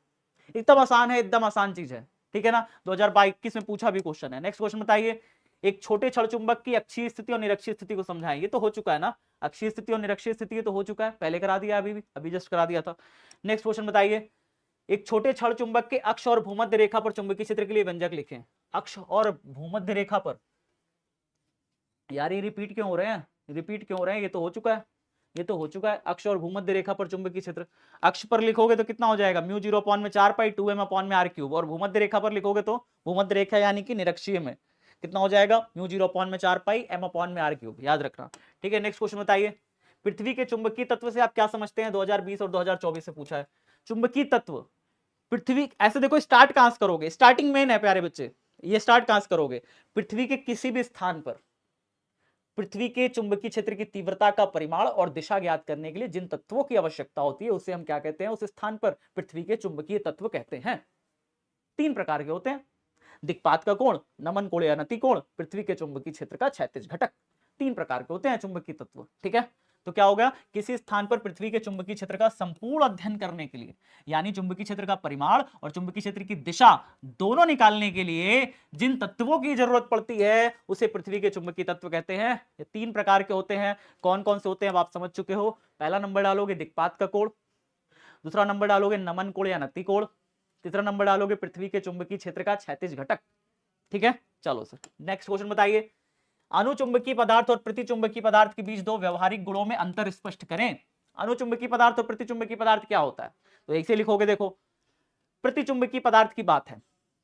एकदम आसान है, एकदम आसान चीज है। ठीक है ना, 2021 में पूछा भी क्वेश्चन है। नेक्स्ट क्वेश्चन बताइए, एक छोटे क्षण चुंबक की अक्षीय स्थिति और निरक्षीय स्थिति को समझाएं। ये तो हो चुका है ना, अक्षीय स्थिति और निरक्षीय स्थिति तो हो चुका है, पहले करा दिया, अभी जस्ट करा दिया था। नेक्स्ट क्वेश्चन बताइए, एक छोटे क्षण चुंबक के अक्ष और भूमध्य रेखा पर चुंबकीय क्षेत्र के लिए व्यंजक लिखें। अक्ष और भूमध्य रेखा पर, यार ये रिपीट क्यों हो रहे हैं, ये तो हो चुका है। ये तो हो चुका है। अक्ष और भूमध्य रेखा पर चुंबकीय क्षेत्र, अक्ष पर लिखोगे तो कितना हो जाएगा, म्यू 0 अपॉन में 4 पाई 2m अपॉन में r क्यूब, और भूमध्य रेखा पर लिखोगे तो भूमध्य रेखा यानी कि निरक्षीय में कितना हो जाएगा, म्यू 0 अपॉन में 4 पाई m अपॉन में r क्यूब, याद रखना। ठीक है, नेक्स्ट क्वेश्चन बताइए, पृथ्वी के चुंबकीय तत्व से आप क्या समझते हैं, 2020 और 2024 से पूछा है। चुंबकीय तत्व पृथ्वी, ऐसे देखो स्टार्ट कहां से करोगे, स्टार्टिंग मेन है प्यारे बच्चे, ये स्टार्ट कहां से करोगे, पृथ्वी के किसी भी स्थान पर पृथ्वी के चुंबकीय क्षेत्र की तीव्रता का परिमाण और दिशा ज्ञात करने के लिए जिन तत्वों की आवश्यकता होती है उसे हम क्या कहते हैं, उस स्थान पर पृथ्वी के चुंबकीय तत्व कहते हैं। 3 प्रकार के होते हैं, दिक्पात का कोण, नमन कोण या नति कोण, पृथ्वी के चुंबकीय क्षेत्र का क्षैतिज घटक, 3 प्रकार के होते हैं चुंबकीय तत्व। ठीक है, तो क्या होगा, किसी स्थान पर पृथ्वी के चुंबकीय क्षेत्र का संपूर्ण अध्ययन करने के लिए, यानी चुंबकीय क्षेत्र का परिमाण और चुंबकीय क्षेत्र की दिशा दोनों निकालने के लिए जिन तत्वों की जरूरत पड़ती है उसे पृथ्वी के चुंबकीय तत्व कहते हैं। ये 3 प्रकार के होते हैं। कौन कौन से होते हैं अब आप समझ चुके हो। पहला नंबर डालोगे दिक्पात का कोण, दूसरा नंबर डालोगे नमन कोण या नति कोण, तीसरा नंबर डालोगे पृथ्वी के चुंबकीय क्षेत्र का क्षैतिज घटक। ठीक है, चलो सर नेक्स्ट क्वेश्चन बताइए, अनुचुंबकीय पदार्थ और प्रतिचुंबकीय पदार्थ के बीच 2 व्यवहारिक गुणों में अंतर स्पष्ट करें। अनुचुंबकीय पदार्थ और प्रतिचुंबकीय पदार्थ क्या होता है, तो एक से लिखोगे, देखो प्रतिचुंबकीय पदार्थ की बात है,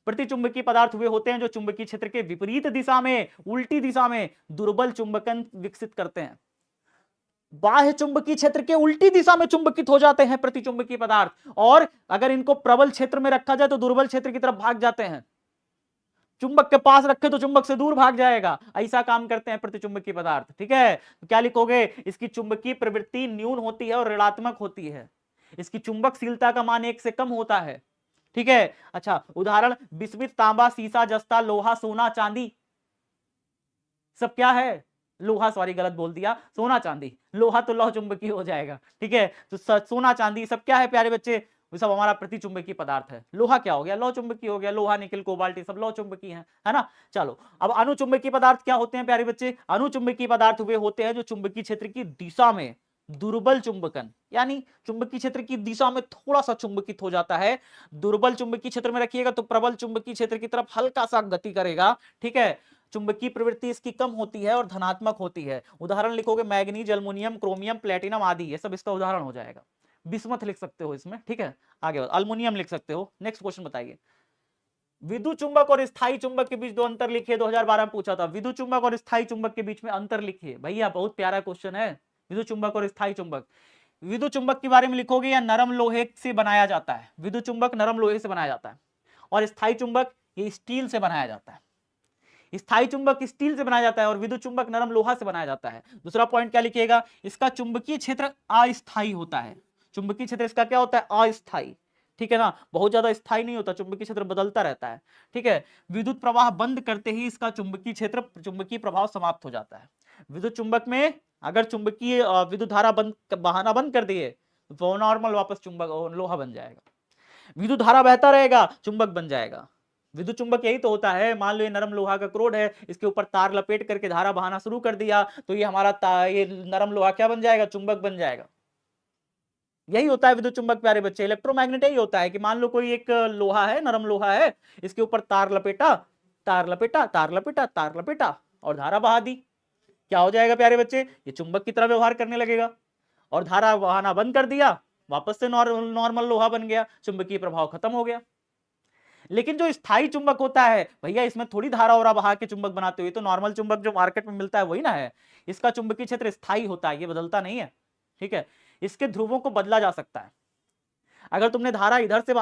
प्रतिचुंबकीय पदार्थ वे होते हैं जो चुंबकीय क्षेत्र के विपरीत दिशा में, उल्टी दिशा में दुर्बल चुंबकन विकसित करते हैं। बाह्य चुंबकीय क्षेत्र के उल्टी दिशा में चुंबकित हो जाते हैं प्रतिचुंबकीय पदार्थ, और अगर इनको प्रबल क्षेत्र में रखा जाए तो दुर्बल क्षेत्र की तरफ भाग जाते हैं। चुंबक के पास रखे तो चुंबक से दूर भाग जाएगा, ऐसा काम करते हैं प्रतिचुंबकीय पदार्थ। ठीक है, तो क्या लिखोगे, इसकी चुंबकीय प्रवृत्ति न्यून होती है और ऋणात्मक होती है, इसकी चुंबकशीलता का मान 1 से कम होता है। ठीक है, अच्छा उदाहरण, बिस्मित, तांबा, सीसा, जस्ता, लोहा, सोना, चांदी, सब क्या है, लोहा, सॉरी गलत बोल दिया, सोना चांदी, लोहा तो लौह चुंबकीय हो जाएगा। ठीक है, तो सोना चांदी सब क्या है प्यारे बच्चे, वो सब हमारा प्रतिचुंबकीय पदार्थ है। लोहा क्या हो गया, लौह चुंबकीय हो गया, लोहा, निकल, कोबाल्ट सब लौह चुंबकीय है ना। चलो अब अनुचुंबकीय पदार्थ क्या होते हैं प्यारे बच्चे, अनुचुंबकीय पदार्थ वे होते हैं जो चुंबकीय क्षेत्र की दिशा में दुर्बल चुंबकन, यानी चुंबकीय क्षेत्र की दिशा में थोड़ा सा चुंबकित हो जाता है। दुर्बल चुंबकीय क्षेत्र में रखिएगा तो प्रबल चुंबकीय क्षेत्र की तरफ हल्का सा गति करेगा। ठीक है, चुंबकीय प्रवृत्ति इसकी कम होती है और धनात्मक होती है। उदाहरण लिखोगे, मैग्नीज, अल्युमिनियम, क्रोमियम, प्लेटिनम आदि, ये सब इसका उदाहरण हो जाएगा। बिस्मथ लिख सकते हो इसमें। ठीक है, आगे अल्युमिनियम लिख सकते हो। नेक्स्ट क्वेश्चन बताइए, विद्युत चुंबक और स्थायी चुंबक के बीच 2 अंतर लिखिए। 2012 में पूछा था, विद्युत चुंबक और स्थायी चुंबक के बीच में अंतर लिखिए। भैया बहुत प्यारा क्वेश्चन है, विद्युत चुंबक और स्थायी चुंबक। विद्युत चुंबक के बारे में लिखोगे, या नरम लोहे से बनाया जाता है, विद्युत चुंबक नरम लोहे से बनाया जाता है, और स्थायी चुंबक ये स्टील से बनाया जाता है। स्थायी चुंबक स्टील से बनाया जाता है और विद्युत चुंबक नरम लोहा से बनाया जाता है। दूसरा पॉइंट क्या लिखिएगा, इसका चुंबकीय क्षेत्र अस्थायी होता है। चुंबकीय क्षेत्र इसका क्या होता है, अस्थायी। ठीक है ना, बहुत ज्यादा स्थायी नहीं होता, चुंबकीय क्षेत्र बदलता रहता है। ठीक है, विद्युत प्रवाह बंद करते ही इसका चुंबकीय क्षेत्र, चुंबकीय प्रभाव समाप्त हो जाता है। विद्युत चुंबक में अगर चुंबकीय विद्युत धारा बहाना बंद कर दिए तो नॉर्मल वापस चुंबक लोहा बन जाएगा। विद्युत धारा बहता रहेगा, चुंबक बन जाएगा। विद्युत चुंबक यही तो होता है। मान लो ये नरम लोहा का क्रोड है, इसके ऊपर तार लपेट करके धारा बहाना शुरू कर दिया तो ये हमारा ये नरम लोहा क्या बन जाएगा, चुंबक बन जाएगा। यही होता है विद्युत चुंबक प्यारे बच्चे। इलेक्ट्रोमैग्नेट यही होता है कि मान लो कोई एक लोहा है, नरम लोहा है, इसके ऊपर तार लपेटा, तार लपेटा, तार लपेटा, तार लपेटा और धारा बहा दी, क्या हो जाएगा प्यारे बच्चे, ये चुंबक की तरह व्यवहार करने लगेगा। और धारा बहाना बंद कर दिया, वापस से नॉर्मल लोहा बन गया, चुंबकीय प्रभाव खत्म हो गया। लेकिन जो स्थायी चुंबक होता है भैया, इसमें थोड़ी धारा और बहा के चुंबक बनाते हुए, तो नॉर्मल चुंबक जो मार्केट में मिलता है वही ना है। इसका चुंबकीय क्षेत्र स्थायी होता है, ये बदलता नहीं है। ठीक है, इसके ध्रुवों को बदला जा सकता है। अगर तुमने धारा इधर से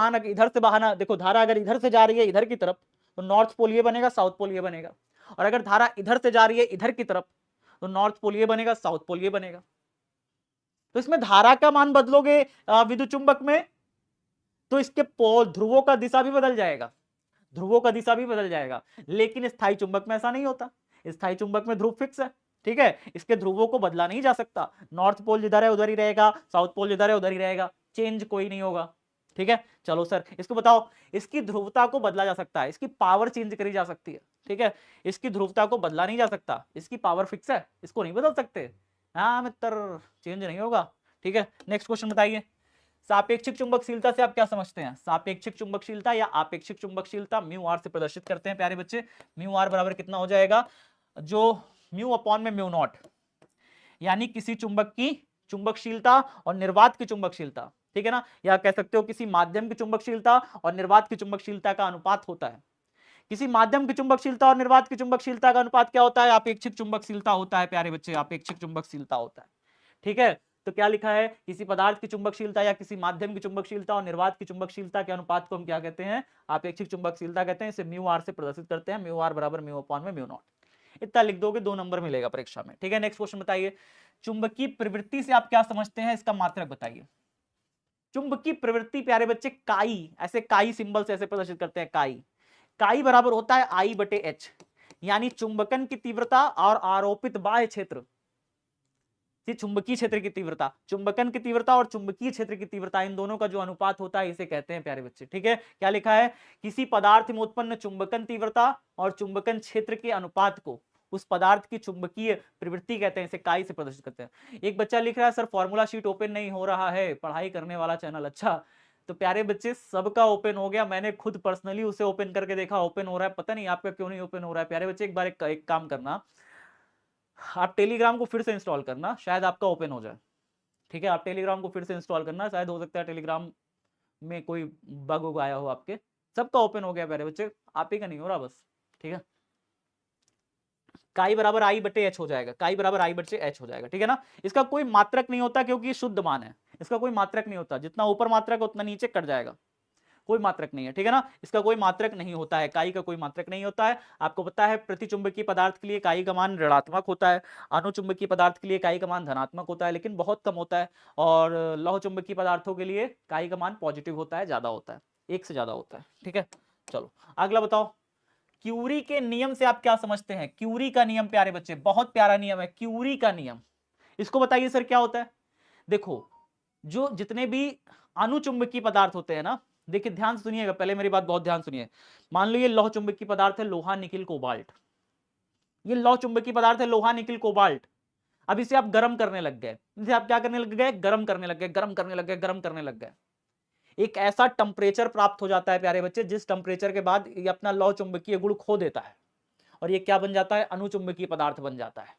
बहाना, देखो धारा अगर इधर से जा रही है इधर की तरफ तो नॉर्थ पोल ये बनेगा, साउथ पोल ये बनेगा। और अगर धारा इधर से जा रही है इधर की तरफ तो नॉर्थ पोल ये बनेगा, साउथ पोल ये बनेगा। तो इसमें धारा का मान बदलोगे विद्युत चुंबक में तो इसके पोल, ध्रुवों का दिशा भी बदल जाएगा, ध्रुवों का दिशा भी बदल जाएगा। लेकिन स्थायी चुंबक में ऐसा नहीं होता, स्थायी चुंबक में ध्रुव फिक्स है। ठीक है, इसके ध्रुवों को बदला नहीं जा सकता। नॉर्थ पोल जिधर है उधर ही रहेगा, साउथ पोल जिधर है उधर ही रहेगा, चेंज कोई नहीं होगा। ठीक है, चलो सर इसको बताओ, इसकी ध्रुवता को बदला जा सकता है, इसकी पावर चेंज करी जा सकती है। ठीक है, इसकी ध्रुवता को बदला नहीं जा सकता, इसकी पावर फिक्स है, इसको नहीं बदल सकते। हाँ मित्र, चेंज नहीं होगा। ठीक है, नेक्स्ट क्वेश्चन बताइए, सापेक्षिक चुंबकशीलता से आप क्या समझते हैं। सापेक्षिक चुंबकशीलता या आपेक्षिक चुंबकशीलता म्यू आर से प्रदर्शित करते हैं प्यारे बच्चे। म्यू आर बराबर कितना हो जाएगा, जो म्यू अपॉन में म्यू नॉट, यानी किसी चुंबक की चुंबकशीलता और निर्वात की चुंबकशीलता, ठीक है ना, या कह सकते हो किसी माध्यम की चुंबकशीलता और निर्वात की चुंबकशीलता का अनुपात होता है। किसी माध्यम की चुंबकशीलता और निर्वात की चुंबकशीलता का अनुपात क्या होता है? अपेक्षिक चुंबकशीलता होता है प्यारे बच्चे, अपेक्षिक चुंबकशीलता होता है, ठीक है। तो क्या लिखा है? किसी पदार्थ की चुंबकशीलता या किसी माध्यम की चुंबकशीलता और निर्वात की चुंबकशीलता के अनुपात को हम क्या कहते हैं? अपेक्षिक चुंबकशीलता कहते हैं। इसे म्यू आर से प्रदर्शित करते हैं, म्यू आर बराबर म्यू अपॉन में म्यू नॉट। इतना लिख दोगे 2 नंबर मिलेगा परीक्षा में, ठीक है। नेक्स्ट क्वेश्चन बताइए, चुंबकीय प्रवृत्ति से आप क्या समझते हैं? इसका मात्रक बताइए। चुंबकीय प्रवृत्ति प्यारे बच्चे काई, ऐसे काई सिंबल से ऐसे प्रदर्शित करते हैं, काई। काई बराबर होता है आई बटे एच, यानी चुंबकन की तीव्रता और आरोपित बाह्य क्षेत्र, चुंबकीय क्षेत्र की तीव्रता, चुंबकन की तीव्रता और चुंबकीय क्षेत्र की तीव्रता, इन दोनों का जो अनुपात होता है इसे कहते हैं प्यारे बच्चे, ठीक है। क्या लिखा है? किसी पदार्थ में उत्पन्न चुंबकन तीव्रता और चुंबकन क्षेत्र के अनुपात को उस पदार्थ की चुंबकीय प्रवृत्ति कहते हैं, इसे काई से प्रदर्शित करते हैं। एक बच्चा लिख रहा है सर फॉर्मूला शीट ओपन नहीं हो रहा है, पढ़ाई करने वाला चैनल। अच्छा, तो प्यारे बच्चे सबका ओपन हो गया, मैंने खुद पर्सनली उसे ओपन करके देखा, ओपन हो रहा है, पता नहीं आपका क्यों नहीं ओपन हो रहा है। प्यारे बच्चे एक बार एक काम करना, आप टेलीग्राम को फिर से इंस्टॉल करना, शायद आपका ओपन हो जाए, ठीक है। आप टेलीग्राम को फिर से इंस्टॉल करना, शायद हो सकता है टेलीग्राम में कोई बग उग आया हो आपके। सबका ओपन हो गया प्यारे बच्चे, आप ही का नहीं हो रहा बस, ठीक है। काई बराबर आई बटे एच हो जाएगा, काई बराबर आई बटे एच हो जाएगा, ठीक है ना। इसका कोई मात्रक नहीं होता क्योंकि ये शुद्ध मान है, इसका कोई मात्रक नहीं होता, जितना ऊपर मात्रक उतना नीचे कट जाएगा, कोई मात्रक नहीं है, ठीक है ना। इसका कोई मात्रक नहीं होता है, काई का कोई मात्रक नहीं होता है। आपको पता है प्रतिचुंबकीय पदार्थ के लिए काई का मान ऋणात्मक होता है, अनुचुंबकीय पदार्थ के लिए काई का मान धनात्मक होता है, लेकिन बहुत कम होता है। और लौह चुंबकीय पदार्थों के लिए काई का मान पॉजिटिव होता है, ज्यादा होता है, 1 से ज्यादा होता है, ठीक है। चलो अगला बताओ, क्यूरी के नियम से आप क्या समझते हैं? क्यूरी का नियम प्यारे बच्चे बहुत प्यारा नियम है, क्यूरी का नियम, इसको बताइए सर क्या होता है। देखो, जो जितने भी अनुचुंबकीय पदार्थ होते हैं ना, देखिए ध्यान से सुनिएगा, पहले मेरी बात बहुत ध्यान सुनिए। मान लो ये लौह चुंबकीय पदार्थ है, लोहा निकिल कोबाल्ट, ये लौह चुंबकीय पदार्थ है, लोहा निकिल कोबाल्ट। अब इसे आप गर्म करने लग गए, इसे आप क्या करने लग गए? गर्म करने लग गए, गर्म करने लग गए, गर्म करने लग गए। एक ऐसा टेम्परेचर प्राप्त हो जाता है प्यारे बच्चे, जिस टेम्परेचर के बाद ये अपना लौह चुंबकीय गुण खो देता है और ये क्या बन जाता है? अनुचुंबकीय पदार्थ बन जाता है।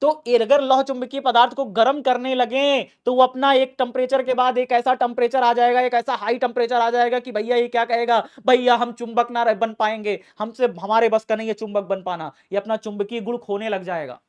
तो अगर लौह चुंबकीय पदार्थ को गर्म करने लगे तो वो अपना एक टेम्परेचर के बाद एक ऐसा टेम्परेचर आ जाएगा, एक ऐसा हाई टेम्परेचर आ जाएगा कि भैया ये क्या कहेगा, भैया हम चुंबक ना बन पाएंगे, हमसे हमारे बस का नहीं है चुंबक बन पाना, ये अपना चुंबकीय गुण खोने लग जाएगा।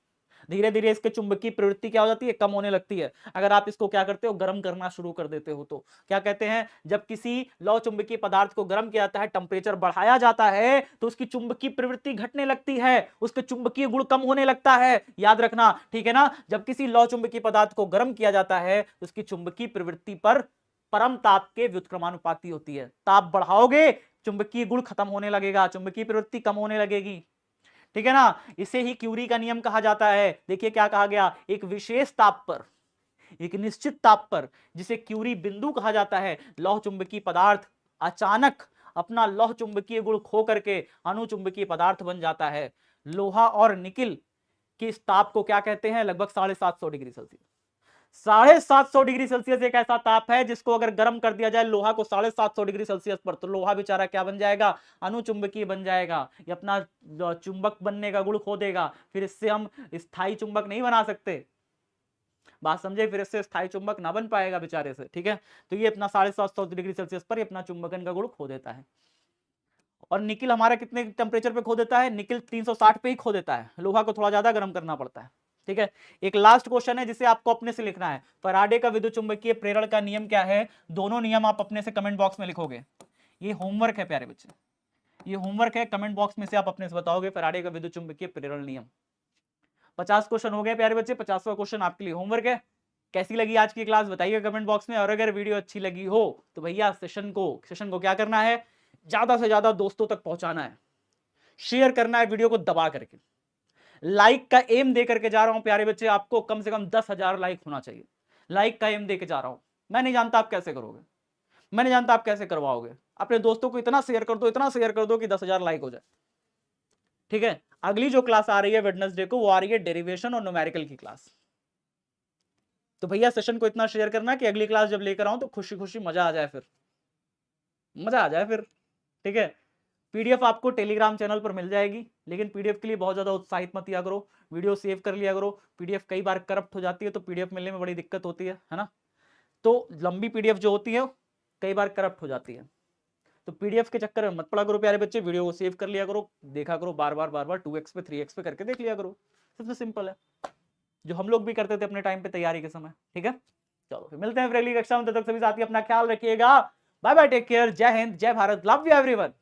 धीरे धीरे इसके चुंबकीय प्रवृत्ति क्या हो जाती है? कम होने लगती है। अगर आप इसको क्या करते हो? गर्म करना शुरू कर देते हो। तो क्या कहते हैं? जब किसी लौह चुंबकीय पदार्थ को गर्म किया जाता है, टेम्परेचर बढ़ाया जाता है, तो उसकी चुंबकीय प्रवृत्ति घटने लगती है, उसके चुंबकीय गुण कम होने लगता है। याद रखना, ठीक है ना। जब किसी लौह चुंबकीय पदार्थ को गर्म किया जाता है, उसकी चुंबकीय प्रवृत्ति पर परम ताप के व्युत्क्रमानुपाती होती है। ताप बढ़ाओगे, चुंबकीय गुण खत्म होने लगेगा, चुंबकीय प्रवृत्ति कम होने लगेगी, ठीक है ना। इसे ही क्यूरी का नियम कहा जाता है। देखिए क्या कहा गया, एक विशेष ताप पर, एक निश्चित ताप पर, जिसे क्यूरी बिंदु कहा जाता है, लौह चुंबकीय पदार्थ अचानक अपना लौह चुंबकीय गुण खो करके अनुचुंबकीय पदार्थ बन जाता है। लोहा और निकिल के इस ताप को क्या कहते हैं? लगभग 750 डिग्री सेल्सियस। 750 डिग्री सेल्सियस एक ऐसा ताप है जिसको अगर गर्म कर दिया जाए लोहा को 750 डिग्री सेल्सियस पर, तो लोहा बेचारा क्या बन जाएगा? अनुचुंबकीय बन जाएगा, ये अपना चुंबक बनने का गुण खो देगा। फिर इससे हम स्थायी चुंबक नहीं बना सकते, बात समझे। फिर इससे स्थायी चुंबक ना बन पाएगा बेचारे से, ठीक है। तो ये अपना 750 डिग्री सेल्सियस पर अपना चुंबकन का गुण खो देता है। और निकिल हमारा कितने टेम्परेचर पे खो देता है? निकिल 360 पे ही खो देता है, लोहा को थोड़ा ज्यादा गर्म करना पड़ता है, ठीक है। एक लास्ट क्वेश्चन है जिसे आपको अपने से लिखना है, फैराडे का विद्युत चुंबकीय प्रेरण का नियम क्या है? दोनों नियम आप अपने से कमेंट बॉक्स में लिखोगे। ये होमवर्क है प्यारे बच्चे, ये होमवर्क है, कमेंट बॉक्स में से आप अपने से बताओगे फैराडे का विद्युत चुंबकीय प्रेरण नियम। 50 क्वेश्चन हो गए प्यारे बच्चे, 50वां क्वेश्चन आपके लिए होमवर्क है। कैसी लगी आज की क्लास बताइए कमेंट बॉक्स में। और अगर वीडियो अच्छी लगी हो तो भैया सेशन को क्या करना है? ज्यादा से ज्यादा दोस्तों तक पहुंचाना है, शेयर करना है वीडियो को दबा करके। लाइक का एम दे करके जा रहा हूं प्यारे बच्चे, आपको कम से कम 10,000 लाइक होना चाहिए। लाइक का एम देके जा रहा हूं। मैं नहीं जानता आप कैसे करोगे, मैं नहीं जानता आप कैसे करवाओगे। अपने दोस्तों को इतना शेयर कर दो, इतना शेयर कर दो कि 10,000 लाइक हो जाए, ठीक है। अगली जो क्लास आ रही है वेडनेसडे को, वो आ रही है डेरिवेशन और न्यूमेरिकल की क्लास। तो भैया सेशन को इतना शेयर करना कि अगली क्लास जब लेकर आऊं तो खुशी खुशी मजा आ जाए, फिर मजा आ जाए फिर, ठीक है। पीडीएफ आपको टेलीग्राम चैनल पर मिल जाएगी, लेकिन पीडीएफ के लिए बहुत ज्यादा उत्साहित मत किया करो, वीडियो सेव कर लिया करो। पीडीएफ कई बार करप्ट हो जाती है तो पीडीएफ मिलने में बड़ी दिक्कत होती है ना। तो लंबी पीडीएफ जो होती है कई बार करप्ट हो जाती है, तो पीडीएफ के चक्कर में मत पड़ा करो प्यारे बच्चे, वीडियो को सेव कर लिया करो, देखा करो बार बार 2x पे 3x पे करके देख लिया करो, सबसे सिंपल है, जो हम लोग भी करते थे अपने टाइम पे तैयारी के समय। ठीक है, चलो फिर मिलते हैं फिर अगली कक्षा में, तब तक सभी साथी अपना ख्याल रखिएगा। बाय बाय, टेक केयर, जय हिंद, जय भारत, लव यू एवरीवन।